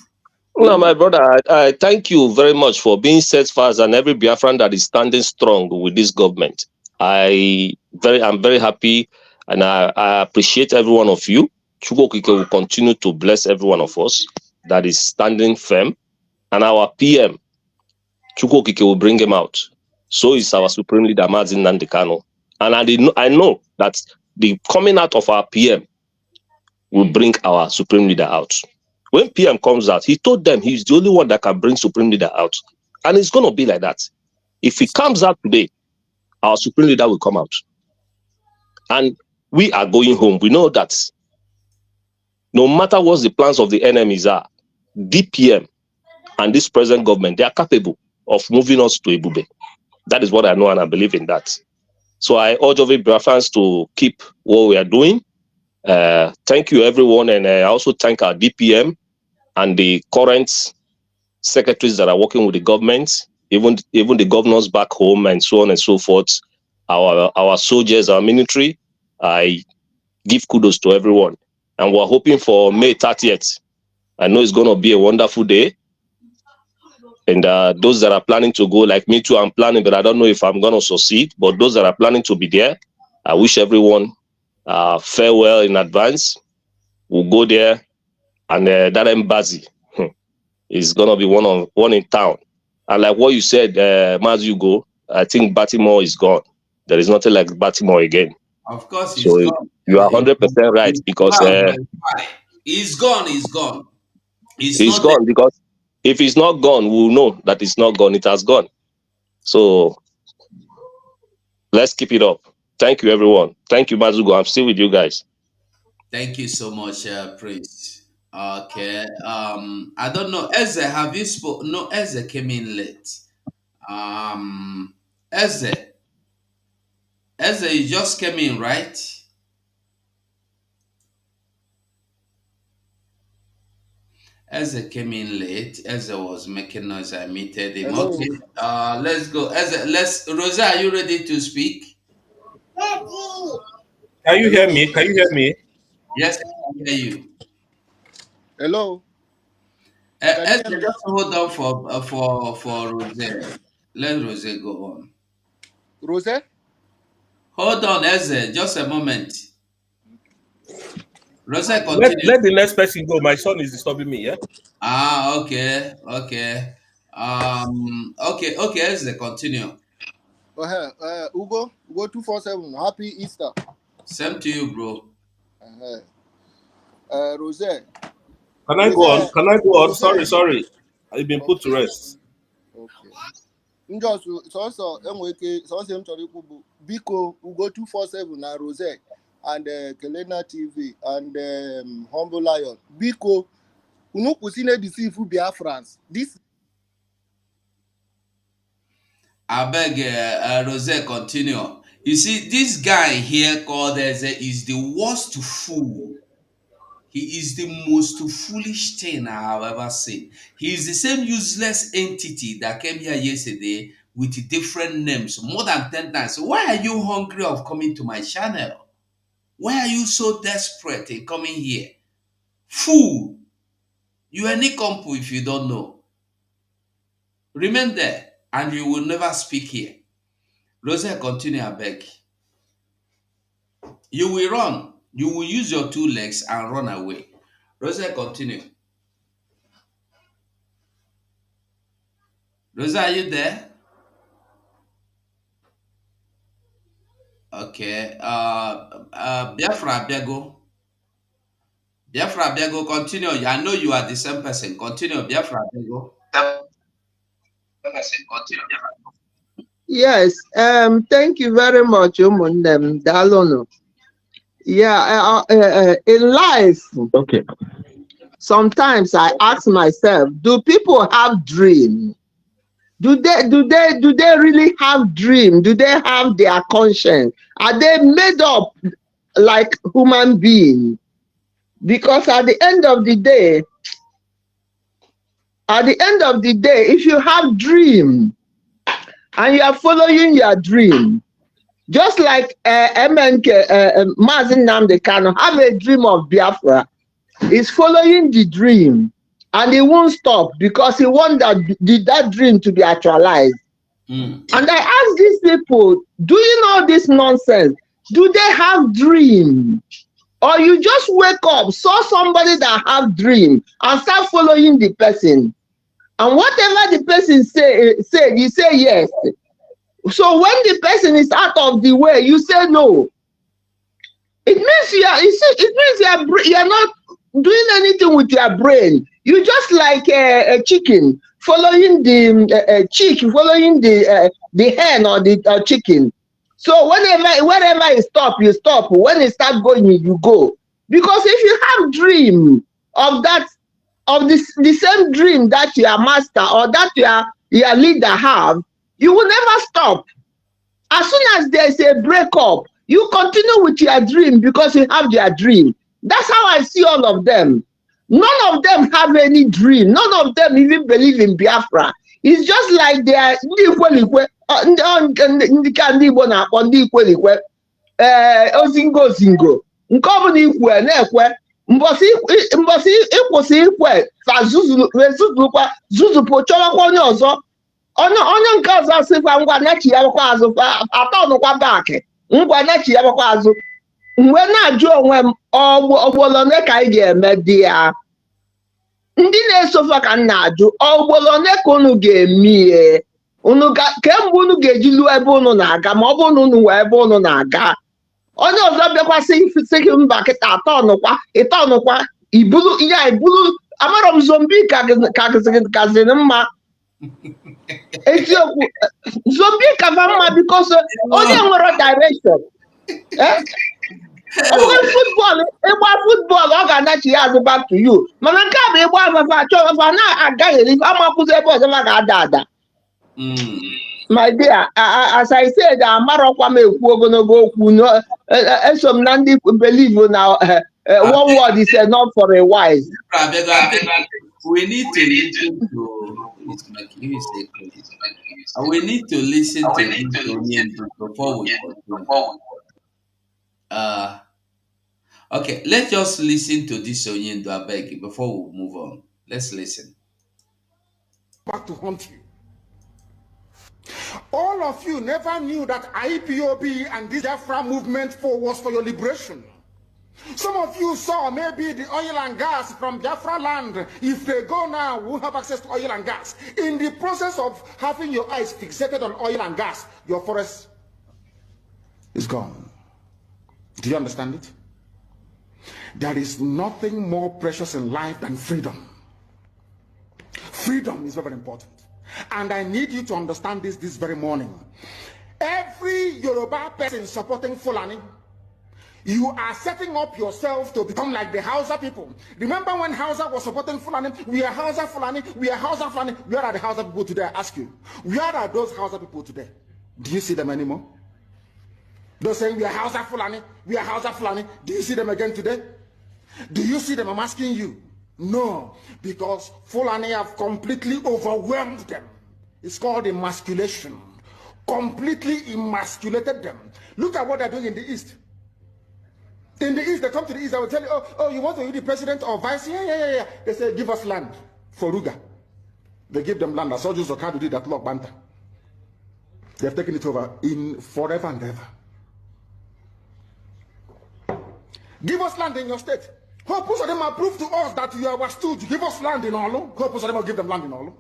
No, my brother, I thank you very much for being steadfast and every Biafran that is standing strong with this government. I'm very happy and I appreciate every one of you. Chukwu Okike will continue to bless every one of us. that is standing firm, and our PM, Chukwu Okike, will bring him out. So is our Supreme Leader, Mazi Nnamdi Kanu. And I know that the coming out of our PM will bring our Supreme Leader out. When PM comes out, he told them he's the only one that can bring Supreme Leader out. And it's going to be like that. If he comes out today, our Supreme Leader will come out. And we are going home. We know that no matter what the plans of the enemies are, DPM and this present government, they are capable of moving us to Ebube. That is what I know, and I believe in that. So I urge every Biafrans to keep what we are doing. Thank you, everyone. And I also thank our DPM and the current secretaries that are working with the government, even the governors back home and so on and so forth, our soldiers, our military. I give kudos to everyone. And we're hoping for May 30th. I know it's going to be a wonderful day. And those that are planning to go, like me too, I'm planning, but I don't know if I'm going to succeed. But those that are planning to be there, I wish everyone farewell in advance. We'll go there, and that embassy is going to be one in town. And like what you said, UGO, I think Baltimore is gone. There is nothing like Baltimore again. Of course, so he's gone. You are 100% right, because he's gone. He's gone. He's gone, because if it's not gone, we'll know that it's not gone. It has gone. So let's keep it up. Thank you, everyone. Thank you, Mazugo. I'm still with you guys. Thank you so much, Prince. Okay. I don't know. Eze, have you spoken? No, Eze came in late. Eze, you just came in, right? Eze came in late. Eze was making noise. I muted him. Hello. Okay. Let's go. Eze, Rosa, are you ready to speak? Can you hear me? Can you hear me? Yes, I can hear you. Hello. Eze, just hold on for Rose. Let Rose go on. Rose? Hold on, Eze. Just a moment. Rose, continue. Let the next person go. My son is disturbing me, yeah? Okay. Okay, Eze, continue. UGO 247. Happy Easter. Same to you, bro. Rose. Can I go on? Can I go on? Sorry. I've been put to rest. Okay. So Biko UGO 247 na Rose and Kelena TV and Humble Lion. Biko unu kusine deceive Biafrans. This I beg, Rose, continue. You see, this guy here called Eze is the worst fool. He is the most foolish thing I have ever seen. He is the same useless entity that came here yesterday with different names, more than 10 times. Why are you hungry of coming to my channel? Why are you so desperate in coming here? Fool! You are Nikompu if you don't know. Remain there and you will never speak here. Rose, continue, I beg. You will run. You will use your 2 legs and run away. Rose, continue. Rose, are you there? Okay. Bafra, Biago, continue. I know you are the same person. Continue, Bafra, Biago. Yes, thank you very much, Umundem Dalono. Yeah, in life, Okay. sometimes I ask myself, do people have dream? Do they really have dream? Do they have their conscience? Are they made up like human beings? Because at the end of the day, if you have dream and you are following your dream, just like MNK, Mazi Nnamdi Kanu have a dream of Biafra, is following the dream and he won't stop because he wants that dream to be actualized. And I ask these people, do you know this nonsense? Do they have dream? or you just wake up, saw somebody that have dream and start following the person. And whatever the person said, you say yes. So when the person is out of the way, you say no. It means you are not doing anything with your brain. You just like a chicken following the chick, following the hen or the chicken. So wherever it stop, you stop. When it start going, you go. Because if you have dream of that, of the same dream that your master or that your leader have, you will never stop. As soon as there's a breakup, you continue with your dream because you have their dream. That's how I see all of them. None of them have any dream. None of them even believe in Biafra. It's just like they are ozingo. Nke ọ bụla ikwe na-ekwe mbọsị ịkwụsị ikwe fa zuzukwa zuzupụ chọrọkwa onye ọzọ onye nke ọzọ sịkwa ngwa nechi ya bakwa azụ atọnụkwa baakị ngwa nechi ya bakwa azụ mgbe na-ajụ onwe m ọgbọlọ ne ka anyị ga-eme dị ya ndị na-esofa ka m na-ajụ ọgbọlọ ne ka unu ga-eme unu kemgbe unu ga-eji lụọ ebe unu na-aga ma ọ bụ na unu wee ebe unu na-aga onye ọzọ bịakwasị sị mba kịta ịtọnụkwa ibulu ya ibulu amarọ m zombi kaziri mma eziokwu zombi kafa mma bikos onye nwere direction ịgba football ọ ga-anachi ya azụ back to you mana nke a bụ ịgba afafa achọ afafa na-agaghị eri amakwụzi ebe ọzọ ma ga-ada ada. My dear, as I said, amarọkwa m ekwu ogologo okwu eso m na ndị believe na one word is enough for a wise. We need to listen to we need to listen to before we continue. Okay, let's just listen to this Onyendo Abeg before we move on. Let's listen. Back to haunt you. All of you never knew that IPOB and this Bafra movement was for your liberation. Some of you saw maybe the oil and gas from Bafra land. If they go now, we won't have access to oil and gas. In the process of having your eyes fixated on oil and gas, your forest is gone. Do you understand it? There is nothing more precious in life than freedom. Freedom is very important. And I need you to understand this very morning. Every Yoruba person supporting Fulani, you are setting up yourself to become like the Hausa people. Remember when Hausa was supporting Fulani? We are Hausa Fulani, we are Hausa Fulani. Where are the Hausa people today? I ask you. Where are those Hausa people today? Do you see them anymore? They're saying we are Hausa Fulani, we are Hausa Fulani. Do you see them again today? Do you see them? I'm asking you. No, because Fulani have completely overwhelmed them. It's called emasculation. Completely emasculated them. Look at what they're doing in the East. In the East, they come to the East, I will tell you, oh, you want to be the president or vice? Yeah. They say, give us land for Ruga. They give them land. I saw Joseph Okado did that Lord Banta. They have taken it over in forever and ever. Give us land in your state. Hope of them have proved to us that you are our stooge. Give us land in Olo. Hope of them will give them land in Olo.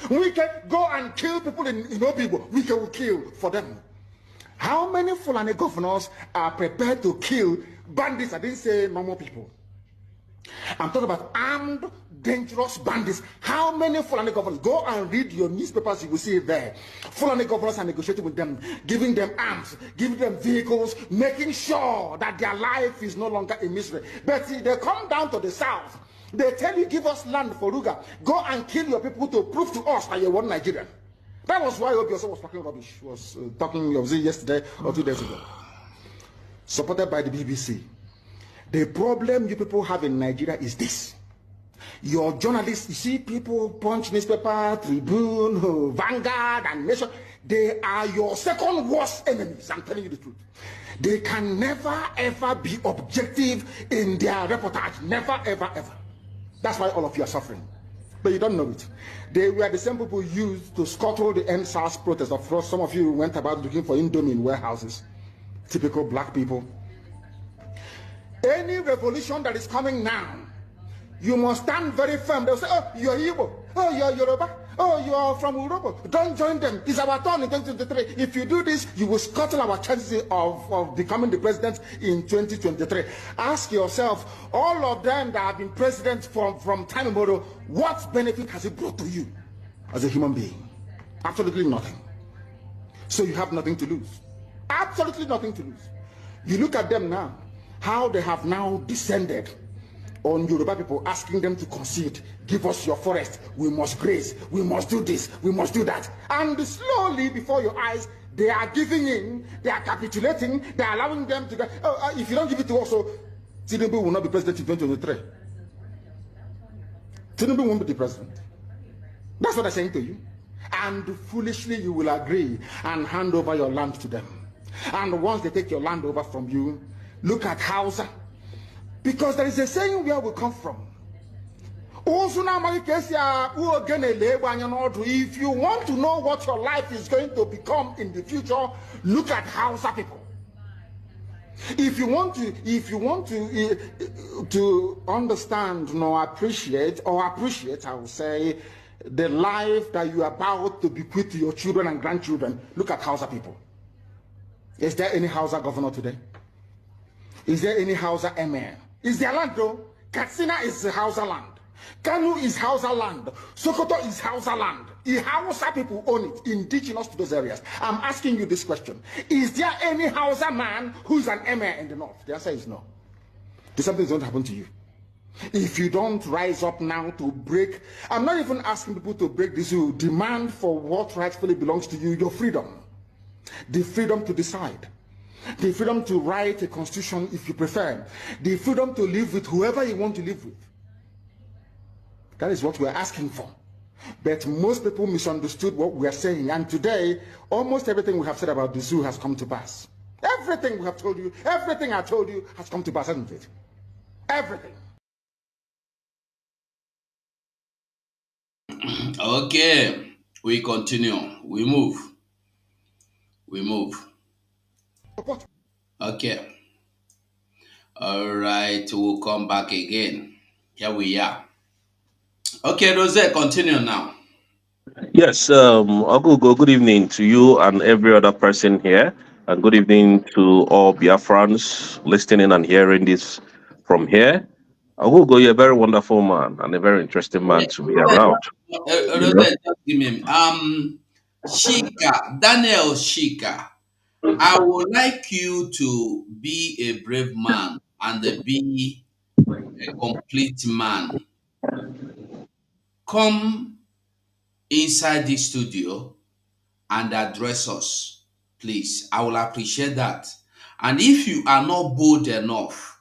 We can go and kill people in Obibo. We can kill for them. How many Fulani governors are prepared to kill bandits? I didn't say normal people. I'm talking about armed, dangerous bandits. How many Fulani governors? Go and read your newspapers, you will see it there. Fulani governors are negotiating with them, giving them arms, giving them vehicles, making sure that their life is no longer a misery. But see, they come down to the south. They tell you, give us land for Ruga. Go and kill your people to prove to us that you're one Nigerian. That was why Obioso was talking rubbish. Was talking yesterday or 2 days ago. Supported by the BBC. The problem you people have in Nigeria is this. Your journalists, you see people punch newspaper, Tribune, Vanguard, and Nation. They are your second worst enemies. I'm telling you the truth. They can never ever be objective in their reportage. Never ever ever. That's why all of you are suffering. But you don't know it. They were the same people used to scuttle the NSAS protest. Of course, some of you went about looking for Indomie in warehouses. Typical black people. Any revolution that is coming now, you must stand very firm. They'll say, oh, you're Igbo. Oh, you're Yoruba. Oh, you're from Europe. Don't join them. It's our turn in 2023. If you do this, you will scuttle our chances of becoming the president in 2023. Ask yourself, all of them that have been president from time immemorial, what benefit has it brought to you as a human being? Absolutely nothing. So you have nothing to lose. Absolutely nothing to lose. You look at them now, how they have now descended on Yoruba people, asking them to concede, give us your forest, we must graze, we must do this, we must do that. And slowly before your eyes, they are giving in, they are capitulating, they are allowing them to go, if you don't give it to us, Tinubu will not be president in 2023. Tinubu won't be the president. That's what I'm saying to you. And foolishly you will agree and hand over your land to them. And once they take your land over from you, look at Hausa. Because there is a saying where we come from. If you want to know what your life is going to become in the future, look at Hausa people. If you want to understand or appreciate, I will say, the life that you are about to bequeath to your children and grandchildren, look at Hausa people. Is there any Hausa governor today? Is there any Hausa emir? Is there land though? Katsina is Hausa land. Kanu is Hausa land. Sokoto is Hausa land. The Hausa people own it, indigenous to those areas. I'm asking you this question. Is there any Hausa man who's an emir in the north? The answer is no. Something's going to happen to you. If you don't rise up now to break, I'm not even asking people to break this rule. Demand for what rightfully belongs to you, your freedom. The freedom to decide. The freedom to write a constitution if you prefer. The freedom to live with whoever you want to live with. That is what we're asking for. But most people misunderstood what we are saying. And today, almost everything we have said about the zoo has come to pass. Everything we have told you, everything I told you has come to pass, hasn't it? Everything. Okay, we continue. We move. Okay. All right, we'll come back again. Here we are. Okay, Rose, continue now. Yes, Ogugo, good evening to you and every other person here. And good evening to all Biafrans listening and hearing this from here. Ogugo, you're a very wonderful man and a very interesting man to be around. You Rose, know? just give me. Shika, Daniel Shika, I would like you to be a brave man and be a complete man. Come inside the studio and address us, please. I will appreciate that. And if you are not bold enough,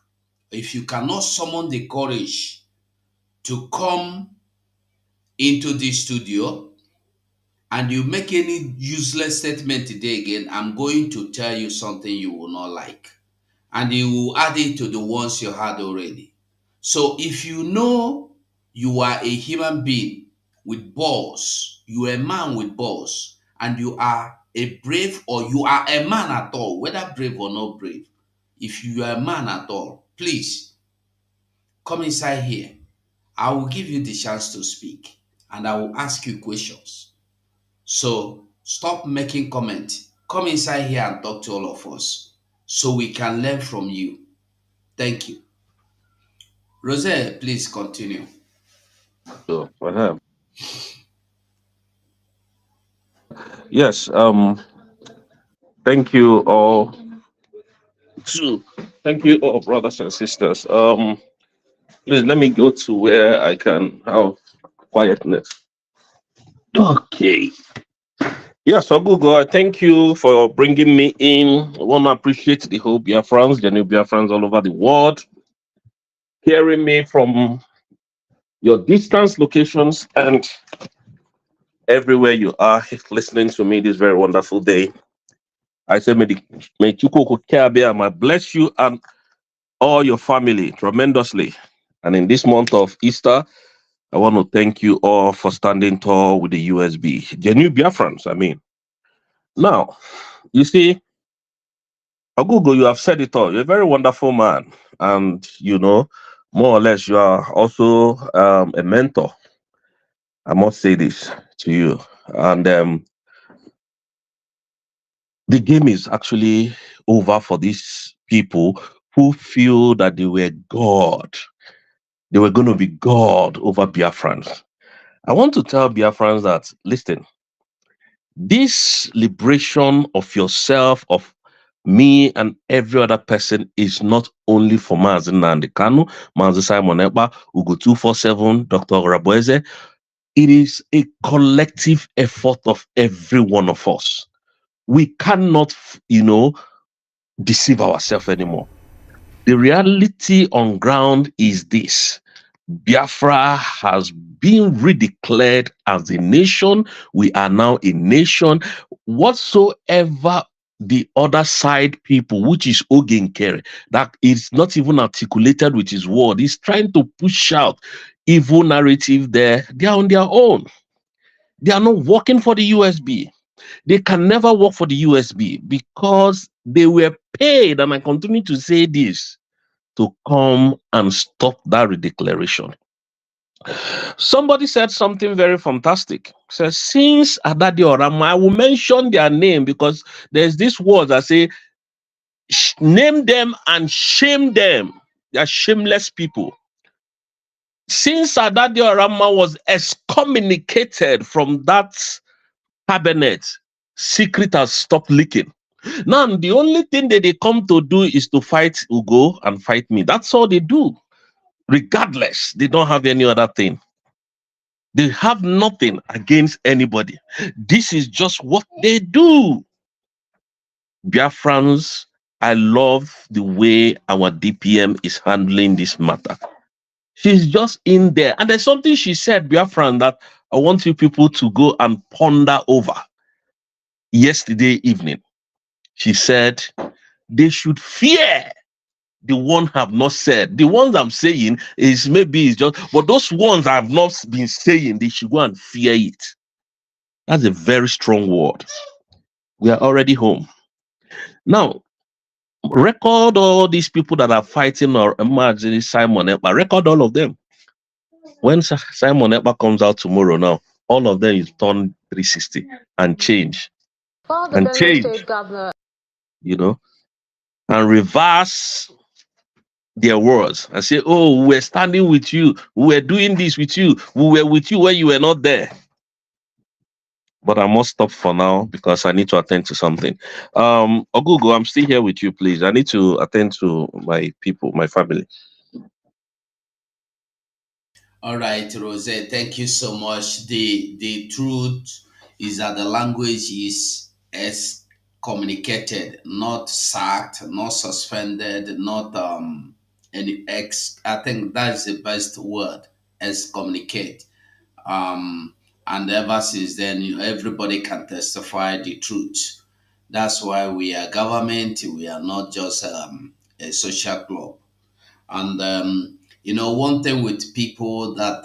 if you cannot summon the courage to come into the studio and you make any useless statement today again, I'm going to tell you something you will not like. And you will add it to the ones you had already. So if you know you are a human being with balls, you are a man with balls, and you are a brave or you are a man at all, whether brave or not brave, if you are a man at all, please come inside here. I will give you the chance to speak and I will ask you questions. So stop making comments. Come inside here and talk to all of us so we can learn from you. Thank you. Rose, please continue. So, yes, thank you all. Thank you all, brothers and sisters. Please let me go to where I can have quietness. Okay. Yes, Ogugo, I thank you for bringing me in. I want to appreciate the whole Biafrans, the new Biafrans all over the world, hearing me from your distance locations and everywhere you are listening to me this very wonderful day. I say, may Chukwuka Kiabia might bless you and all your family tremendously. And in this month of Easter, I want to thank you all for standing tall with the USB. The new Biafrans, I mean. Now, you see, Ogugo, you have said it all. You're a very wonderful man. And, more or less, you are also a mentor. I must say this to you. And the game is actually over for these people who feel that they were God. They were going to be God over Biafrans. I want to tell Biafrans that, listen, this liberation of yourself, of me and every other person is not only for Mazi Nnamdi Kanu, Mazi Simon Ekpa, Ugo 247, Dr. Raboeze. It is a collective effort of every one of us. We cannot, deceive ourselves anymore. The reality on ground is this. Biafra has been redeclared as a nation. We are now a nation. Whatsoever the other side people, which is Ogenkere, that is not even articulated with his word, is trying to push out evil narrative there. They are on their own. They are not working for the USB. They can never work for the USB because they were paid, and I continue to say this, to come and stop that redeclaration. Somebody said something very fantastic. Says, since Adadi Orama, I will mention their name because there's this word that say, name them and shame them. They are shameless people. Since Adadi Orama was excommunicated from that cabinet, secret has stopped leaking. Now, the only thing that they come to do is to fight Ugo and fight me. That's all they do. Regardless, they don't have any other thing. They have nothing against anybody. This is just what they do. Biafrans, I love the way our DPM is handling this matter. She's just in there. And there's something she said, Biafran, that I want you people to go and ponder over. Yesterday evening, she said, they should fear the one have not said. The ones I'm saying is maybe it's just, but those ones I've not been saying, they should go and fear it. That's a very strong word. We are already home. Now, record all these people that are fighting or imagine Simon Ekpa. Record all of them. When Simon Ekpa comes out tomorrow now, all of them is turn 360 and change. And change. State governor. And reverse their words and say, oh, we're standing with you. We're doing this with you. We were with you when you were not there. But I must stop for now because I need to attend to something. Ogugo, I'm still here with you, please. I need to attend to my people, my family. All right, Rose, thank you so much. The truth is that the language is excommunicated, not sacked, not suspended, not any I think that's the best word, excommunicate. And ever since then, everybody can testify the truth. That's why we are government. We are not just a social club. And one thing with people that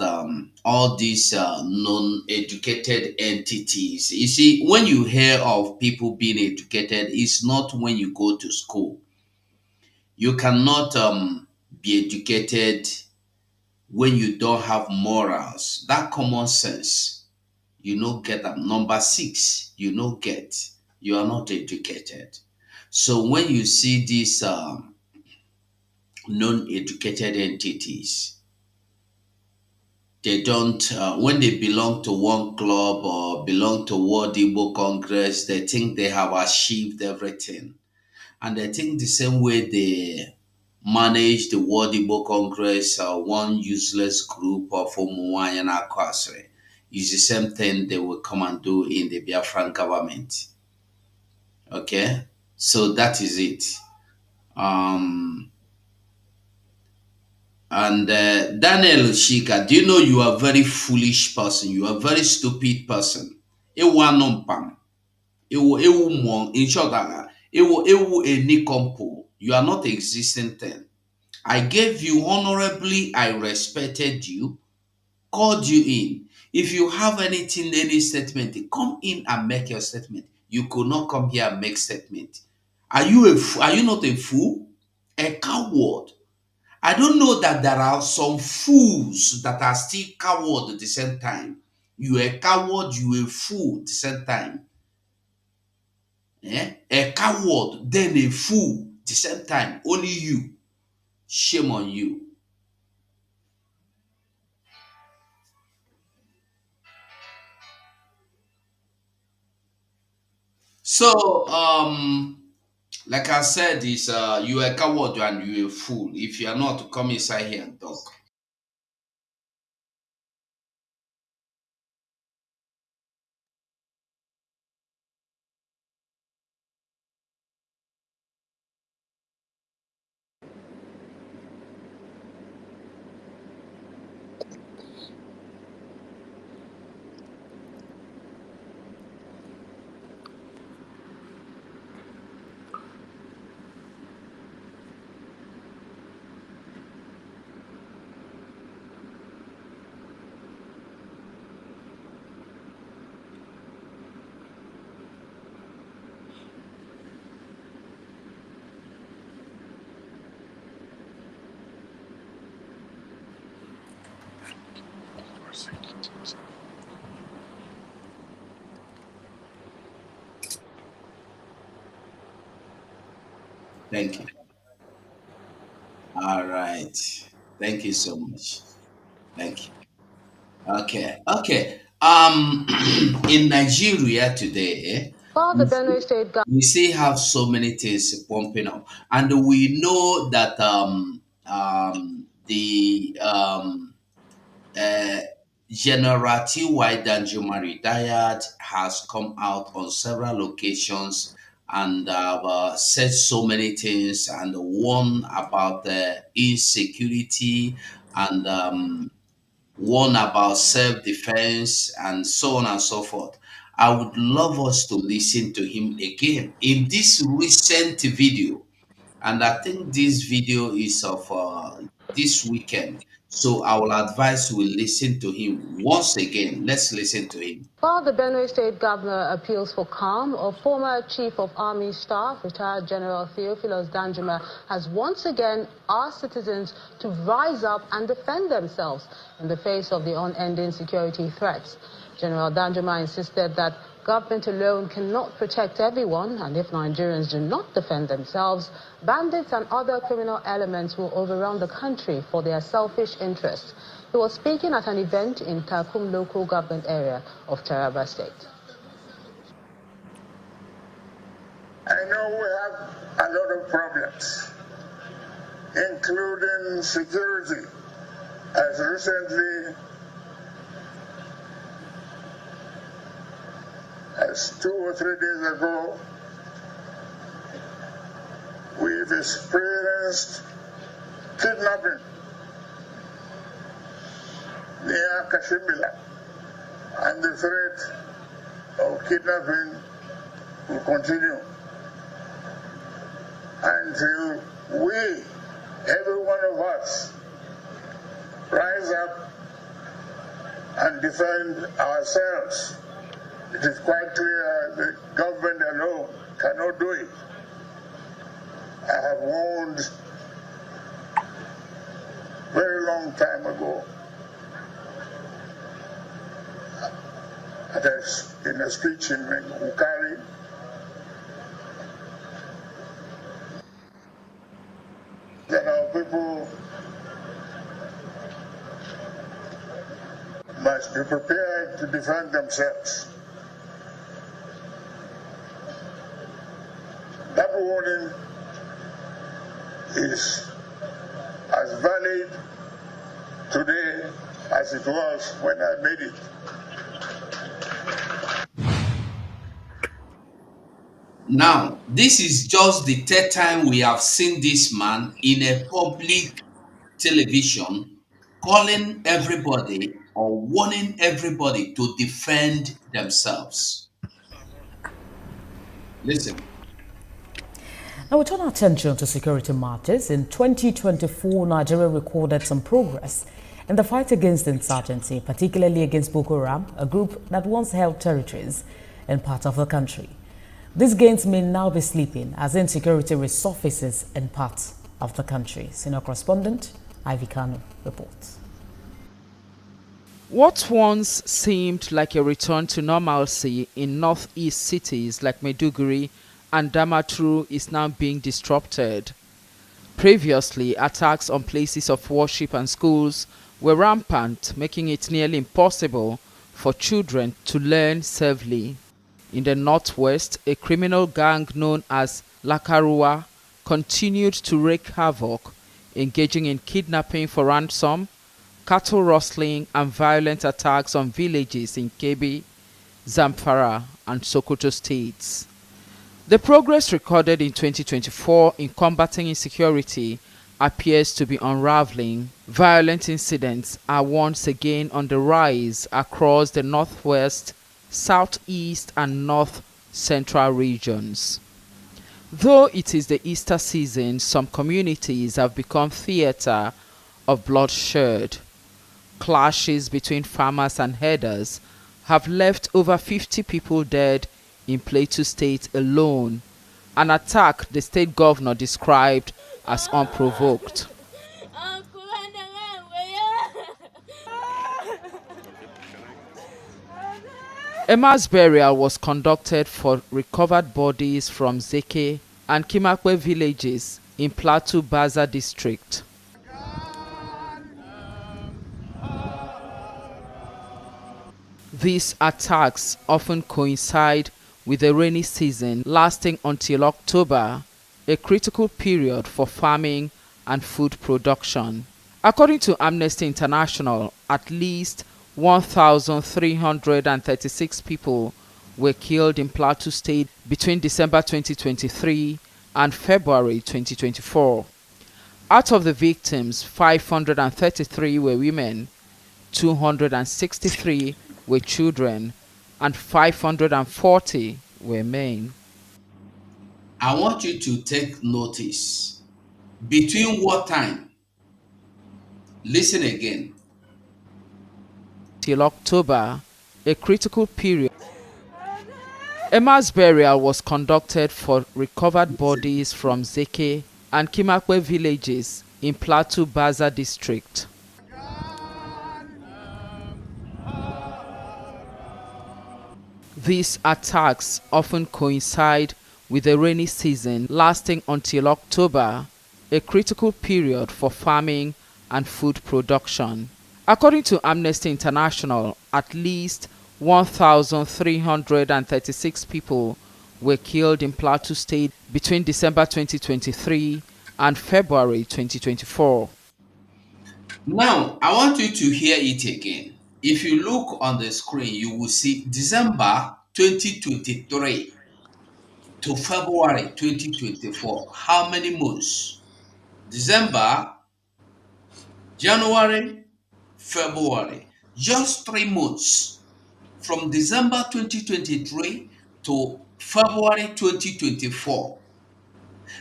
all these non-educated entities, you see, when you hear of people being educated, it's not when you go to school. You cannot be educated when you don't have morals. That common sense, you no get them. Number 6, you no get. You are not educated. So when you see these non-educated entities, they don't when they belong to one club or belong to World Igbo Congress, they think they have achieved everything, and they think the same way they manage the World Igbo Congress, one useless group of Umuwanya and Akwasre, is the same thing they will come and do in the Biafran government. Okay, so that is it. And Daniel Shika, do you know you are a very foolish person? You are a very stupid person. In short, a nikompo. You are not existing thing. I gave you honorably, I respected you, called you in. If you have any statement, come in and make your statement. You could not come here and make statement. Are you not a fool? A coward. I don't know that there are some fools that are still coward at the same time. You a coward, you a fool at the same time. A coward, then a fool at the same time. Only you. Shame on you. So, like I said, is you a coward and you a fool. If you are not, come inside here and talk. Thank you. All right. Thank you so much. Thank you. Okay. Okay. In Nigeria today, While the Benue State government we still have so many things pumping up, and we know that the uh, General T.Y. Danjuma retired has come out on several occasions and said so many things and warned about insecurity and one about self-defense and so on and so forth. I would love us to listen to him again in this recent video, and I think this video is of this weekend. So I will advise we listen to him once again. Let's listen to him. While the Benue State Governor appeals for calm, a former Chief of Army Staff, retired General Theophilus Danjuma, has once again asked citizens to rise up and defend themselves in the face of the unending security threats. General Danjuma insisted that government alone cannot protect everyone, and if Nigerians do not defend themselves, bandits and other criminal elements will overrun the country for their selfish interests. He was speaking at an event in Takum local government area of Taraba State. I know we have a lot of problems, including security. As recently as 2 or 3 days ago, we've experienced kidnapping near Kashimbila, and the threat of kidnapping will continue until we, every one of us, rise up and defend ourselves. It is quite clear the government alone cannot do it. I have warned very long time ago in a speech in Ukari, that our people must be prepared to defend themselves. That warning is as valid today as it was when I made it. Now, this is just the third time we have seen this man in a public television calling everybody or warning everybody to defend themselves. Listen. Now we turn our attention to security matters. In 2024, Nigeria recorded some progress in the fight against insurgency, particularly against Boko Haram, a group that once held territories in part of the country. These gains may now be sleeping as insecurity resurfaces in parts of the country. Senior correspondent Ivy Kanu reports. What once seemed like a return to normalcy in northeast cities like Maiduguri and Damaturu is now being disrupted. Previously, attacks on places of worship and schools were rampant, making it nearly impossible for children to learn safely. In the northwest, a criminal gang known as Lakarua continued to wreak havoc, engaging in kidnapping for ransom, cattle rustling, and violent attacks on villages in Kebbi, Zamfara, and Sokoto states. The progress recorded in 2024 in combating insecurity appears to be unraveling. Violent incidents are once again on the rise across the northwest, southeast, and north central regions. Though it is the Easter season, some communities have become theater of bloodshed. Clashes between farmers and herders have left over 50 people dead in Plateau State alone, an attack the state governor described as unprovoked. A mass burial was conducted for recovered bodies from Zeke and Kimakwe villages in Plateau Baza district. These attacks often coincide with the rainy season lasting until October, a critical period for farming and food production. According to Amnesty International, at least 1,336 people were killed in Plateau State between December 2023 and February 2024. Out of the victims, 533 were women, 263 were children, and 540 were men. I want you to take notice. Between what time? Listen again. Till October, a critical period. A mass burial was conducted for recovered bodies from Zeke and Kimakwe villages in Plateau Baza district. These attacks often coincide with the rainy season lasting until October, a critical period for farming and food production. According to Amnesty International, at least 1,336 people were killed in Plateau State between December 2023 and February 2024. Now, I want you to hear it again. If you look on the screen, you will see December 2023 to February 2024. How many months? December, January, February. Just 3 months. From December 2023 to February 2024.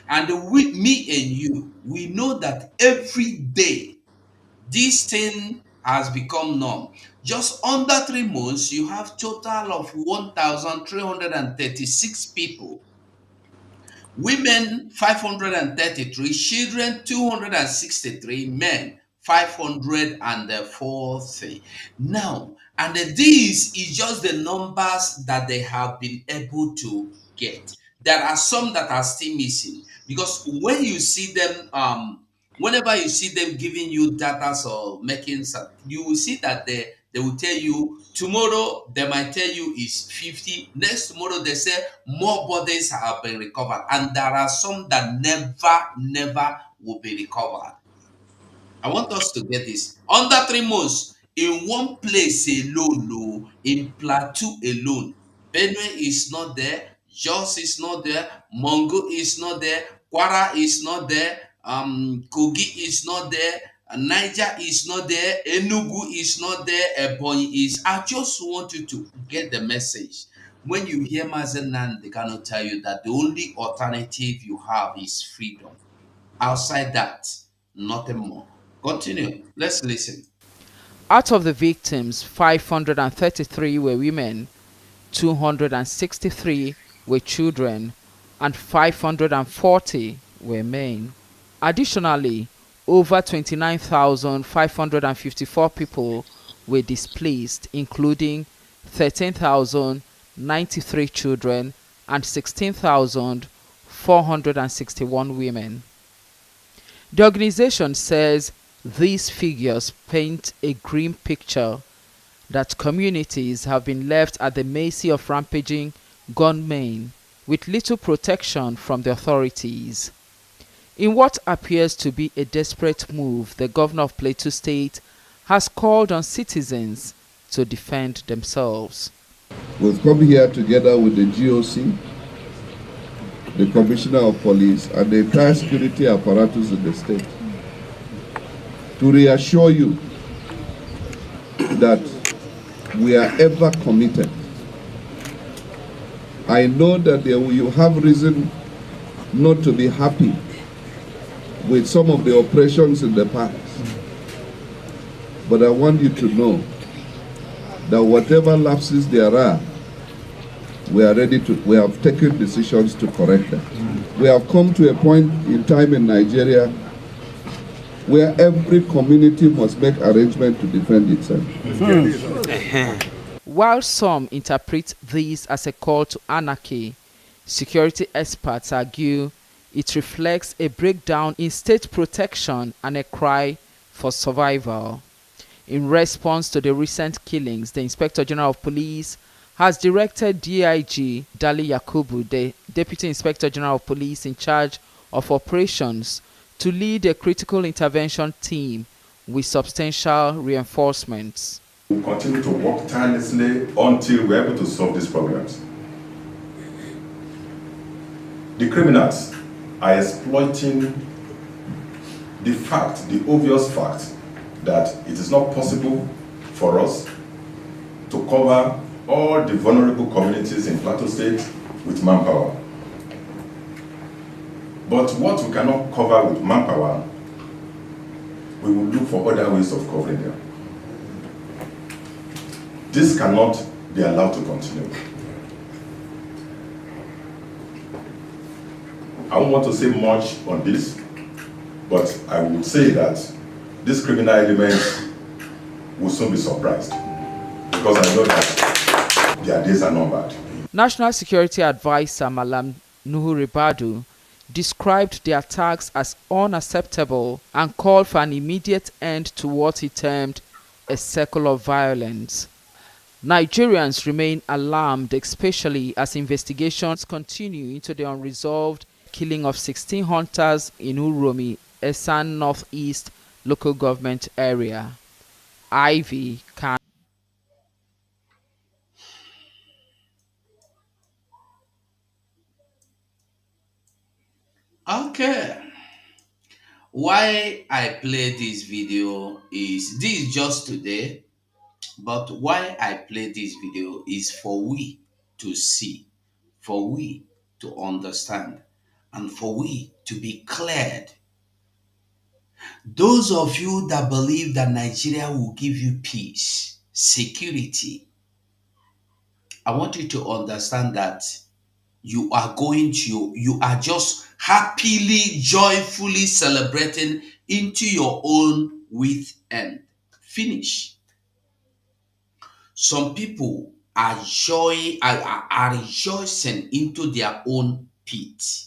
And me and you, we know that every day this thing has become norm. Just under 3 months, you have total of 1,336 people. Women 533, children 263, men 540. Now, and this is just the numbers that they have been able to get. There are some that are still missing because when you see them, whenever you see them giving you data or making some, you will see that they will tell you tomorrow, they might tell you is 50. Next tomorrow, they say more bodies have been recovered. And there are some that never will be recovered. I want us to get this. Under 3 months, in one place alone, in Plateau alone, Benue is not there, Jos is not there, Mongo is not there, Kwara is not there, Kogi is not there, Niger is not there, Enugu is not there, Ebonyi is. I just want you to get the message. When you hear Mazenan, they cannot tell you that the only alternative you have is freedom. Outside that, nothing more. Continue. Let's listen. Out of the victims, 533 were women, 263 were children and 540 were men. Additionally, over 29,554 people were displaced, including 13,093 children and 16,461 women. The organization says these figures paint a grim picture that communities have been left at the mercy of rampaging gunmen with little protection from the authorities. In what appears to be a desperate move, the governor of Plateau State has called on citizens to defend themselves. We've come here together with the GOC, the Commissioner of Police, and the entire security apparatus in the state to reassure you that we are ever committed. I know that you have reason not to be happy with some of the operations in the past, but I want you to know that whatever lapses there are, we have taken decisions to correct them. We have come to a point in time in Nigeria where every community must make arrangements to defend itself. While some interpret this as a call to anarchy, security experts argue it reflects a breakdown in state protection and a cry for survival. In response to the recent killings, the Inspector General of Police has directed DIG Dali Yakubu, the Deputy Inspector General of Police in charge of operations, to lead a critical intervention team with substantial reinforcements. We continue to work tirelessly until we're able to solve these problems. The criminals are exploiting the obvious fact that it is not possible for us to cover all the vulnerable communities in Plateau State with manpower. But what we cannot cover with manpower, we will look for other ways of covering them. This cannot be allowed to continue. I don't want to say much on this, but I would say that these criminal elements will soon be surprised, because I know that their days are numbered. National Security Advisor Malam Nuhu Ribadu described the attacks as unacceptable and called for an immediate end to what he termed a cycle of violence. Nigerians remain alarmed, especially as investigations continue into the unresolved killing of 16 hunters in Uromi, Esan Northeast local government area. Ivy can. Okay. Why I play this video is this just today, but why I play this video is for we to see, for we to understand, and for we to be cleared. Those of you that believe that Nigeria will give you peace, security, I want you to understand that you are just happily, joyfully celebrating into your own with end. Finish. Some people are rejoicing into their own pit.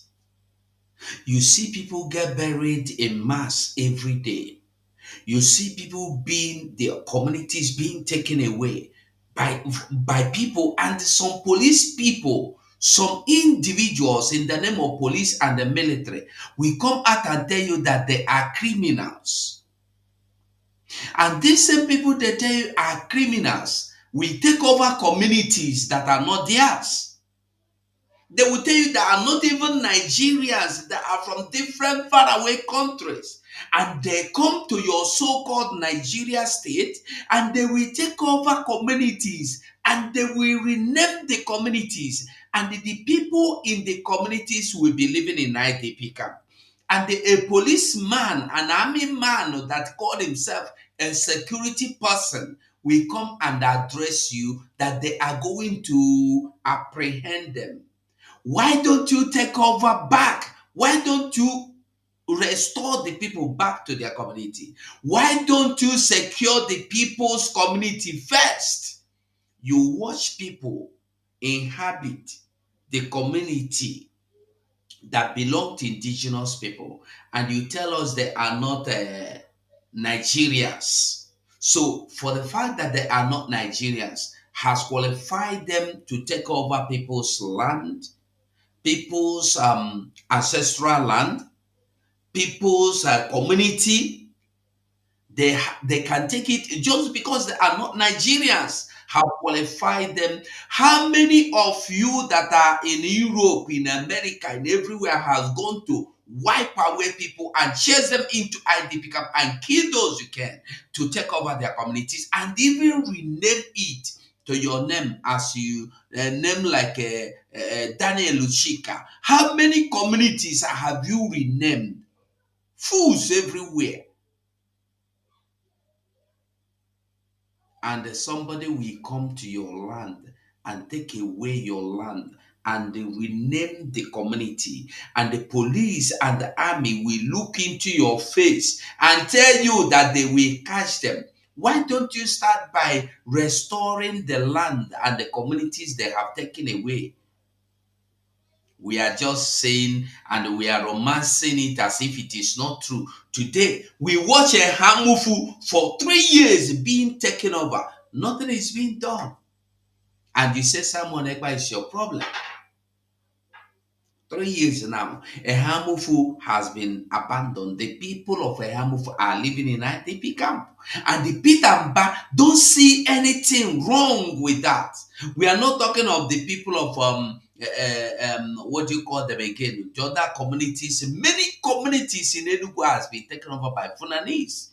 You see people get buried in mass every day. You see people their communities being taken away by people, and some police people, some individuals in the name of police and the military will come out and tell you that they are criminals. And these same people they tell you are criminals will take over communities that are not theirs. They will tell you that are not even Nigerians, that are from different faraway countries. And they come to your so-called Nigeria state and they will take over communities and they will rename the communities. And the people in the communities will be living in IDP camp. And a policeman, an army man that called himself a security person will come and address you that they are going to apprehend them. Why don't you take over back? Why don't you restore the people back to their community? Why don't you secure the people's community first? You watch people inhabit the community that belong to indigenous people, and you tell us they are not Nigerians. So for the fact that they are not Nigerians has qualified them to take over people's land, people's ancestral land, people's community. They can take it just because they are not Nigerians have qualified them. How many of you that are in Europe, in America, and everywhere has gone to wipe away people and chase them into IDP camp and kill those you can to take over their communities and even rename it to your name as you name like Daniel Luchika? How many communities have you renamed? Fools everywhere. And somebody will come to your land and take away your land and they rename the community, and the police and the army will look into your face and tell you that they will catch them. Why don't you start by restoring the land and the communities they have taken away? We are just saying and we are romancing it as if it is not true. Today, we watch a Hamufu for 3 years being taken over. Nothing is being done. And you say Simon Ekpa is your problem. 3 years now, Ehamufu has been abandoned. The people of Ehamufu are living in IDP camp. And the Pitamba don't see anything wrong with that. We are not talking of the people of, what do you call them again? The other communities. Many communities in Enugu has been taken over by Fulanese.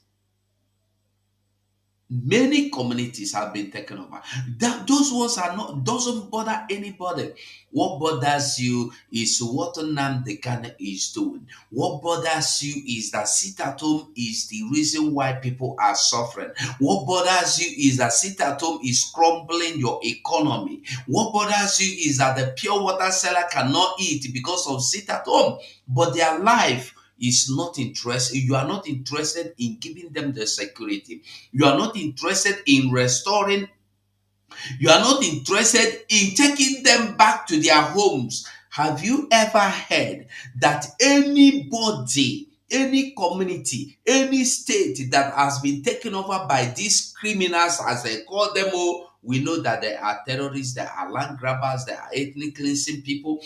Many communities have been taken over. Those ones are not, doesn't bother anybody. What bothers you is what Nnamdi Kanu is doing. What bothers you is that sit at home is the reason why people are suffering. What bothers you is that sit at home is crumbling your economy. What bothers you is that the pure water seller cannot eat because of sit at home. But their life is not interested. You are not interested in giving them the security. You are not interested in restoring. You are not interested in taking them back to their homes. Have you ever heard that anybody, any community, any state that has been taken over by these criminals, as they call them, we know that they are terrorists, they are land grabbers, they are ethnic cleansing people.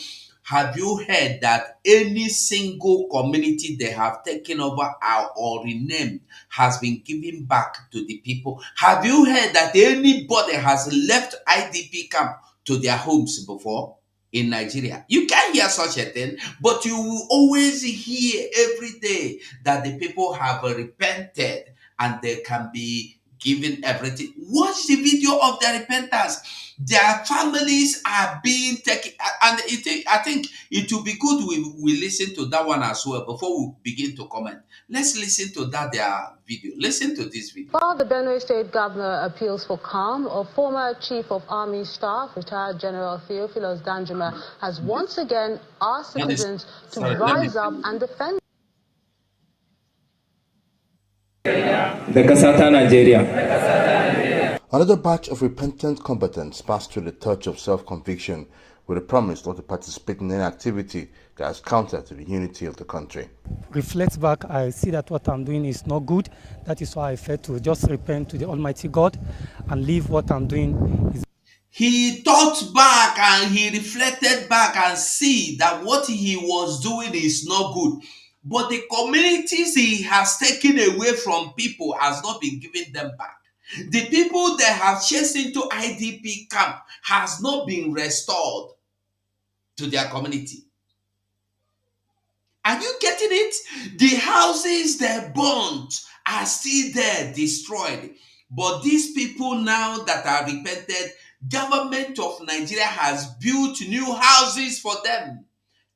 Have you heard that any single community they have taken over or renamed has been given back to the people? Have you heard that anybody has left IDP camp to their homes before in Nigeria? You can't hear such a thing, but you will always hear every day that the people have repented and they can be given everything. Watch the video of their repentance. Their families are being taken, and I think it will be good we listen to that one as well before we begin to comment. Let's listen to their video. Listen to this video. While the Benue State Governor appeals for calm, a former Chief of Army Staff, retired General Theophilus Danjuma, has once again asked citizens to rise up and defend the Kasata Nigeria. Another batch of repentant combatants passed through the touch of self-conviction with a promise not to participate in any activity that is counter to the unity of the country. Reflect back, I see that what I'm doing is not good. That is why I felt to just repent to the Almighty God and leave what I'm doing. He thought back and he reflected back and see that what he was doing is not good. But the communities he has taken away from people has not been given them back. The people that have chased into IDP camp has not been restored to their community. Are you getting it? The houses they burnt are still there, destroyed. But these people now that are repented, government of Nigeria has built new houses for them,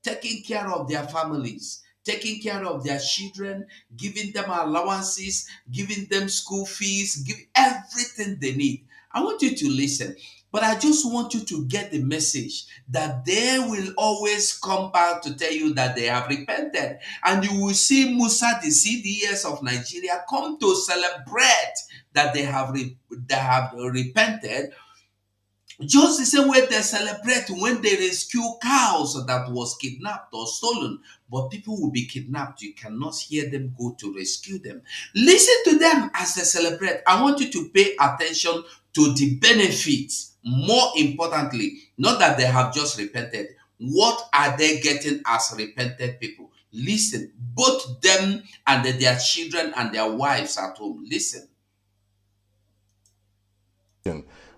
taking care of their families, taking care of their children, giving them allowances, giving them school fees, give everything they need. I want you to listen. But I just want you to get the message that they will always come back to tell you that they have repented. And you will see Musa, the CDS of Nigeria, come to celebrate that they have repented, just the same way they celebrate when they rescue cows that was kidnapped or stolen. But people will be kidnapped. You cannot hear them go to rescue them. Listen to them as they celebrate. I want you to pay attention to the benefits. More importantly, not that they have just repented. What are they getting as repented people? Listen, both them and their children and their wives at home. Listen.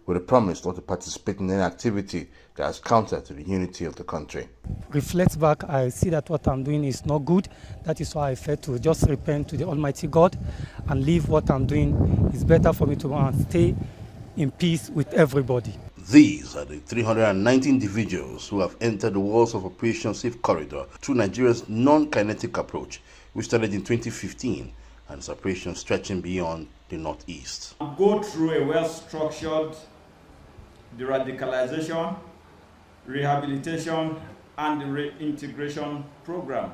With a promise not to participate in any activity that is counter to the unity of the country. Reflect back, I see that what I'm doing is not good. That is why I felt to just repent to the Almighty God and leave what I'm doing. It's better for me to stay in peace with everybody. These are the 390 individuals who have entered the walls of Operation Safe Corridor through Nigeria's non-kinetic approach, which started in 2015 and its operation stretching beyond the northeast. Go through a well-structured de-radicalization, rehabilitation, and reintegration program.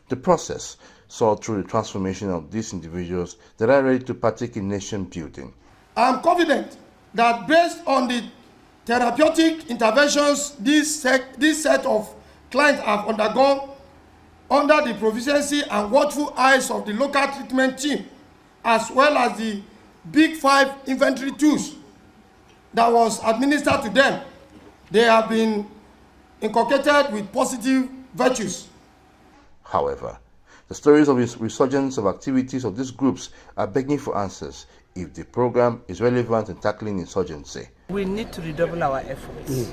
The process saw through the transformation of these individuals that are ready to partake in nation building. I'm confident that based on the therapeutic interventions this set of clients have undergone under the proficiency and watchful eyes of the local treatment team, as well as the Big 5 infantry tools that was administered to them, they have been inculcated with positive virtues. However, the stories of resurgence of activities of these groups are begging for answers if the program is relevant in tackling insurgency. We need to redouble our efforts.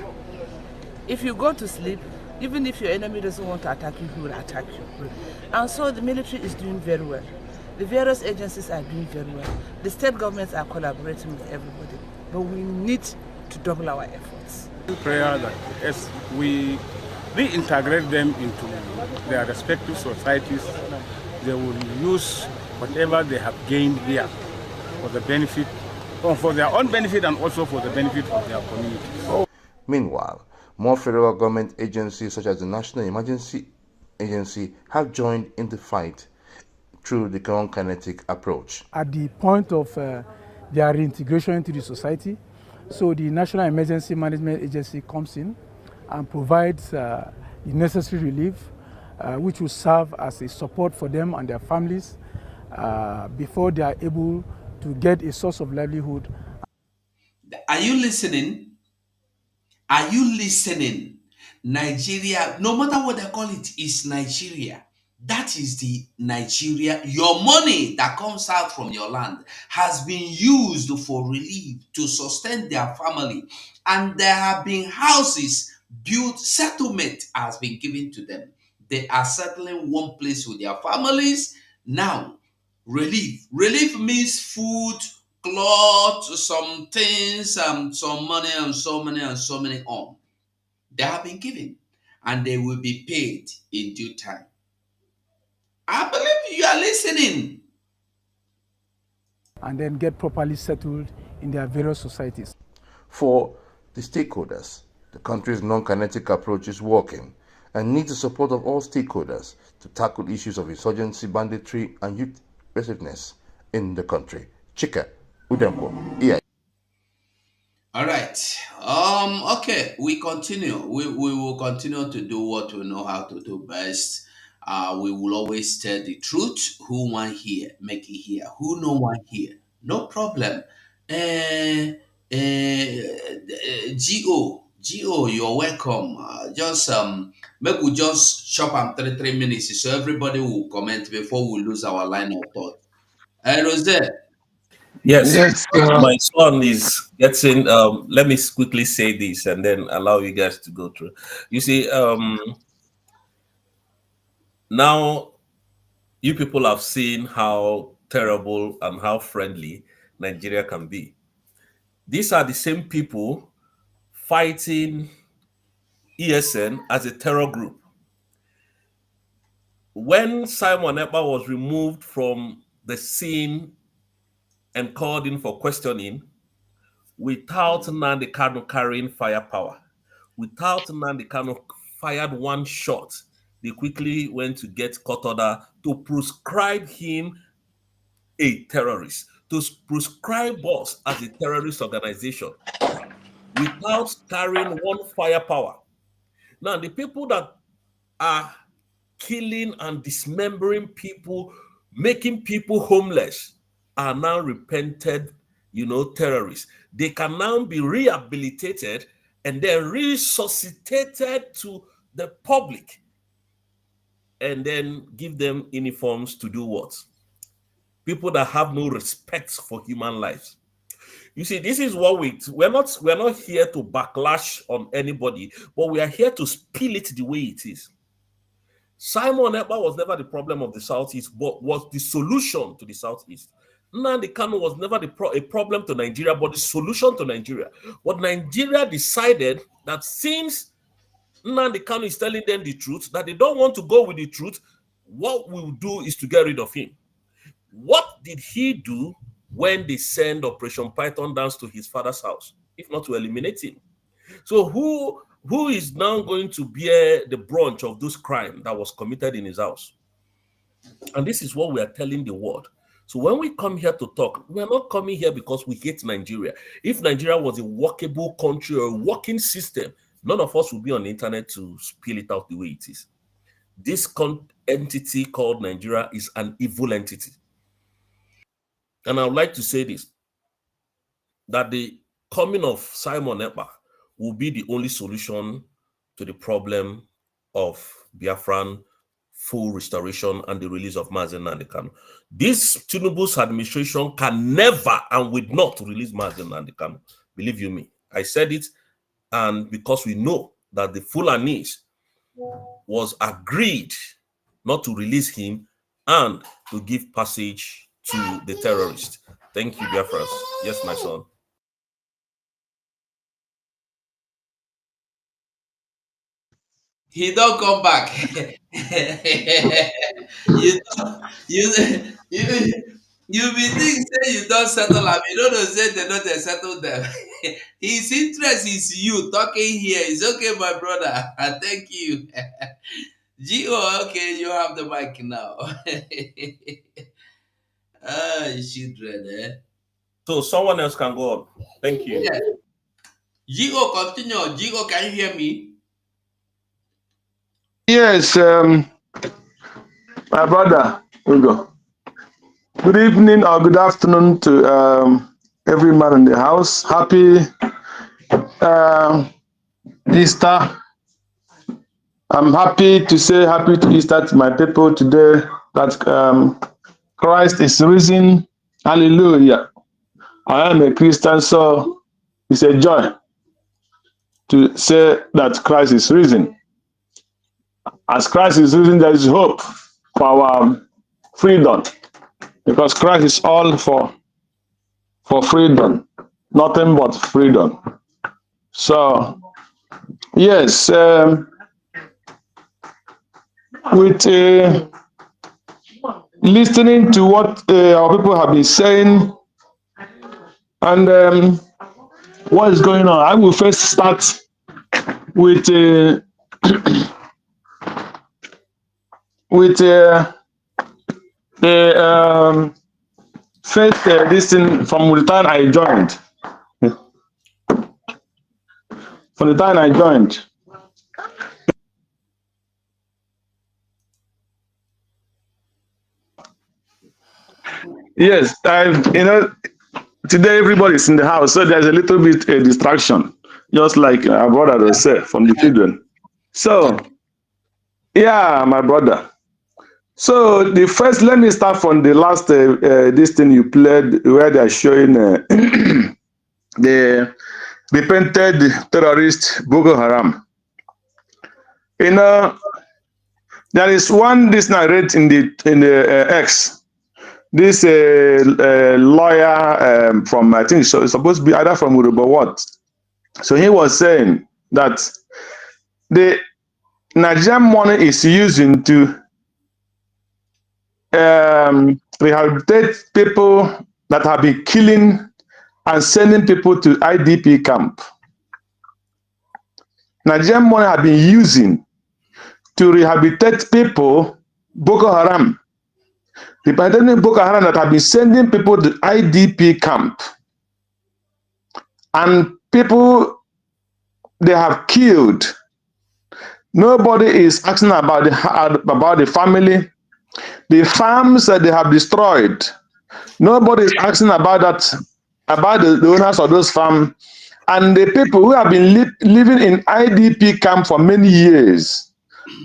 If you go to sleep, even if your enemy doesn't want to attack you, he will attack you. And so the military is doing very well. The various agencies are doing very well. The state governments are collaborating with everybody. But we need to double our efforts. Prayer that as we reintegrate them into their respective societies, they will use whatever they have gained here for the benefit, for their own benefit and also for the benefit of their communities. Meanwhile, more federal government agencies such as the National Emergency Agency have joined in the fight through the non-kinetic approach. At the point of their reintegration into the society, so the National Emergency Management Agency comes in and provides the necessary relief, which will serve as a support for them and their families before they are able to get a source of livelihood. Are you listening? Are you listening? Nigeria, no matter what they call it, is Nigeria. That is the Nigeria. Your money that comes out from your land has been used for relief to sustain their family. And there have been houses built, settlement has been given to them. They are settling one place with their families. Now, relief. Relief means food, clothes, some things, some money, and so many on. They have been given, and they will be paid in due time. I believe you are listening. And then get properly settled in their various societies. For the stakeholders, the country's non-kinetic approach is working and needs the support of all stakeholders to tackle issues of insurgency, banditry, and youth restlessness in the country. Chika, Udemko, EI. All right. Okay, we continue. We will continue to do what we know how to do best. We will always tell the truth. Who want hear, make it hear. Who no one hear, no problem. GO, you're welcome. Just make we just chop am 3 minutes so everybody will comment before we lose our line of thought. Rosette. Yes, my son is getting. Let me quickly say this and then allow you guys to go through. You see, now you people have seen how terrible and how friendly Nigeria can be. These are the same people fighting ESN as a terror group. When Simon Ekpa was removed from the scene and called in for questioning, without Nnamdi Kanu carrying firepower, without Nnamdi Kanu fired one shot, they quickly went to get court order to proscribe him a terrorist, to proscribe us as a terrorist organization without carrying one firepower. Now, the people that are killing and dismembering people, making people homeless, are now repented, terrorists. They can now be rehabilitated and then resuscitated to the public and then give them uniforms to do what? People that have no respect for human lives. You see, this is what we're not here to backlash on anybody, but we are here to spill it the way it is. Simon Ekpa was never the problem of the Southeast, but was the solution to the Southeast. Nnamdi Kanu was never a problem to Nigeria, but the solution to Nigeria. But Nigeria decided that since Nnamdi Kanu is telling them the truth, that they don't want to go with the truth, what we'll do is to get rid of him. What did he do when they send Operation Python dance to his father's house, if not to eliminate him? So who is now going to bear the brunt of those crimes that was committed in his house? And this is what we are telling the world. So when we come here to talk, we are not coming here because we hate Nigeria. If Nigeria was a workable country or a working system, none of us would be on the internet to spill it out the way it is. This entity called Nigeria is an evil entity. And I would like to say this, that the coming of Simon Ekpa will be the only solution to the problem of Biafran full restoration and the release of Mazi Nnamdi Kanu. This Tinubu's administration can never and will not release Mazi Nnamdi Kanu. Believe you me, I said it, and because we know that the Fulanese was agreed not to release him and to give passage to the terrorists. Thank you, Biafras. Yes, my son. He don't come back. you be think say you don't settle am. You don't know say they don't settle them. His interest is you talking here. It's okay, my brother. Thank you. GO, okay, you have the mic now. Children, eh? So someone else can go on. Thank you. Yeah. GO, continue. GO, can you hear me? Yes, my brother, UGO. Good evening or good afternoon to every man in the house. Happy Easter. I'm happy to say happy Easter to my people today that Christ is risen. Hallelujah. I am a Christian, so it's a joy to say that Christ is risen. As Christ is risen, there is hope for our freedom, because Christ is all for freedom, nothing but freedom. So, yes, with listening to what our people have been saying and what is going on, I will first start with first this thing from the time I joined. From the time I joined. Yes, today everybody's in the house, so there's a little bit distraction, just like our brother will say, from the children. So, yeah, my brother. So the first, let me start from the last this thing you played, where they're showing the repented terrorist Boko Haram. There is one this I read in the X. This lawyer from, I think it's supposed to be either from Uruba what. So he was saying that the Nigerian money is using to rehabilitate people that have been killing and sending people to IDP camp. Nigerian money have been using to rehabilitate people, Boko Haram. The Boko Haram that have been sending people to IDP camp. And people they have killed. Nobody is asking about the family. The farms that they have destroyed. Nobody is asking about that, about the owners of those farms. And the people who have been living in IDP camp for many years.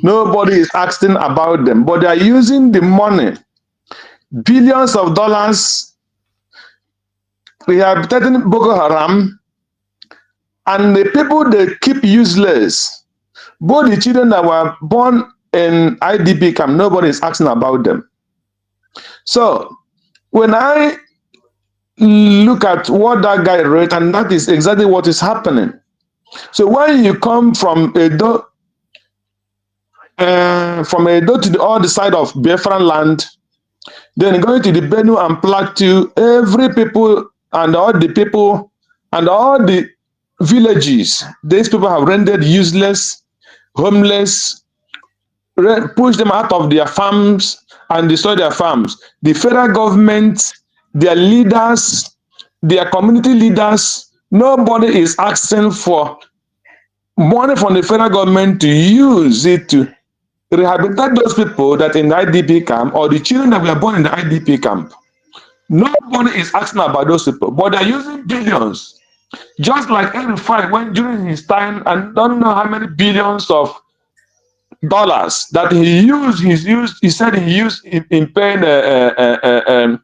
Nobody is asking about them. But they are using the money, billions of dollars. We have taken Boko Haram. And the people they keep useless. Both the children that were born in IDP camp, nobody is asking about them. So when I look at what that guy wrote, and that is exactly what is happening. So when you come from Edo to the other side of Bafra land, then going to the Benue and Plateau, every people and all the villages, these people have rendered useless, homeless, push them out of their farms and destroy their farms. The federal government, their leaders, their community leaders, nobody is asking for money from the federal government to use it to rehabilitate those people that in the IDP camp or the children that were born in the IDP camp. Nobody is asking about those people, but they're using billions. Just like El-Rufai went during his time and don't know how many billions of dollars that he said he used in paying the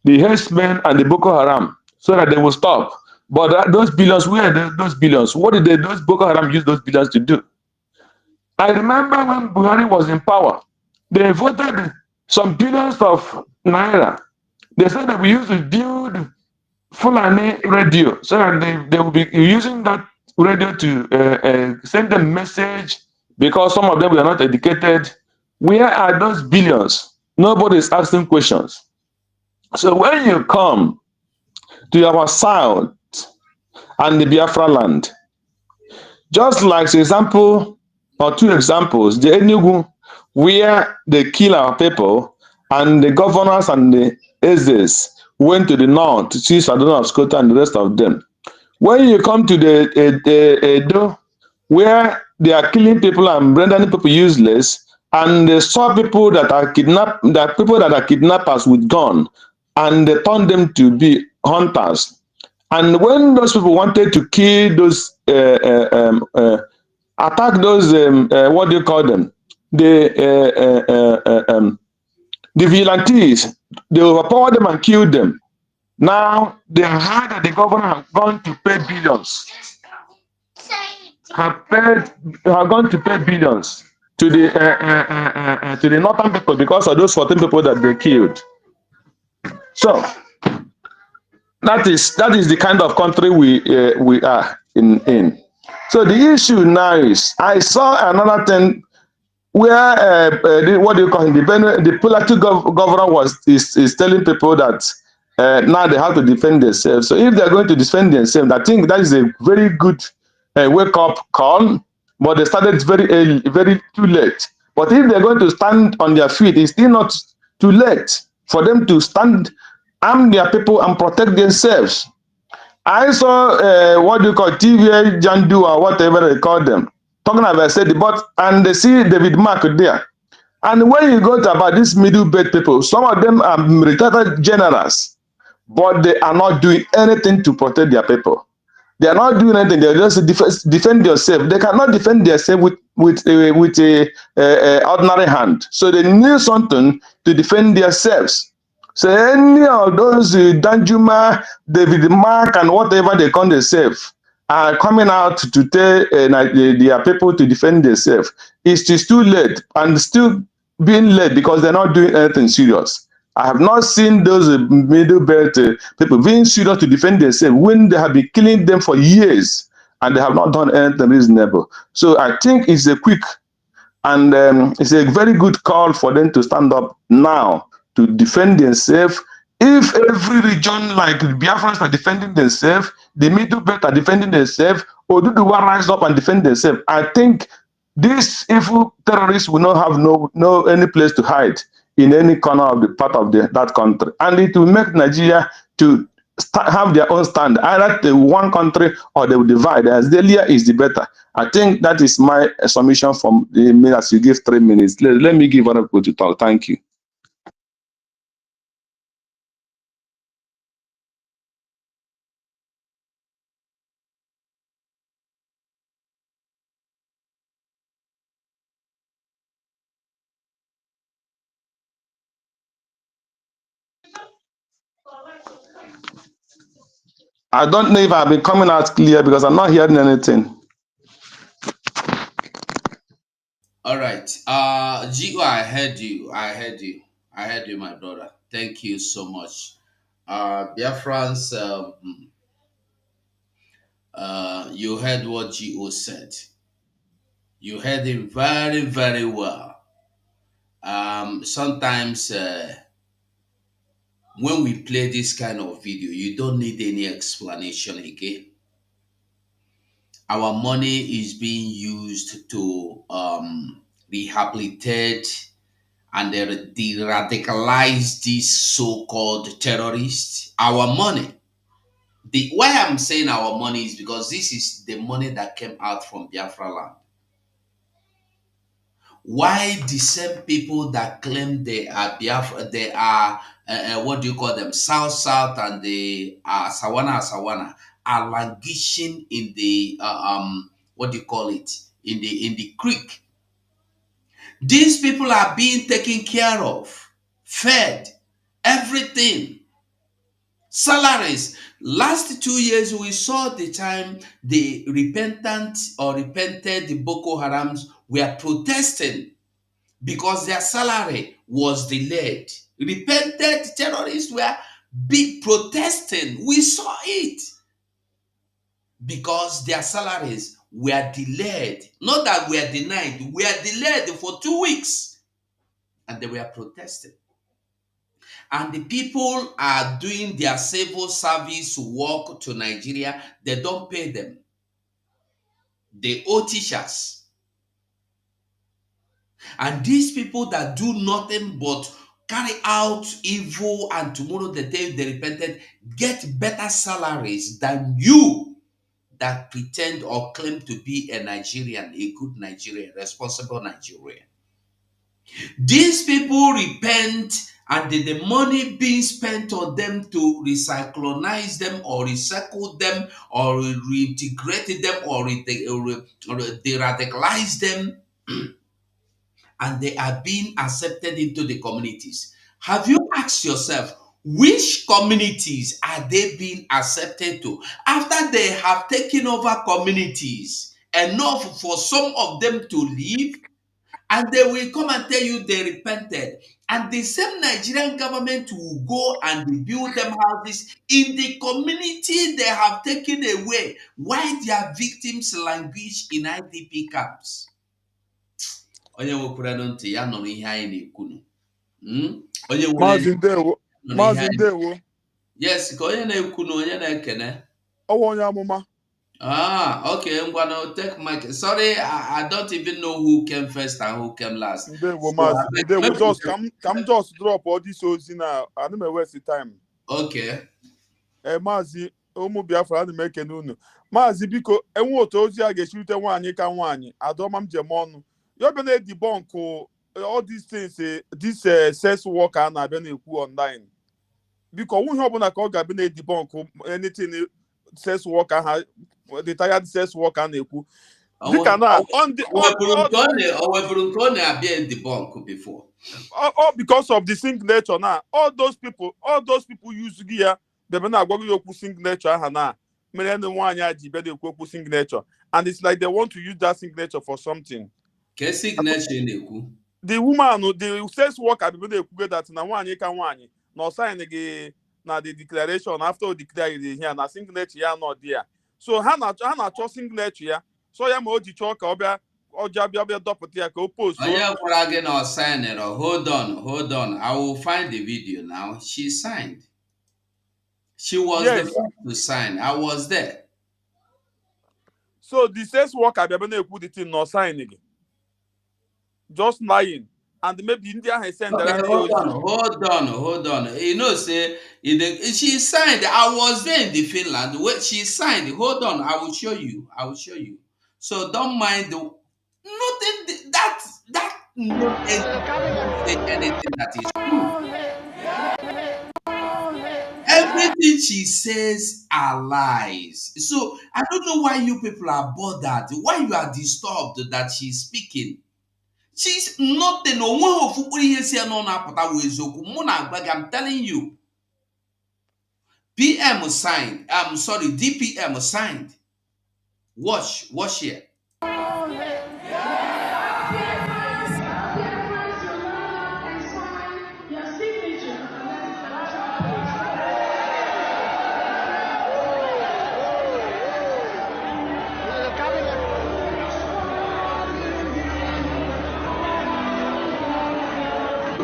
herdsmen and the Boko Haram so that they will stop. But those billions, where are those billions? What did those Boko Haram use those billions to do? I remember when Buhari was in power, they voted some billions of naira. They said that we used to build Fulani radio so that they will be using that radio to send them message because some of them were not educated. Where are those billions? Nobody is asking questions. So when you come to our south and the Biafra land, just like the example or two examples, the Enugu, where they kill our people, and the governors and the Ezes went to the north to see Sadona of Scotland and the rest of them. When you come to the Edo, where they are killing people and rendering people useless, and they saw people that are kidnappers with gun, and they turned them to be hunters. And when those people wanted to kill those, attack those, what do you call them? The vigilantes, they overpowered them and killed them. Now they heard that the governor has gone to pay billions. Have gone to pay billions to the northern people because of those 14 people that they killed. So that is the kind of country we are in. So the issue now is, I saw another thing where what do you call it? The Plateau governor is telling people that now they have to defend themselves. So if they are going to defend themselves, I think that is a very good wake up call. But they started very early, very too late. But if they're going to stand on their feet, it's still not too late for them to stand, arm their people, and protect themselves. I saw what do you call TVA Jandu or whatever they call them, talking about said and they see David Mark there. And when you go to about these middle belt people, some of them are retired generals, but they are not doing anything to protect their people. They are not doing anything. They just defend themselves. They cannot defend themselves with a ordinary hand. So they need something to defend themselves. So any of those Danjuma, David Mark, and whatever they call themselves are coming out to tell their people to defend themselves. It's too late, and still being late because they're not doing anything serious. I have not seen those middle belt people being serious to defend themselves when they have been killing them for years and they have not done anything reasonable. So I think it's a quick and it's a very good call for them to stand up now to defend themselves, If every region like the Biafrans are defending themselves, the Middle Belt are defending themselves, or do the one rise up and defend themselves, I think these evil terrorists will not have no any place to hide in any corner of the part of that country, and it will make Nigeria to have their own stand. Either the one country or they will divide. As the earlier is the better. I think that is my submission from the minutes you give 3 minutes. Let me give other people to talk. Thank you. I don't know if I've been coming out clear because I'm not hearing anything. All right. GO, I heard you. I heard you. I heard you, my brother. Thank you so much. Biafrans, you heard what GO said. You heard him very, very well. Sometimes when we play this kind of video, you don't need any explanation again. Our money is being used to rehabilitate and de-radicalize these so-called terrorists. Our money. Why I'm saying our money is because this is the money that came out from Biafra land. Why the same people that claim they are Biafra, they are what do you call them, South and the Sawana are languishing in the what do you call it, in the creek. These people are being taken care of, fed, everything. Salaries. Last 2 years, we saw the time the repented Boko Harams were protesting because their salary was delayed. Repented terrorists were protesting. We saw it because their salaries were delayed. Not that we are denied, we are delayed for 2 weeks. And they were protesting. And the people are doing their civil service work to Nigeria. They don't pay them. They owe teachers. And these people that do nothing but carry out evil and tomorrow the day they repented get better salaries than you that pretend or claim to be a Nigerian, a good Nigerian, responsible Nigerian. These people repent and the money being spent on them to recyclonize them or recycle them or reintegrate them or de-radicalize them and they are being accepted into the communities. Have you asked yourself, which communities are they being accepted to? After they have taken over communities, enough for some of them to leave, and they will come and tell you they repented. And the same Nigerian government will go and build them houses in the community they have taken away, while their victims languish in IDP camps. Onye nwekwara ntị ya nọ n'ihe anyị na-ekwu. Onye nwere Maazị Ndewo. Yes, ka onye na-ekwu na onye na-ekene. Ọwụ onye amụma. Okay, I'm gonna take my. Sorry, I don't even know who came first and who came last. Ndewo, Maazị. Ndewo, just come just drop all this ozi now. I don't waste the time. Okay. Maazị ụmụ Biafra ana m ekene unu. Maazị biko enwe otu ozi a ga-echirute nwaanyị ka nwaanyị adọma m jem ọnụ. You're going to debunk all these things, this sex worker na been ekwu online. Because we have na ka ga be na debunk anything sex worker ha the tired sex worker na ekwu. Dika na on the debunk before. All because of the signature now. All those people use gear they be na agwa you okwu signature ha na. Mere no one ya ji be dey okwu signature and it's like they want to use that signature for something. The woman, the sex worker, people they could that na one ka one no sign again na the declaration after declare it here na signature ya not there. So Hannah cho signature ya so ya mo di cho ka obia ọja bịa dọpụta ya ka o post. Onye gwara gị na ọ signed. Hold on. I will find the video now. She signed. She was the first to sign. I was there. So the sex worker bịa na-ekwu the thing not signing. Just lying. And maybe India has sent hold on. You know, say she signed. I was there in the Finland. Wait, she signed. Hold on, I will show you. So don't mind the nothing that no anything that is true. Everything she says are lies. So I don't know why you people are bothered. Why you are disturbed that she's speaking. She's nothing. I'm telling you. PM signed. I'm sorry, DPM signed. Watch here.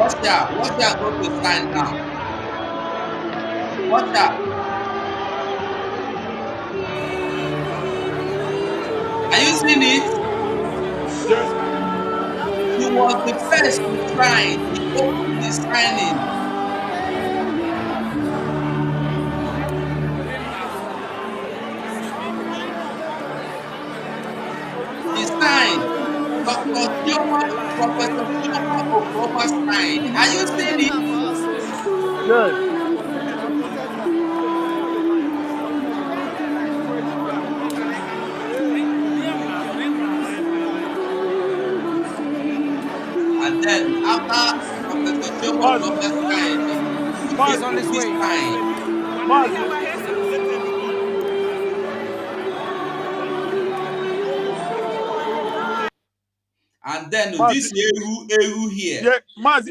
Watch that going to sign now. Watch that. Are you seeing it? He was the first to sign. He opened the signing. He signed. Professor Danjuma signed. Are you seeing it? Yes. And then after Professor Danjuma signed, he's on his way. And then this Eru here. Yeah, Mazi,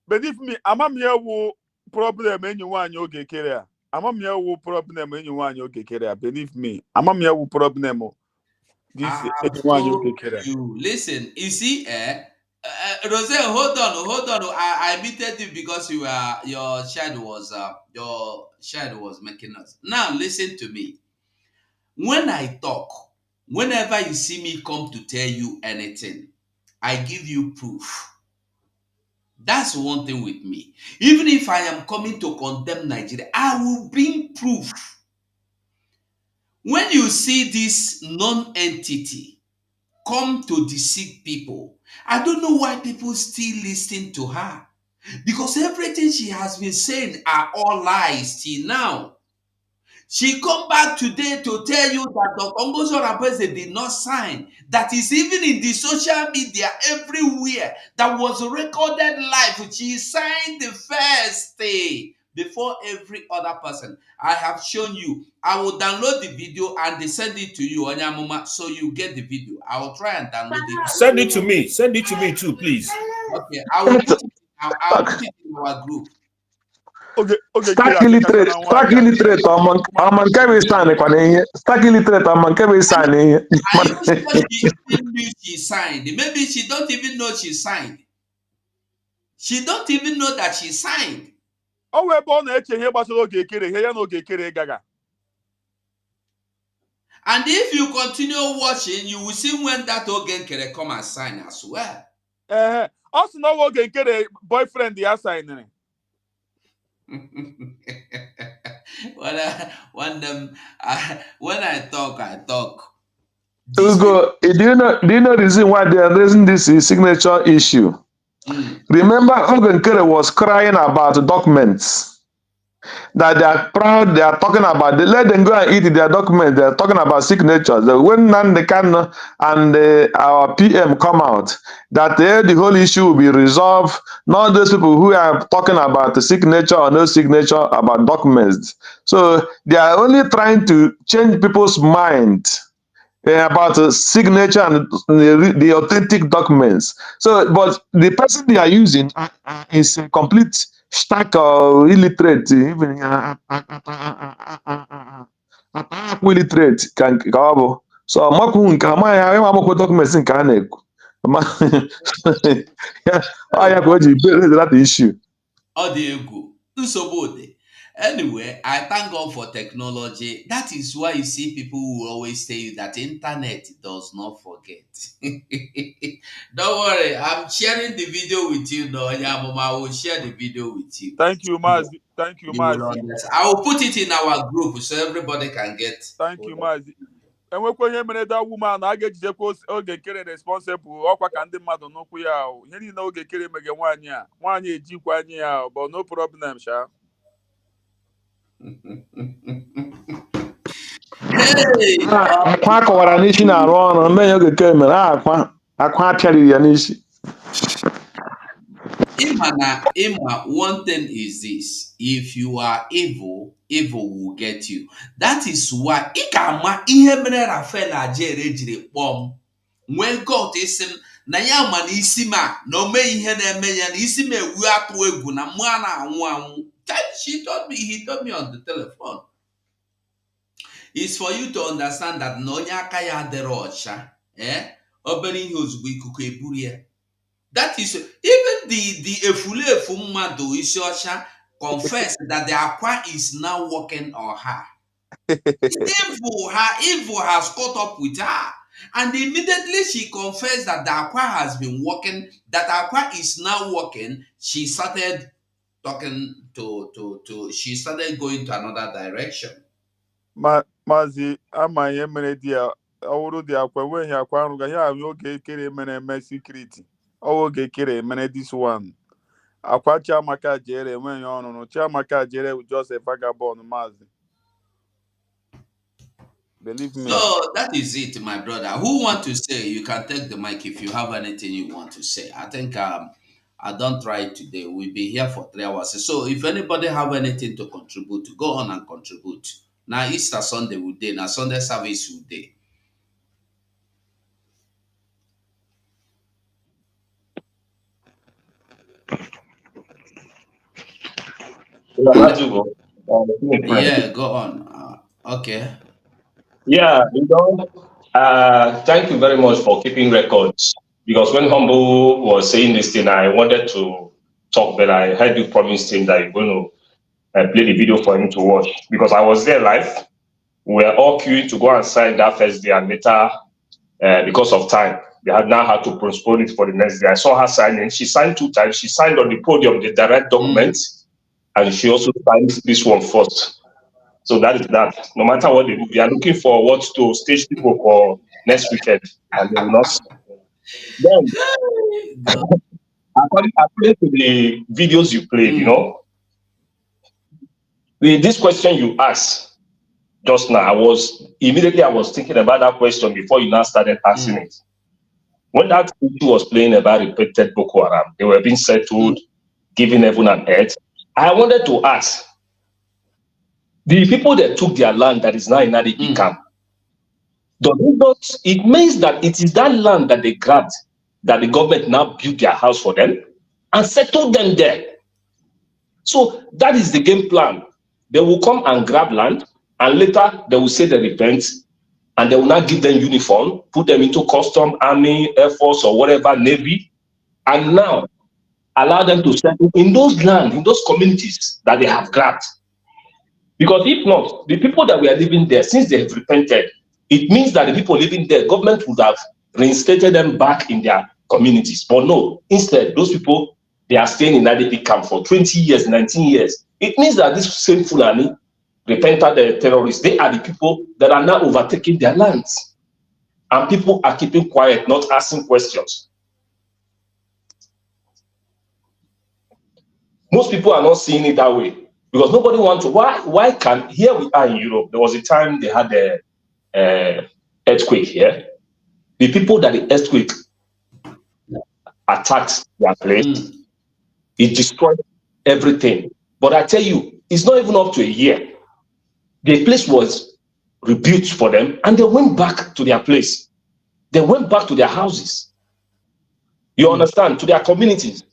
believe me, amamia wo problem anyone oge kere. Amamia wo problem anyone oge kere. Believe me, amamia wo problem. This anyone oge kere. Listen, you see, Rose, hold on. I muted you because your child was making us. Now listen to me. When I talk, whenever you see me come to tell you anything, I give you proof. That's one thing with me. Even if I am coming to condemn Nigeria, I will bring proof. When you see this non-entity come to deceive people, I don't know why people still listen to her. Because everything she has been saying are all lies till now. She come back today to tell you that Dr. Ngozo Rabeze did not sign. That is even in the social media everywhere. That was recorded live. She signed the first day before every other person. I have shown you. I will download the video and send it to you, Onyamuma, so you get the video. I will try and download it. Send it to me. Send it to me too, please. Okay, I will put it. I'll put it in our group. Okay. Stack illiterate, among Kevin sign Stack illiterate, among Kevin sign. She even knew she signed. Maybe she don't even know she signed. She don't even know that she signed. Oh, we're born here, but okay, gaga. And if you continue watching, you will see when that Ogen Kere come and sign as well. Also, no Ogen Kere boyfriend the signing. When I talk. UGO, do you know the reason why they are raising this signature issue? Remember, Ogen Kere was crying about documents. That they are proud, they are talking about, they let them go and eat their documents, they are talking about signatures. When Nandekano and our PM come out, that the whole issue will be resolved, not those people who are talking about the signature or no signature about documents. So they are only trying to change people's mind about the signature and the authentic documents. So, but the person they are using is a complete stack or illiterate, even illiterate can go. So makwu nke ama ya enwe amakwo documents nke a na-ekwu. Ya ka o ji raise that issue. Ọ dị egwu. Nsogbu dị. Anyway, I thank God for technology. That is why you see people who always tell you that internet does not forget. Don't worry, I'm sharing the video with you. No, I will share the video with you. Thank you, Mazi. Thank you, Mazi. I will put it in our group so everybody can get. Thank you, Mazi. Enwekwa ihe mere that woman a ga-ejidekwa oge kere responsible ọkwa ka ndị mmadụ n'ụkwụ ya ahụ. Ihe niile oge kere mege nwaanyị a. Nwaanyị ejikwa anyị ya, but no problem, sha. Akwa akọwara n'isi na-arụ ọrụ mee ya oge kere mere akwa apịarịrị ya n'isi. One thing is this: if you are evil, evil will get you. That is why ikama ihe mere Rafael Ajere jiri kpọm when God is na ya ma na isi ma na ome ihe na-eme ya na isi ma ewu atụ egwu na mụ a na-anwụ anwụ. He told me on the telephone. It's for you to understand that na onye aka ya adịrị ọcha, obere ihe ozugbo ikuku eburu ya. That is even the efulefu mmadụ isi ọcha confess that the aqua is now working on her. Evil has caught up with her. And immediately she confessed that the aqua has been working, that aqua is now working, she started talking she started going to another direction. Mazi ama ihe mere di ya ọwụrụ dị akwa enweghị akwa arụga ya ahụ oge kere eme secret. Oge kere emene this one. Akwa Chiamaka Jere enweghị ọnụnụ. Chiamaka Jere just a vagabond, Mazi. Believe me. So that is it, my brother. Who want to say? You can take the mic if you have anything you want to say. I think I don't try it today. We'll be here for 3 hours. So if anybody have anything to contribute, go on and contribute. Now Easter Sunday will day. Now Sunday service will day. Yeah, go on. Okay. Yeah, thank you very much for keeping records. Because when Humble was saying this thing, I wanted to talk, but I heard you promised him that you're going to play the video for him to watch. Because I was there live. We were all queuing to go and sign that first day, and later, because of time, they had now had to postpone it for the next day. I saw her signing. She signed 2 times. She signed on the podium the direct documents, and she also signed this one first. So that is that. No matter what they do, we are looking for what to stage people for next weekend, and they will not. Then, according to the videos you played, with this question you asked just now, I was thinking about that question before you now started asking it. When that issue was playing about repeated Boko Haram, they were being settled, given heaven and earth. I wanted to ask, the people that took their land that is now in IDP camp, it means that it is that land that they grabbed, that the government now built their house for them and settled them there. So that is the game plan. They will come and grab land, and later they will say they repent, and they will not give them uniform, put them into custom, army, air force, or whatever, navy, and now allow them to settle in those lands, in those communities that they have grabbed. Because if not, the people that were living there, since they have repented, it means that the people living there, government would have reinstated them back in their communities. But no, instead, those people, they are staying in IDP camp for 20 years, 19 years. It means that this same Fulani, repented terrorists, they are the people that are now overtaking their lands. And people are keeping quiet, not asking questions. Most people are not seeing it that way. Because nobody wants to. Why can here we are in Europe? There was a time they had a earthquake here. The people that the earthquake attacked their place, it destroyed everything. But I tell you, it's not even up to a year. The place was rebuilt for them, and they went back to their place. They went back to their houses. You understand? To their communities.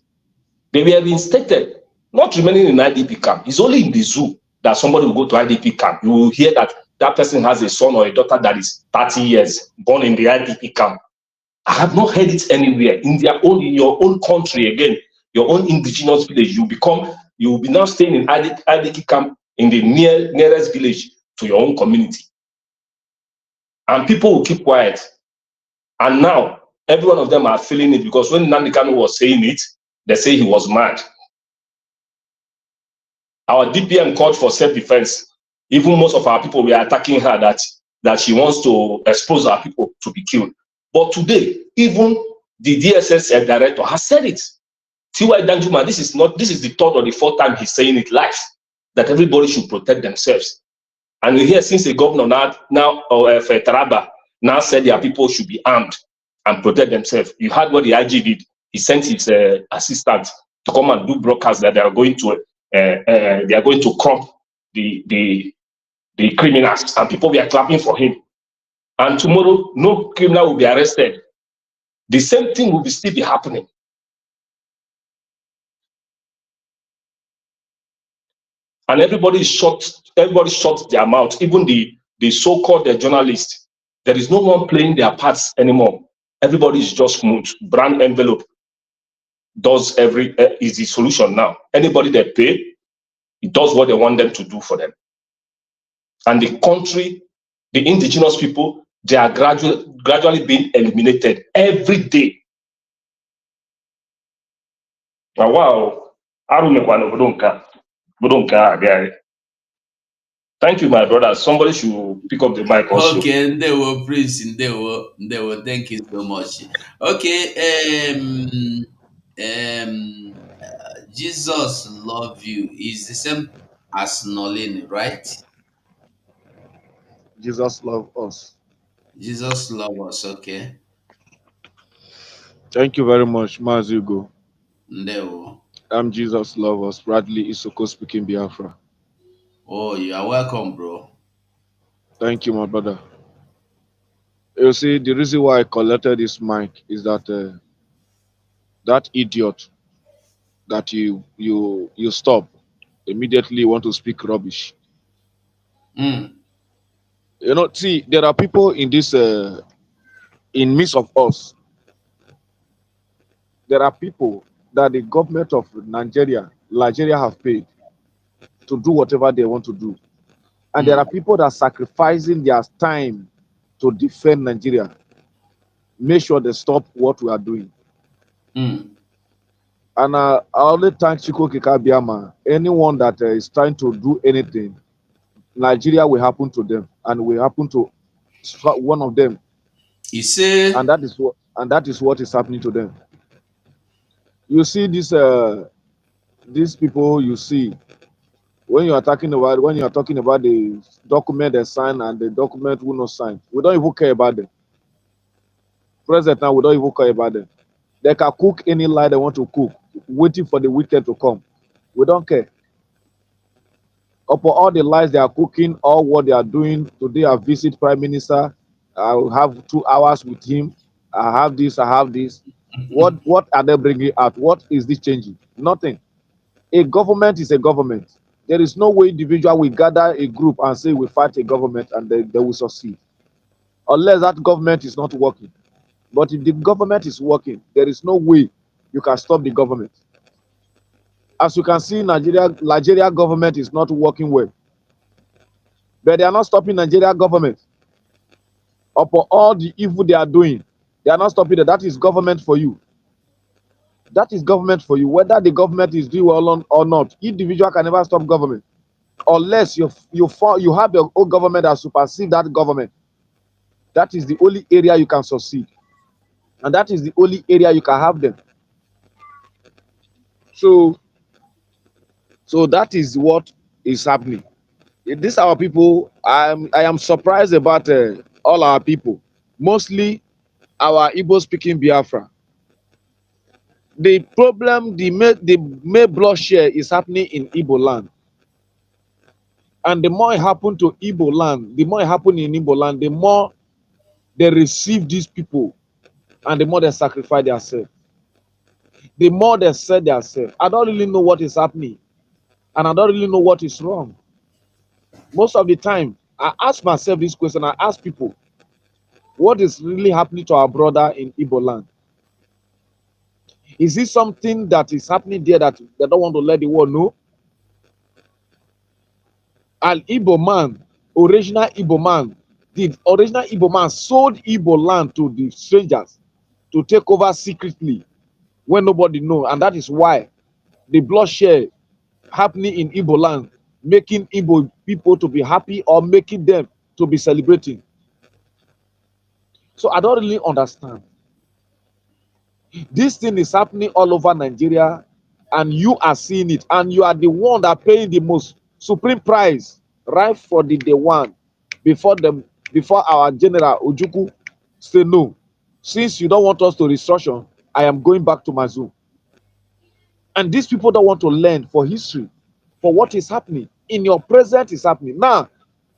They were reinstated. Not remaining in IDP camp. It's only in the zoo that somebody will go to IDP camp. You will hear that that person has a son or a daughter that is 30 years, born in the IDP camp. I have not heard it anywhere in your own country again, your own indigenous village. You will be now staying in IDP camp in the nearest village to your own community. And people will keep quiet. And now, every one of them are feeling it, because when Nnamdi Kanu was saying it, they say he was mad. Our DPM called for self-defense. Even most of our people were attacking her that she wants to expose our people to be killed. But today, even the DSS director has said it. T.Y. Danjuma, this is the third or the fourth time he's saying it live, that everybody should protect themselves. And we hear since the governor now Taraba now said their people should be armed and protect themselves. You heard what the IG did. He sent his assistant to come and do broadcasts that they are going to crop the criminals, and people were clapping for him. And tomorrow, no criminal will be arrested. The same thing will still be happening. And everybody shut their mouth, even the so-called journalists. There is no one playing their parts anymore. Everybody is just smooth. Brand envelope is the solution now. Anybody they pay, it does what they want them to do for them. And the country, the indigenous people, they are gradually being eliminated every day. Wow. Thank you, my brother. Somebody should pick up the mic also. Okay, they were Prince, they were. Thank you so much. Okay, Jesus love you is the same as Nolini, right? Jesus love us. Jesus love us. Okay. Thank you very much, Mazugo. Ndewo. I'm Jesus love us. Bradley Isoko speaking Biafra. Oh, you are welcome, bro. Thank you, my brother. You see, the reason why I collected this mic is that that idiot that you stop immediately want to speak rubbish. Mm. You know, see, there are people in this in midst of us. There are people that the government of Nigeria have paid to do whatever they want to do. And there are people that are sacrificing their time to defend Nigeria. Make sure they stop what we are doing. Mm. And I only thank Chiko Kikabiama. Anyone that is trying to do anything, Nigeria will happen to them, and will happen to one of them. You see, and that is what is happening to them. You see these people. You see when you are talking about the document they sign and the document will not sign. We don't even care about them. Present now, we don't even care about them. They can cook any lie they want to cook, waiting for the weekend to come. We don't care. Upon all the lies they are cooking, all what they are doing today, I visit Prime Minister. I will have 2 hours with him. I have this. What are they bringing out? What is this changing? Nothing. A government is a government. There is no way individual will gather a group and say we fight a government and they will succeed. Unless that government is not working. But if the government is working, there is no way you can stop the government. As you can see, Nigeria government is not working well. But they are not stopping Nigeria government. Upon all the evil they are doing, they are not stopping it. That is government for you. That is government for you. Whether the government is doing well or not, individual can never stop government. Unless you have your own government that supersedes that government. That is the only area you can succeed. And that is the only area you can have them. So that is what is happening. These are our people. I am surprised about all our people. Mostly our Igbo speaking Biafra. The problem, the main bloodshed is happening in Igbo land. And the more it happens to Igbo land, the more it happens in Igbo land, the more they receive these people and the more they sacrifice themselves. The more they sell themselves. I don't really know what is happening. And I don't really know what is wrong. Most of the time, I ask myself this question. I ask people, what is really happening to our brother in Igbo land? Is it something that is happening there that they don't want to let the world know? An Igbo man, original Igbo man, the original Igbo man sold Igbo land to the strangers to take over secretly when nobody knows. And that is why the bloodshed happening in Igbo land, making Igbo people to be happy or making them to be celebrating. So I don't really understand. This thing is happening all over Nigeria, and you are seeing it, and you are the one that paying the most supreme price right for the day one before our general Ojukwu say no. Since you don't want us to restructure, I am going back to my zoo. And these people don't want to learn for history, for what is happening in your present is happening now.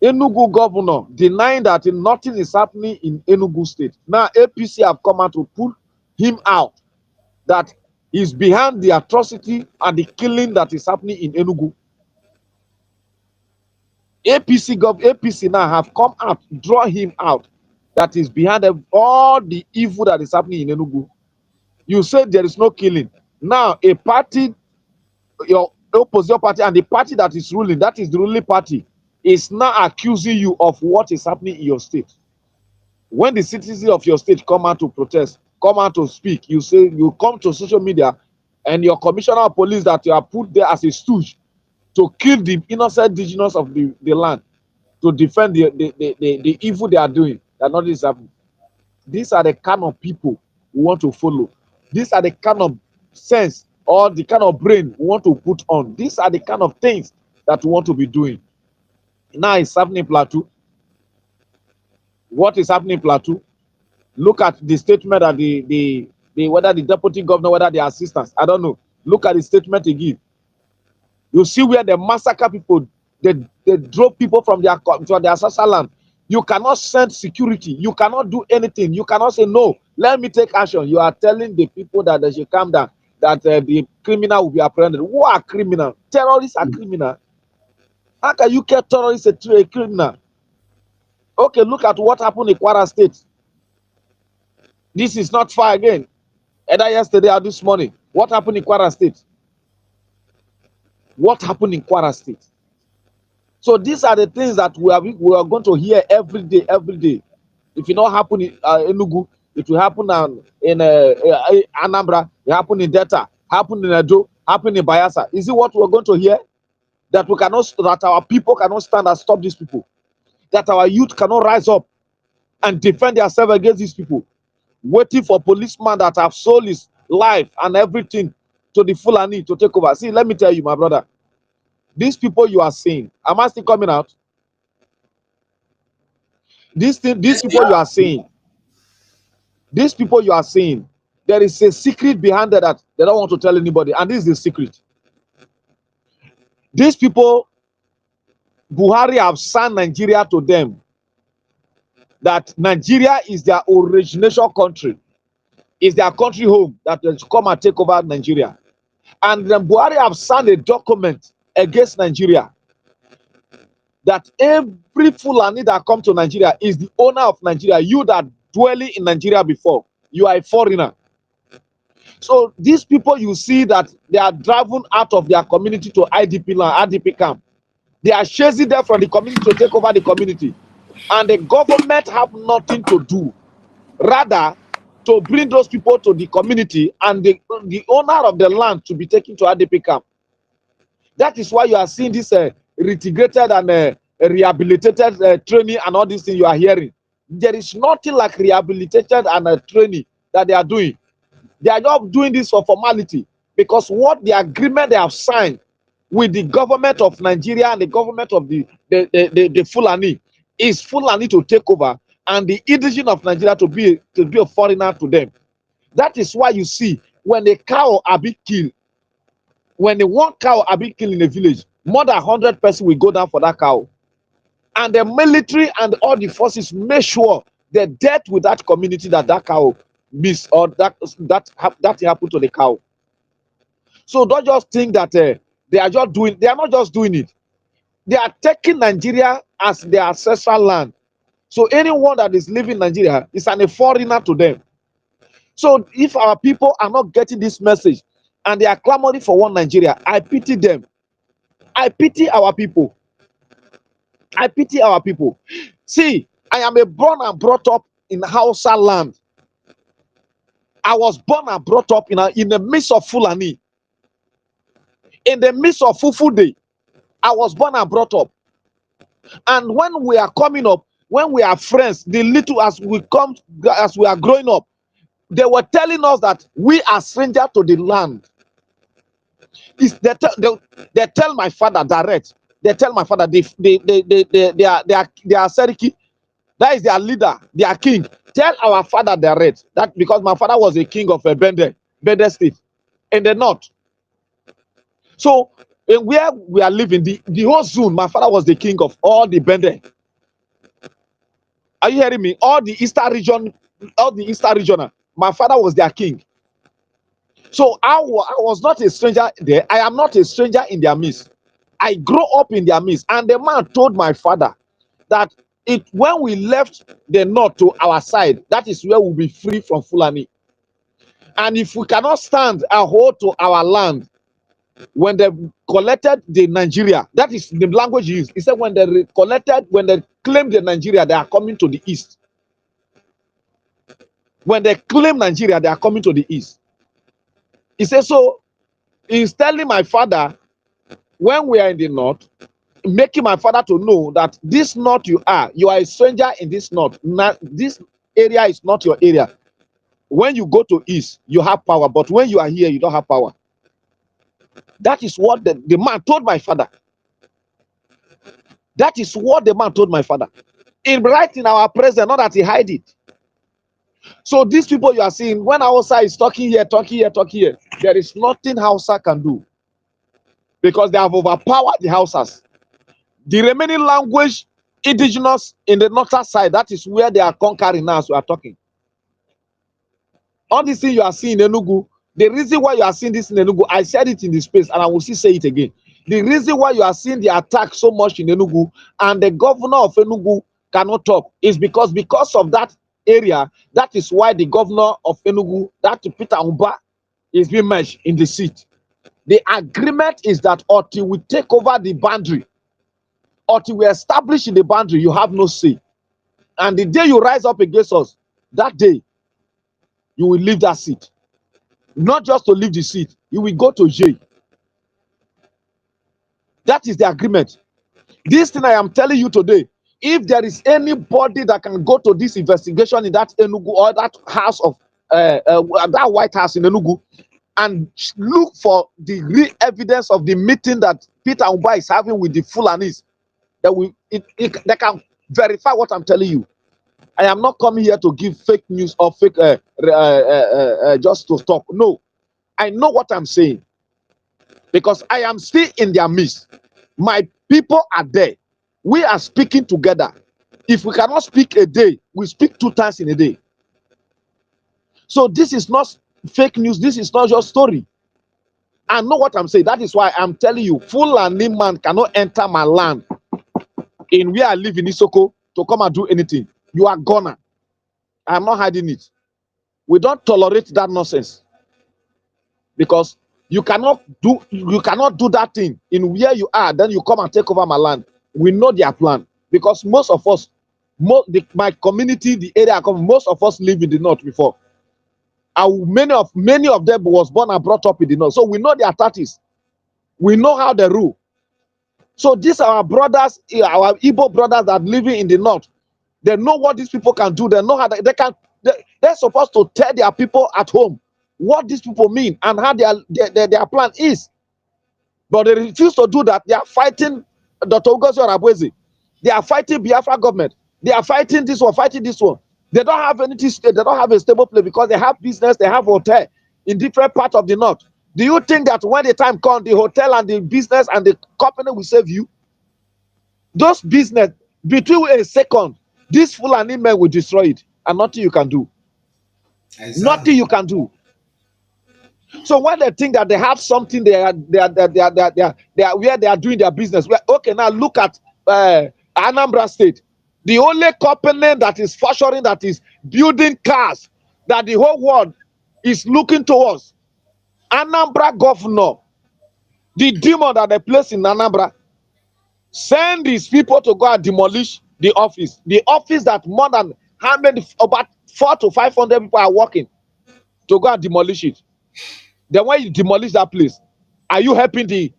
Enugu governor denying that nothing is happening in Enugu state. Now APC have come out to pull him out, that is behind the atrocity and the killing that is happening in Enugu. APC now have come out, draw him out, that is behind all the evil that is happening in Enugu. You said there is no killing. Now a party, your opposition party, and the party that is ruling, that is the ruling party, is now accusing you of what is happening in your state. When the citizens of your state come out to protest, come out to speak, you say, you come to social media, and your commissioner of police that you are put there as a stooge to kill the innocent indigenous of the land, to defend the evil they are doing, that nothing is happening. These are the kind of people we want to follow. These are the kind of sense or the kind of brain we want to put on. These are the kind of things that we want to be doing. Now it's happening in Plateau. What is happening in Plateau? Look at the statement that whether the deputy governor, whether the assistants, I don't know. Look at the statement they give. You see where they massacre people, they drove people from their social land. You cannot send security. You cannot do anything. You cannot say, no, let me take action. You are telling the people that they should calm down, that the criminal will be apprehended. Who are criminal? Terrorists are criminal. How can you get terrorists a criminal? Okay, look at what happened in Kwara State. This is not far again. Either yesterday or this morning. What happened in Kwara State? What happened in Kwara State? So these are the things that we are going to hear every day, every day. If it not happen in Enugu, it will happen in Anambra, it happen in Delta, happen in Edo, happen in Bayelsa. Is it what we're going to hear? That we cannot, that our people cannot stand and stop these people? That our youth cannot rise up and defend themselves against these people? Waiting for policemen that have sold his life and everything to the Fulani to take over. See, let me tell you, my brother, these people you are seeing, am I still coming out? These people you are seeing, these people you are seeing, there is a secret behind that they don't want to tell anybody, and this is the secret. These people, Buhari have signed Nigeria to them, that Nigeria is their origination country, is their country home, that they come and take over Nigeria. And then Buhari have signed a document against Nigeria, that every Fulani that come to Nigeria is the owner of Nigeria. You that dwelling in Nigeria before, you are a foreigner. So these people you see that they are driven out of their community to IDP land, IDP camp. They are chasing them from the community to take over the community. And the government have nothing to do. Rather, to bring those people to the community and the owner of the land to be taken to IDP camp. That is why you are seeing this reintegrated and rehabilitated training and all these things you are hearing. There is nothing like rehabilitated and training that they are doing. They are not doing this for formality, because what the agreement they have signed with the government of Nigeria and the government of the Fulani is Fulani to take over, and the indigenous of Nigeria to be a foreigner to them. That is why you see when a cow are being killed, when the one cow are being killed in a village, more than 100 persons will go down for that cow. And the military and all the forces make sure the death with that community that cow miss, or that happened to the cow. So don't just think that they are just doing, they are not just doing it. They are taking Nigeria as their ancestral land. So anyone that is living in Nigeria is a foreigner to them. So if our people are not getting this message and they are clamoring for one Nigeria, I pity them. I pity our people. I pity our people. See, I am a born and brought up in Hausa land. I was born and brought up in the midst of Fulani. In the midst of Fufude, I was born and brought up. And when we are coming up, when we are friends, the little as we are growing up, they were telling us that we are strangers to the land. They tell my father direct. They tell my father they are Seriki. That is their leader, their king. Tell our father direct. That because my father was a king of Bende State in the north. So in where we are living, the whole zone, my father was the king of all the Bende. Are you hearing me? All the eastern region, my father was their king. So I was not a stranger there. I am not a stranger in their midst. I grew up in their midst. And the man told my father that when we left the north to our side, that is where we'll be free from Fulani. And if we cannot stand a hold to our land, when they collected the Nigeria, that is the language he used. He said when they claimed the Nigeria, they are coming to the east. When they claim Nigeria, they are coming to the east. He said, so he's telling my father, when we are in the north, making my father to know that this north you are a stranger in this north. This area is not your area. When you go to east, you have power, but when you are here, you don't have power. That is what the man told my father. That is what the man told my father. Right in our presence, not that he hide it. So these people you are seeing, when Hausa is talking here, there is nothing Hausa can do. Because they have overpowered the Hausas. The remaining language, indigenous in the northern side, that is where they are conquering now as we are talking. All these things you are seeing in Enugu, the reason why you are seeing this in Enugu, I said it in the space and I will still say it again. The reason why you are seeing the attack so much in Enugu and the governor of Enugu cannot talk is because of that area. That is why the governor of Enugu, that Peter Umba, is being merged in the seat. The agreement is that until we take over the boundary, until we establish in the boundary, you have no say. And the day you rise up against us, that day, you will leave that seat. Not just to leave the seat, you will go to jail. That is the agreement. This thing I am telling you today, if there is anybody that can go to this investigation in that Enugu or that house of that White House in Enugu and look for the real evidence of the meeting that Peter Umba is having with the Fulanis, they can verify what I'm telling you. I am not coming here to give fake news or fake just to talk. No, I know what I'm saying because I am still in their midst. My people are there. We are speaking together. If we cannot speak a day, we speak 2 times in a day. So this is not fake news. This is not your story. I know what I'm saying. That is why I'm telling you, Fulani man cannot enter my land in where I live in Isoko to come and do anything. You are gonna. I'm not hiding it. We don't tolerate that nonsense because you cannot do that thing in where you are. Then you come and take over my land. We know their plan because most of us, my community, the area I come, most of us live in the north before. Many of them was born and brought up in the north, so we know their tactics. We know how they rule. So these are our brothers, our Igbo brothers that living in the north. They know what these people can do. They know how they're supposed to tell their people at home what these people mean and how their plan is. But they refuse to do that. They are fighting Dr. Ugozi Orabwezi. They are fighting Biafra government. They are fighting this one, fighting this one. They don't have anything. They don't have a stable place because they have business. They have hotel in different parts of the north. Do you think that when the time comes, the hotel and the business and the company will save you? Those business, between a second, these Fulani men will destroy it, and nothing you can do. Exactly. Nothing you can do. So when they think that they have something, they are where they are doing their business. Okay, now look at Anambra State, the only company that is functioning, that is building cars, that the whole world is looking towards. Anambra governor, the demon that they place in Anambra, send these people to go and demolish the office that more than how many, about 400 to 500 people are working, to go and demolish it. Then when you demolish that place, are you helping the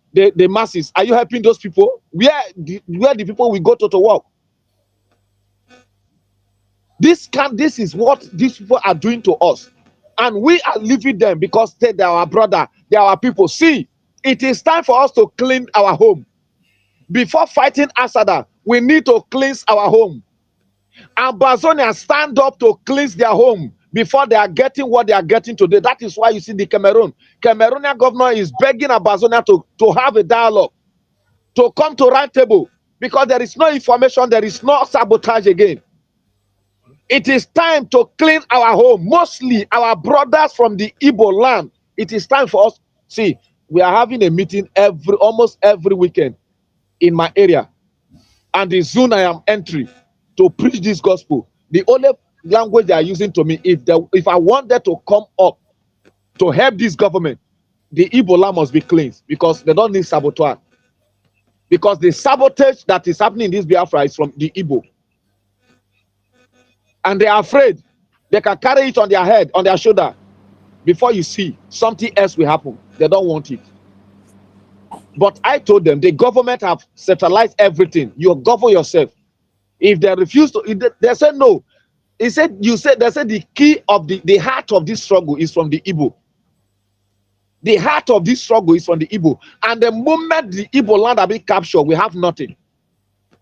masses? Are you helping those people? Where the people will go to work? This is what these people are doing to us, and we are leaving them because they are our brother, they are our people. See, it is time for us to clean our home. Before fighting Asada, we need to cleanse our home. Ambazonians stand up to cleanse their home before they are getting what they are getting today. That is why you see the Cameroonian governor is begging Ambazonia to have a dialogue, to come to round table, because there is no information, there is no sabotage again. It is time to clean our home, mostly our brothers from the Igbo land. It is time for us. See, we are having a meeting almost every weekend in my area, and the zone I am entering to preach this gospel. The only language they are using to me, if I want them to come up to help this government, the Igbo land must be cleansed, because they don't need sabotage. Because the sabotage that is happening in this Biafra is from the Igbo. And they are afraid they can carry it on their head, on their shoulder. Before you see, something else will happen. They don't want it. But I told them, the government have centralized everything. You govern yourself. If they refuse to, they said no. They said the key of the heart of this struggle is from the Igbo. The heart of this struggle is from the Igbo. And the moment the Igbo land are being captured, we have nothing.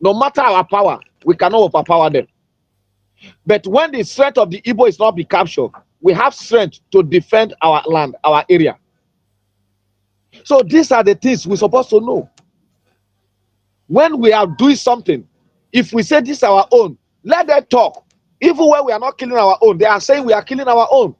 No matter our power, we cannot overpower them. But when the strength of the Igbo is not be captured, we have strength to defend our land, our area. So these are the things we're supposed to know. When we are doing something, if we say this is our own, let them talk. Even when we are not killing our own, they are saying we are killing our own.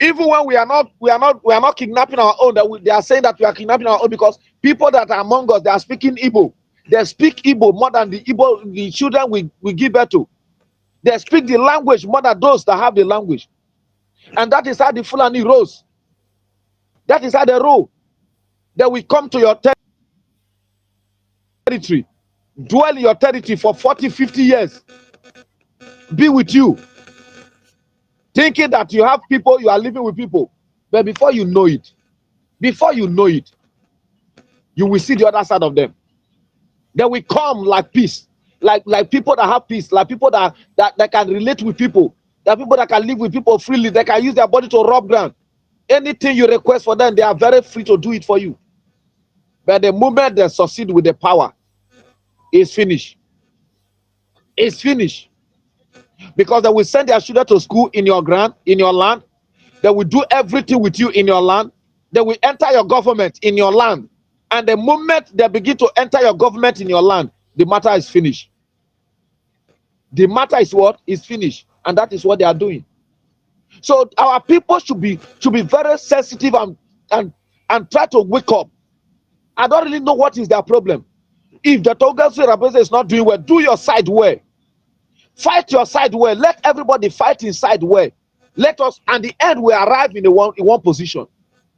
Even when we are not kidnapping our own, they are saying that we are kidnapping our own, because people that are among us, they are speaking Igbo. They speak Igbo more than the children we give birth to. They speak the language more than those that have the language. And that is how the Fulani rose. That is how they roll. They will come to your territory, dwell in your territory for 40, 50 years, be with you, thinking that you have people, you are living with people. But before you know it, you will see the other side of them. They will come like peace, like people that have peace, like people that can relate with people, that people that can live with people freely. They can use their body to rub ground. Anything you request for them, they are very free to do it for you. But the moment they succeed with the power, it's finished. It's finished. Because they will send their children to school in your land. They will do everything with you in your land. They will enter your government in your land. And the moment they begin to enter your government in your land, the matter is finished. The matter is what? Is finished. And that is what they are doing. So our people should be very sensitive and try to wake up. I don't really know what is their problem. If the Togasu Rabese is not doing well, do your side well. Fight your side well. Let everybody fight inside well. Let us, and the end will arrive in one position.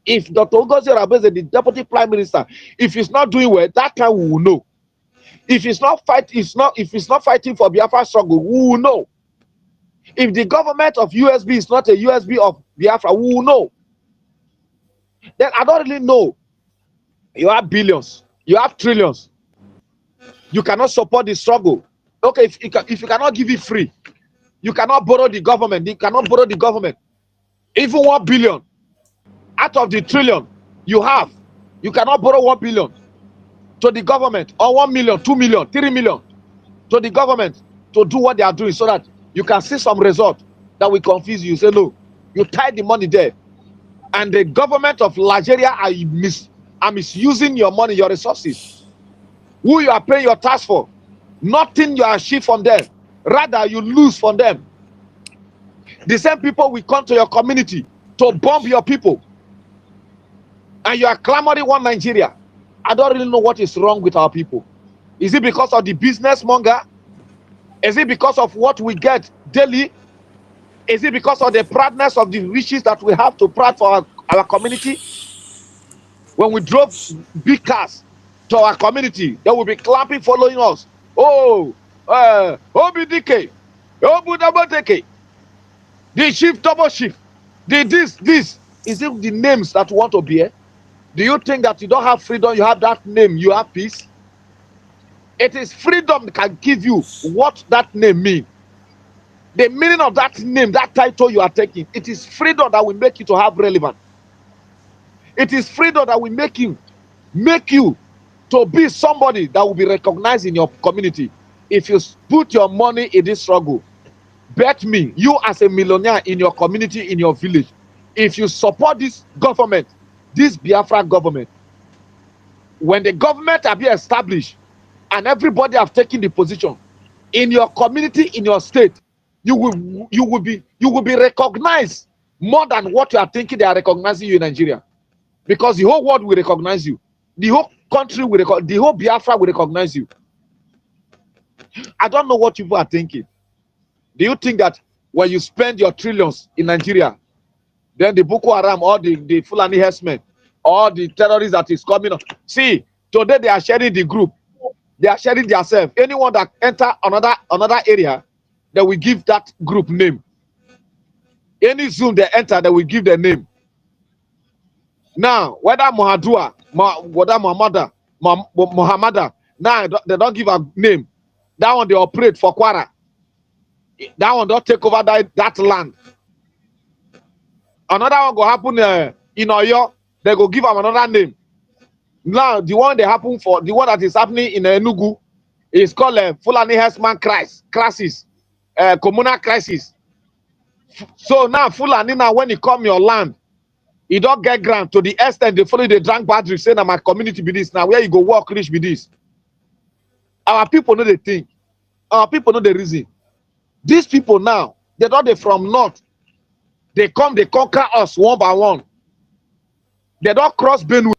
If Dr. Ogozie Rabese, the deputy prime minister, if he's not doing well, that time we will know. If he's not fighting for Biafra struggle, we will know. If the government of USB is not a USB of Biafra, we will know. Then I don't really know. You have billions, you have trillions. You cannot support the struggle. Okay, if you cannot give it free, you cannot borrow the government. You cannot borrow the government. Even 1 billion out of the trillion you have, you cannot borrow 1 billion to the government, or 1 million, 2 million, 3 million to the government to do what they are doing, so that you can see some result that will confuse you. Say no, you tie the money there, and the government of Nigeria are misusing your money, your resources. Who you are paying your tax for, nothing you achieve from them, rather you lose from them. The same people will come to your community to bomb your people, and you are clamoring one Nigeria. I don't really know what is wrong with our people. Is it because of the business monger? Is it because of what we get daily? Is it because of the proudness of the riches that we have to proud for our community? When we drove big cars to our community, they will be clapping, following us. Oh, OBDK, Obudaboteke, the chief, double chief, the this. Is it the names that you want to bear? Do you think that you don't have freedom? You have that name, you have peace? It is freedom that can give you what that name means. The meaning of that name, that title you are taking, it is freedom that will make you to have relevance. It is freedom that will make you to be somebody that will be recognized in your community. If you put your money in this struggle, bet me, you as a millionaire in your community, in your village, if you support this government, this Biafra government, when the government have been established and everybody have taken the position in your community, in your state, you will be recognized more than what you are thinking they are recognizing you in Nigeria, because the whole world will recognize you, the whole country will the whole Biafra will recognize you. I don't know what people are thinking. Do you think that when you spend your trillions in Nigeria, then the Boko Haram or the Fulani herdsmen or the terrorists that is coming up? See, today they are sharing the group. They are sharing themselves. Anyone that enter another area, they will give that group name. Any Zoom they enter, they will give their name. Now, whether Mohadua, whether Muhammada, now they don't give a name. That one they operate for Kwara. That one don't take over that land. Another one go happen in Oyo. They go give them another name. Now, the one that is happening in Enugu is called Fulani Herdsman crisis, communal crisis. So now Fulani, now when he come your land, he don't get grant to the extent they follow the drunk battery, say that my community be this. Now where you go work rich be this. Our people know they think. Our people know the reason. These people now, they don't they from north. They come, they conquer us one by one. They don't cross Benue.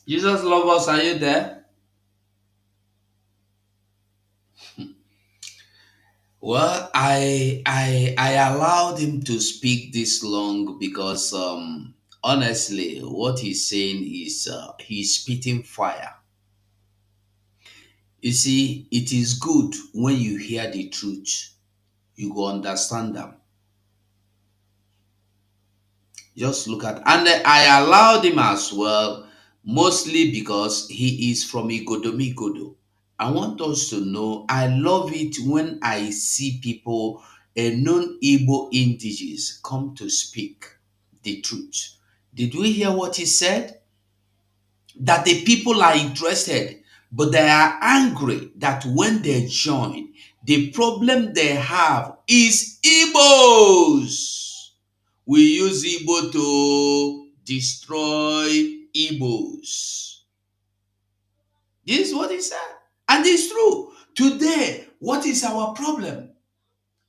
Jesus love us, are you there? Well, I allowed him to speak this long because honestly, what he's saying is he's spitting fire. You see, it is good when you hear the truth, you go understand them. Just look at, and I allowed him as well, mostly because he is from Igodo. I want us to know, I love it when I see people, non-Igbo indigenous, come to speak the truth. Did we hear what he said? That the people are interested, but they are angry that when they join, the problem they have is Igbos. We use Igbo to destroy Igbos. This is what he said. And it's true. Today, what is our problem?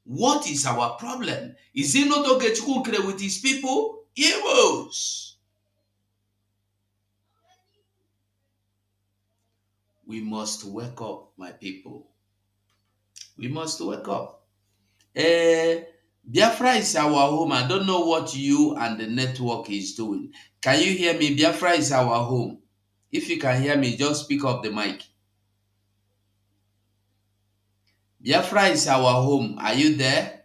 What is our problem? Is it not Ogechukwu with his people? Igbos. We must wake up, my people. We must wake up. Biafra is our home. I don't know what you and the network is doing. Can you hear me? Biafra is our home. If you can hear me, just pick up the mic. Biafra is our home. Are you there?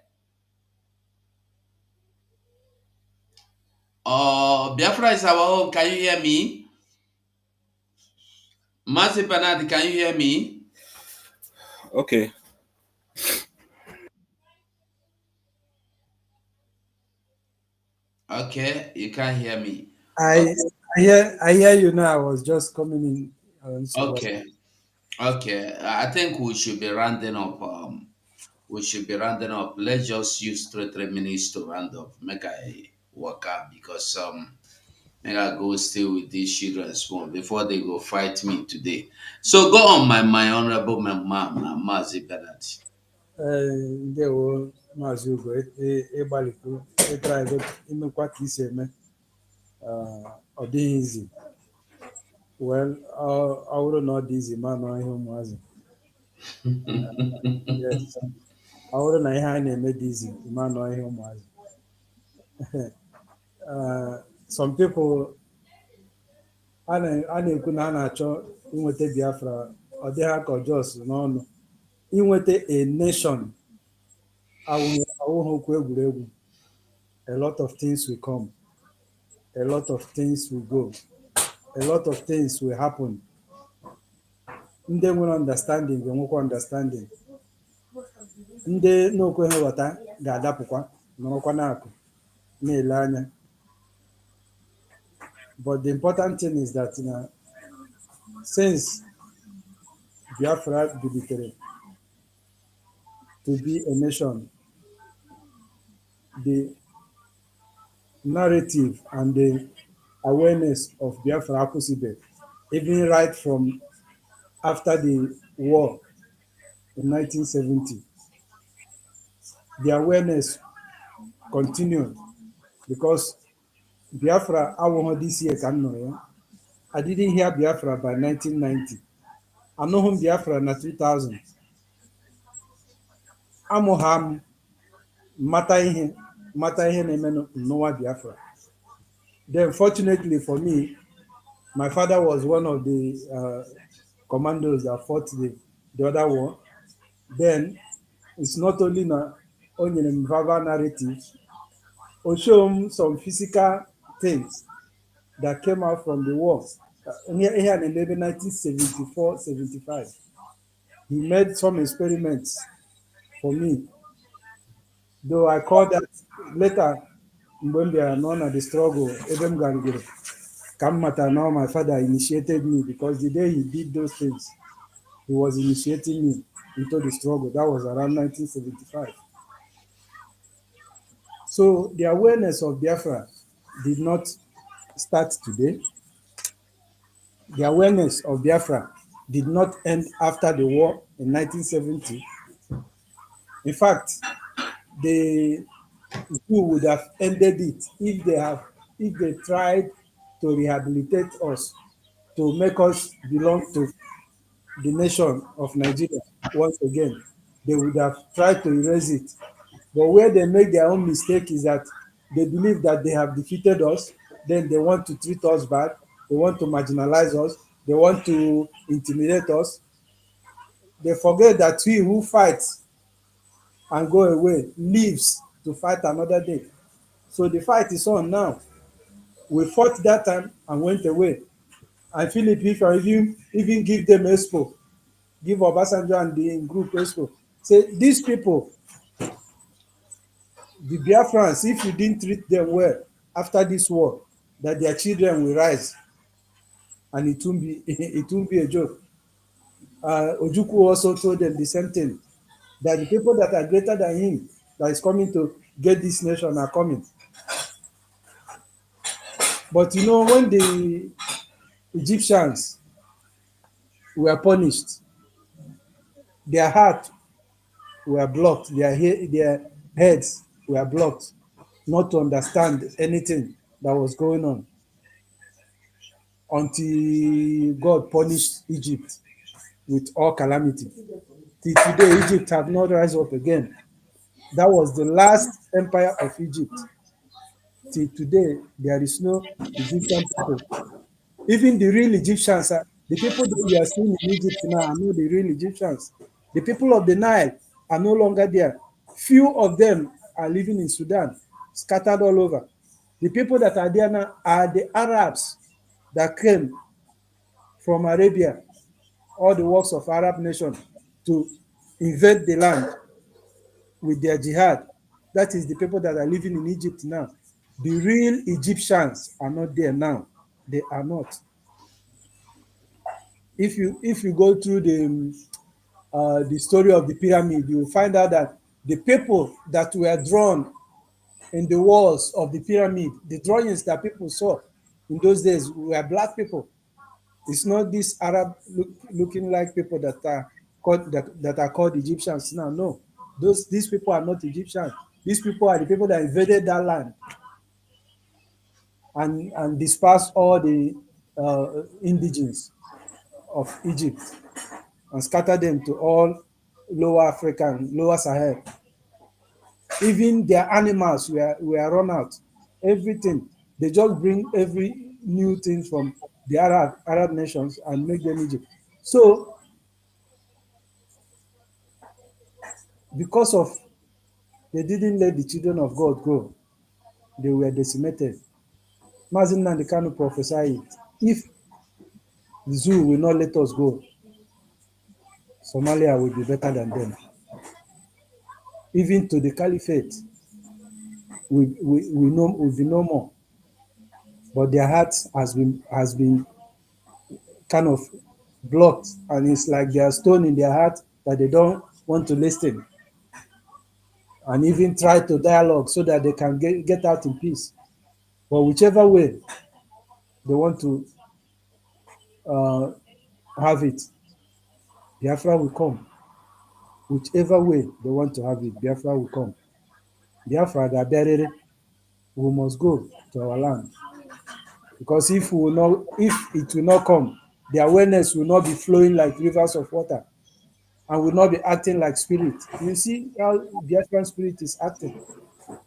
Biafra is our home. Can you hear me? Masi Panati, can you hear me? Okay. Okay, you can't hear me. I hear you now. I was just coming in. Okay. I think we should be rounding up. Let's just use 3 minutes to round up. Make I work out because Make I go stay with these children small before they go fight me today. So go on, my honorable mom, Mazi Bernard. Ndewo Maazị Ugo ịgbalịkwu ịtraịgo imekwa ka isi eme ọ dịghị izi well ọ bụrụ na ọ dị izi ma nọ ihe ụmụazị yes ọ bụrụ na ihe a na-eme dị izi ma nọ ihe ụmụazị some people a na-ekwu na a na-achọ inweta Biafra ọ dịghị aka Jos n'ọnụ inweta a nation awụghị okwu egwuregwu. A lot of things will come, a lot of things will go, a lot of things will happen. Ndị nwere understanding ga-enwekwa understanding, ndị na-ekweghị nghọta ga-adapụkwa nọrọkwa n'akụ na-ele anya. But the important thing is that since Biafra bilitere to be a nation, the narrative and the awareness of Biafra Akusibe, even right from after the war in 1970, the awareness continued because Biafra awon this year can know. I didn't hear Biafra by 1990. I know him Biafra in 2000. Amoham mata ihe na-eme n'ụwa Biafra. Then fortunately for me, my father was one of the commandos that fought the other war. Then it's not only verbal narrative, or show him some physical things that came out from the war. Here in 1974-75, he made some experiments for me. Though I call that later, when we are known at the struggle, Edem Garigoro, Kamata, now my father initiated me because the day he did those things, he was initiating me into the struggle. That was around 1975. So the awareness of Biafra did not start today. The awareness of Biafra did not end after the war in 1970. In fact, the WHO would have ended it if they tried to rehabilitate us, to make us belong to the nation of Nigeria once again. They would have tried to erase it. But where they make their own mistake is that they believe that they have defeated us, then they want to treat us bad, they want to marginalize us, they want to intimidate us. They forget that we who fights and go away lives to fight another day. So the fight is on now. We fought that time and went away. And Philip, if you even give them expo, give Obasanjo and the group expo, say these people, the Biafrans, if you didn't treat them well after this war, that their children will rise, and it won't be a joke. Ojukwu also told them the same thing, that the people that are greater than him, that is coming to get this nation, are coming. But you know, when the Egyptians were punished, their hearts were blocked, their heads were blocked, not to understand anything that was going on, until God punished Egypt with all calamity. Till today, Egypt have not rise up again. That was the last empire of Egypt. Till today, there is no Egyptian people. Even the real Egyptians, the people that we are seeing in Egypt now are not the real Egyptians. The people of the Nile are no longer there. Few of them are living in Sudan, scattered all over. The people that are there now are the Arabs that came from Arabia, all the works of Arab nation, to invade the land with their jihad. That is the people that are living in Egypt now. The real Egyptians are not there now. They are not. If you go through the story of the pyramid, you will find out that the people that were drawn in the walls of the pyramid, the drawings that people saw In those days, we were black people. It's not these Arab looking like people that are called Egyptians now. No, these people are not Egyptians. These people are the people that invaded that land and dispersed all the indigenes of Egypt and scattered them to all lower Africa and lower Sahel. Even their animals were run out. Everything. They just bring every new thing from the Arab nations and make them Egypt. So, because of they didn't let the children of God go, they were decimated. Mazi Nnamdi Kanu prophesied, if the zoo will not let us go, Somalia will be better than them. Even to the caliphate, we will be no more. But their heart has been kind of blocked, and it's like they are stone in their heart that they don't want to listen and even try to dialogue so that they can get out in peace. But whichever way they want to have it, Biafra will come. Whichever way they want to have it, Biafra will come. Biafra, we must go to our land. Because if it will not come, the awareness will not be flowing like rivers of water and will not be acting like spirit. You see how Biafran spirit is acting.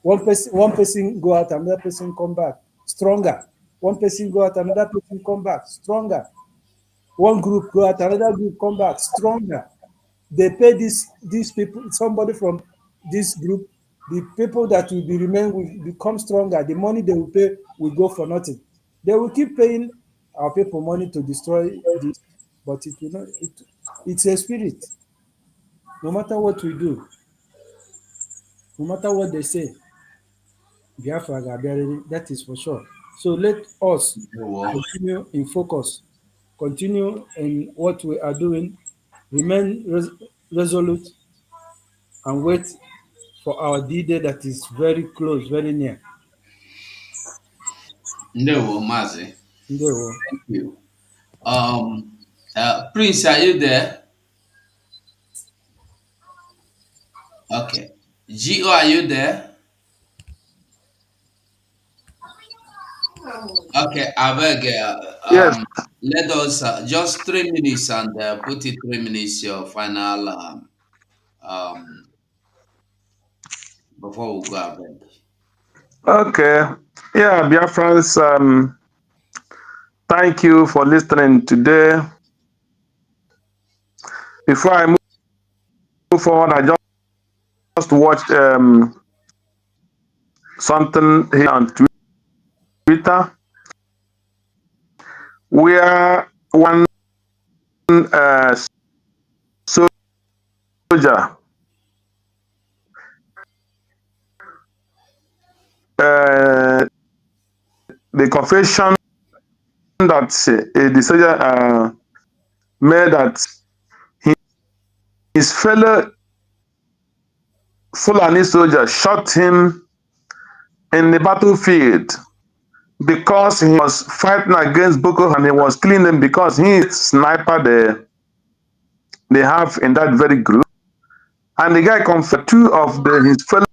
One person go out, another person come back stronger. One person go out, another person come back stronger. One group go out, another group come back stronger. They pay these people, somebody from this group, the people that will remain will become stronger. The money they will pay will go for nothing. They will keep paying our people money to destroy this, but it will not. It's a spirit. No matter what we do, no matter what they say, Biafra Gabriel, that is for sure. So let us continue in focus, continue in what we are doing, remain resolute, and wait for our D-Day that is very close, very near. No, Mazi. No. Thank you. Prince, are you there? Okay. GO, are you there? Okay, I beg. Yes. Let us just 3 minutes and put it 3 minutes your final before we go. I beg. Okay. Yeah, Biafrans, thank you for listening today. Before I move forward, I just watched something here on Twitter where one soldier the confession that the soldier made that his fellow Fulani soldier shot him in the battlefield because he was fighting against Boko Haram. He was killing them because he is sniper they have in that very group. And the guy confessed two of his fellow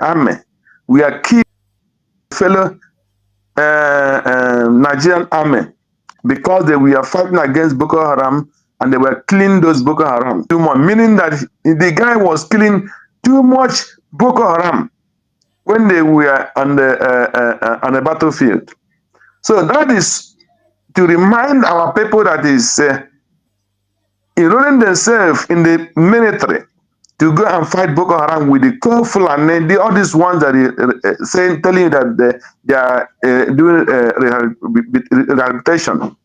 army. We are killed fellow Nigerian army because they were fighting against Boko Haram and they were killing those Boko Haram too much, meaning that the guy was killing too much Boko Haram when they were on the battlefield. So that is to remind our people that is enrolling themselves in the military to go and fight Boko Haram with the Koful and all these ones that are telling you that they are doing rehabilitation.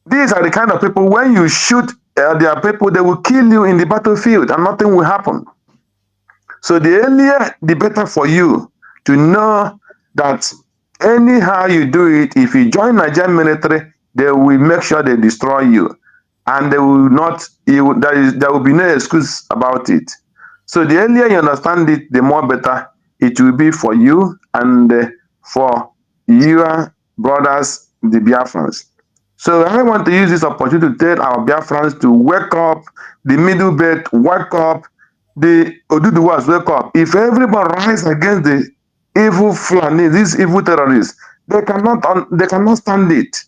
These are the kind of people, when you shoot their people, they will kill you in the battlefield and nothing will happen. So the earlier, the better for you to know that anyhow you do it, if you join Nigerian military, they will make sure they destroy you. And they will not, there will be no excuse about it. So the earlier you understand it, the more better it will be for you. and for your brothers, the Biafrans. So I want to use this opportunity to tell our Biafrans to wake up, the middle belt, wake up, the Oduduwas, wake up. If everybody rise against the evil Fulani, these evil terrorists, they cannot stand it.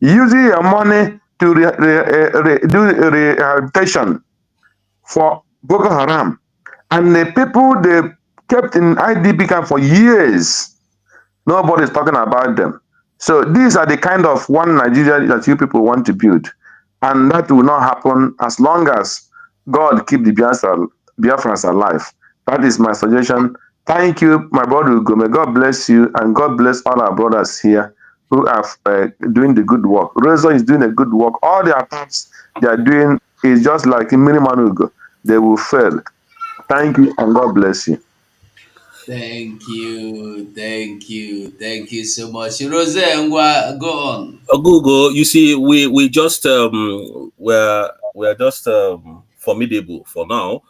Using your money to do rehabilitation for Boko Haram, and the people they kept in IDP camp for years, nobody's talking about them. So these are the kind of one Nigeria that you people want to build, and that will not happen as long as God keep the Biafrans alive. That is my suggestion. Thank you, my brother Ugo. May God bless you, and God bless all our brothers here who are doing the good work. Rezo is doing a good work. All the attacks they are doing is just like in Miniman Ugo. They will fail. Thank you, and God bless you. Thank you so much. Rose, go on. Google, you see, we just we're just formidable for now.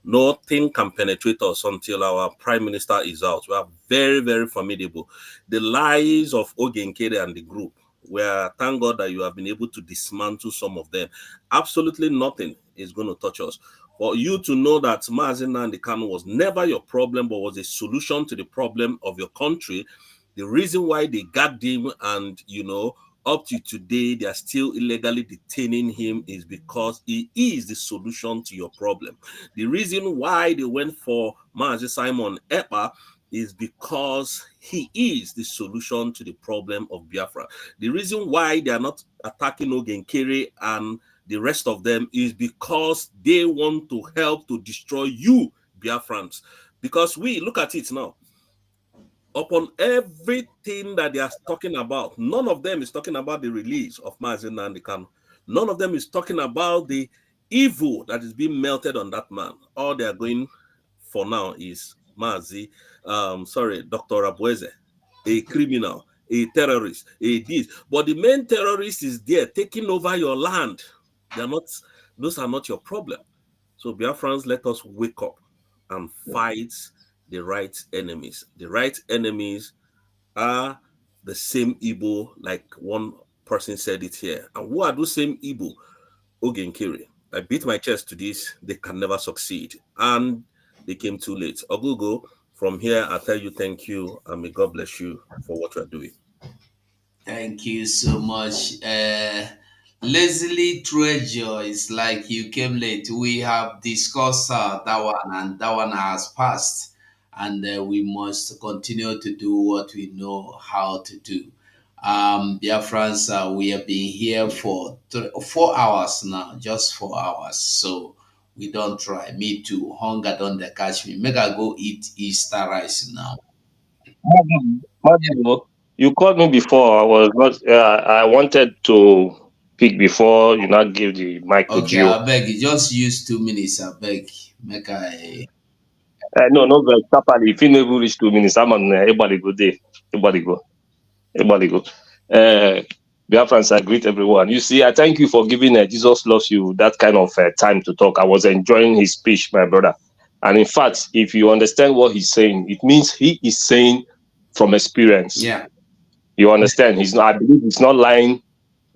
Nothing can penetrate us until our prime minister is out. We are very, very formidable. The lies of Ogenkere and the group, where thank God that you have been able to dismantle some of them. Absolutely nothing is going to touch us. For you to know that Mazi Nnamdi Kanu was never your problem, but was a solution to the problem of your country. The reason why they gagged him and, up to today, they are still illegally detaining him is because he is the solution to your problem. The reason why they went for Mazi Simon Ekpa is because he is the solution to the problem of Biafra. The reason why they are not attacking Ogenkere and the rest of them is because they want to help to destroy you, Biafrans. Because we, look at it now, upon everything that they are talking about, none of them is talking about the release of Mazi Nnamdi Kanu. None of them is talking about the evil that is being melted on that man. All they are going for now is Dr. Abueze, a criminal, a terrorist, a this. But the main terrorist is there taking over your land. Those are not your problem. So Biafrans, let us wake up and fight the right enemies. The right enemies are the same Igbo, like one person said it here. And who are those same Igbo? Ogenkere. I beat my chest to this. They can never succeed. And they came too late. Ogugo, from here, I tell you thank you, and may God bless you for what you are doing. Thank you so much. Leslie Treasure is like you came late. We have discussed that one, and that one has passed. And we must continue to do what we know how to do. Dear friends, we have been here for 4 hours now, just 4 hours. So we don't try. Me too. Hunger don't catch me. Make I go eat Easter rice now. You called me before. I was not. I wanted to speak before you now give the mic to Okay, Gio. I beg you. Just use 2 minutes. I beg. Make I. No, very properly. If you never reach 2 minutes, I'm on everybody go there. Everybody go. Biafrans, I greet everyone. You see, I thank you for giving Jesus Loves You that kind of time to talk. I was enjoying his speech, my brother. And in fact, if you understand what he's saying, it means he is saying from experience. Yeah. You understand? I believe he's not lying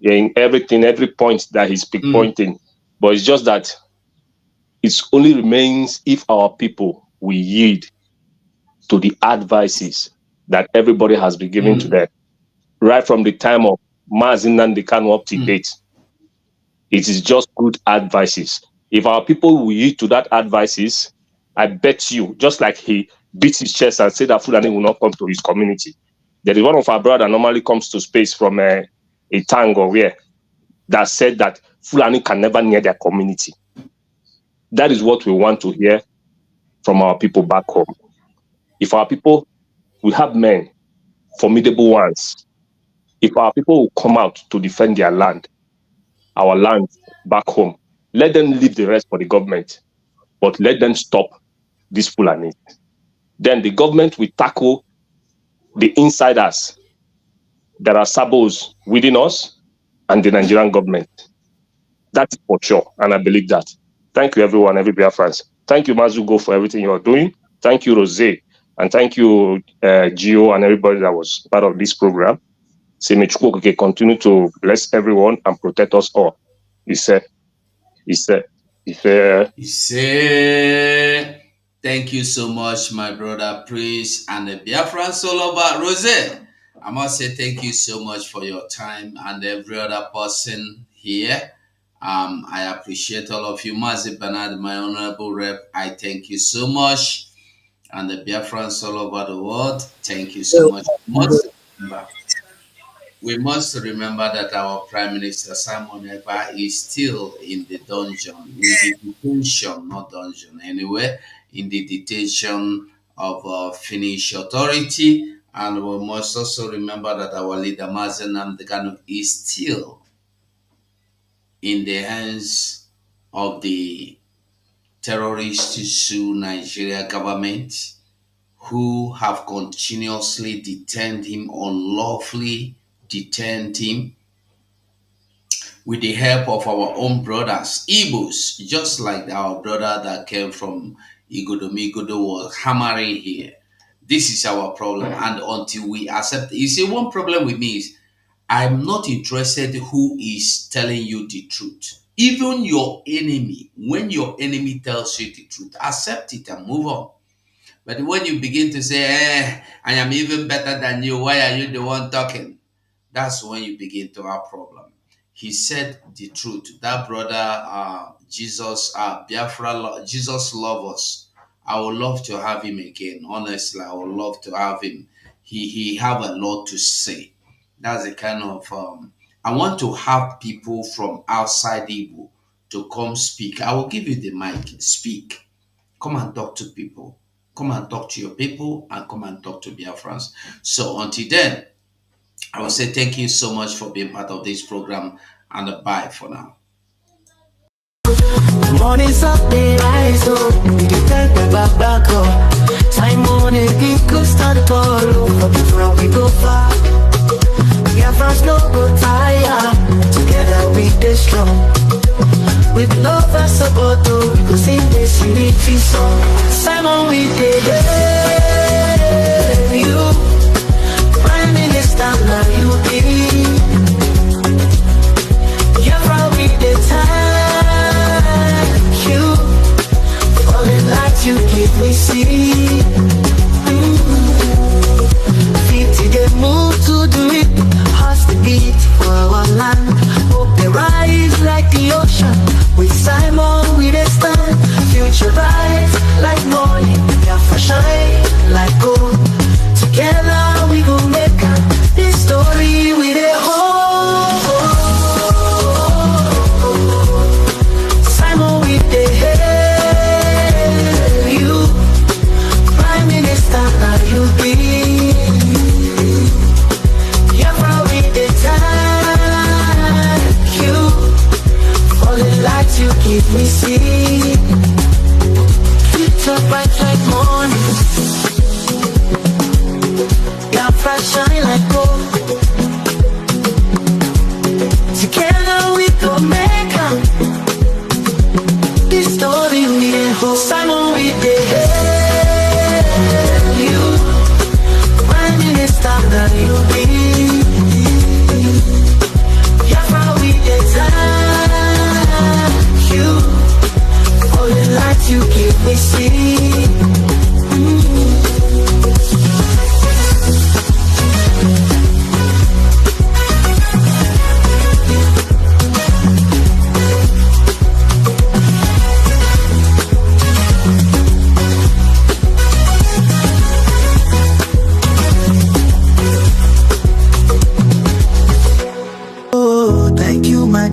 in everything, every point that he's pinpointing. But it's just that it only remains if our people will yield to the advices that everybody has been giving to them. Right from the time of Mazi Nnamdi Kanu up to date. It is just good advices. If our people will yield to that advices, I bet you, just like he beats his chest and said that Fulani will not come to his community. There is one of our brothers normally comes to space from a tango where that said that Fulani can never near their community. That is what we want to hear from our people back home. If our people, we have men, formidable ones. If our people will come out to defend their land, our land back home, let them leave the rest for the government, but let them stop this Fulani. Then the government will tackle the insiders that are sabos within us and the Nigerian government. That's for sure, and I believe that. Thank you, everyone, every Biafrans. Thank you, Mazugo, for everything you are doing. Thank you, Rose, And thank you, Gio, and everybody that was part of this program. Say, may Chukwu continue to bless everyone and protect us all. He said, thank you so much, my brother Prince and the Biafran Soloba Rose. I must say thank you so much for your time and every other person here. I appreciate all of you. Mazi Bernard, my honorable rep, I thank you so much. And the Biafrans all over the world, thank you so much. We must remember that our Prime Minister Simon Ekpa is still in the dungeon, in the detention, not dungeon anyway, in the detention of Finnish authority. And we must also remember that our leader Mazen Namdekanu is still in the hands of the terrorist Sioux Nigeria government, who have continuously detained him, unlawfully detained him, with the help of our own brothers, Igbos, just like our brother that came from Igodo was hammering here. This is our problem, and until we accept, you see, one problem with me is I'm not interested who is telling you the truth. Even your enemy, when your enemy tells you the truth, accept it and move on. But when you begin to say, I am even better than you, why are you the one talking? That's when you begin to have problem. He said the truth. That brother, Jesus, Biafra, Jesus loves us. I would love to have him again. Honestly, I would love to have him. He have a lot to say. That's the kind of, I want to have people from outside Igbo to come speak. I will give you the mic. Speak. Come and talk to people. Come and talk to your people and come and talk to Biafrans. So until then, I will say thank you so much for being part of this program and bye for now. Morning's up, they rise up. We can take the back up. Time on it, we could start to follow. From we go far. Biafrans no go tire. Together we stay strong. With love and support, we go sing this unity song. Simon, we did you. Prime Minister, now you be. You're probably the time. You falling like you give me see. Feet to get moved to do it. Hearts to beat for our land. Hope they rise like the ocean. With Simon, we dey stand. Future bright like morning. Biafra shine like gold. Together we gon' make this story we dey hold. Simon, we dey hail you. Prime Minister, now you be. Biafra, we dey thank you. Falling lights you give me see. Future bright like morning. Biafra shine like gold. Together we go make this story we dey hold. Simon, we dey hail you. Prime Minister, that you be. Biafra, we dey thank you. All the light you give me see.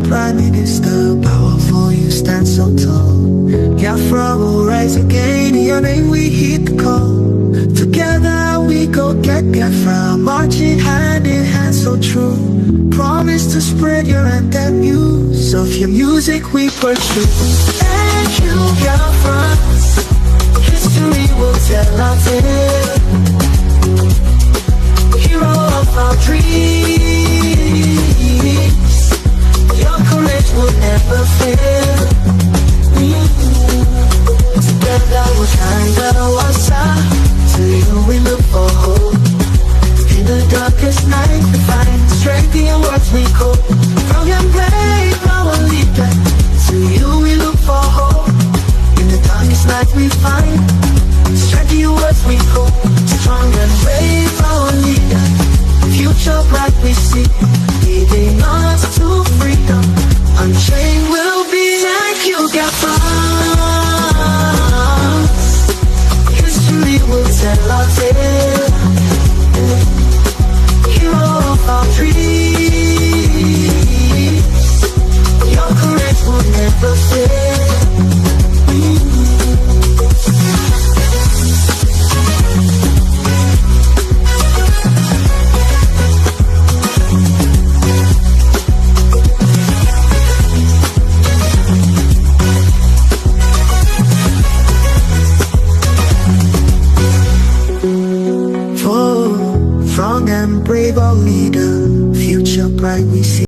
Prime Minister, powerful, you stand so tall. Biafra will rise again, in your name we hit the call. Together we go get Biafra, marching hand in hand so true. Promise to spread your anthem news, of your music we pursue. Thank you, Biafrans, history will tell our tale. Hero of our dreams, your courage will never fail. Together we'll shine the wasa to you. Strong and brave, our leader. Future bright, we see.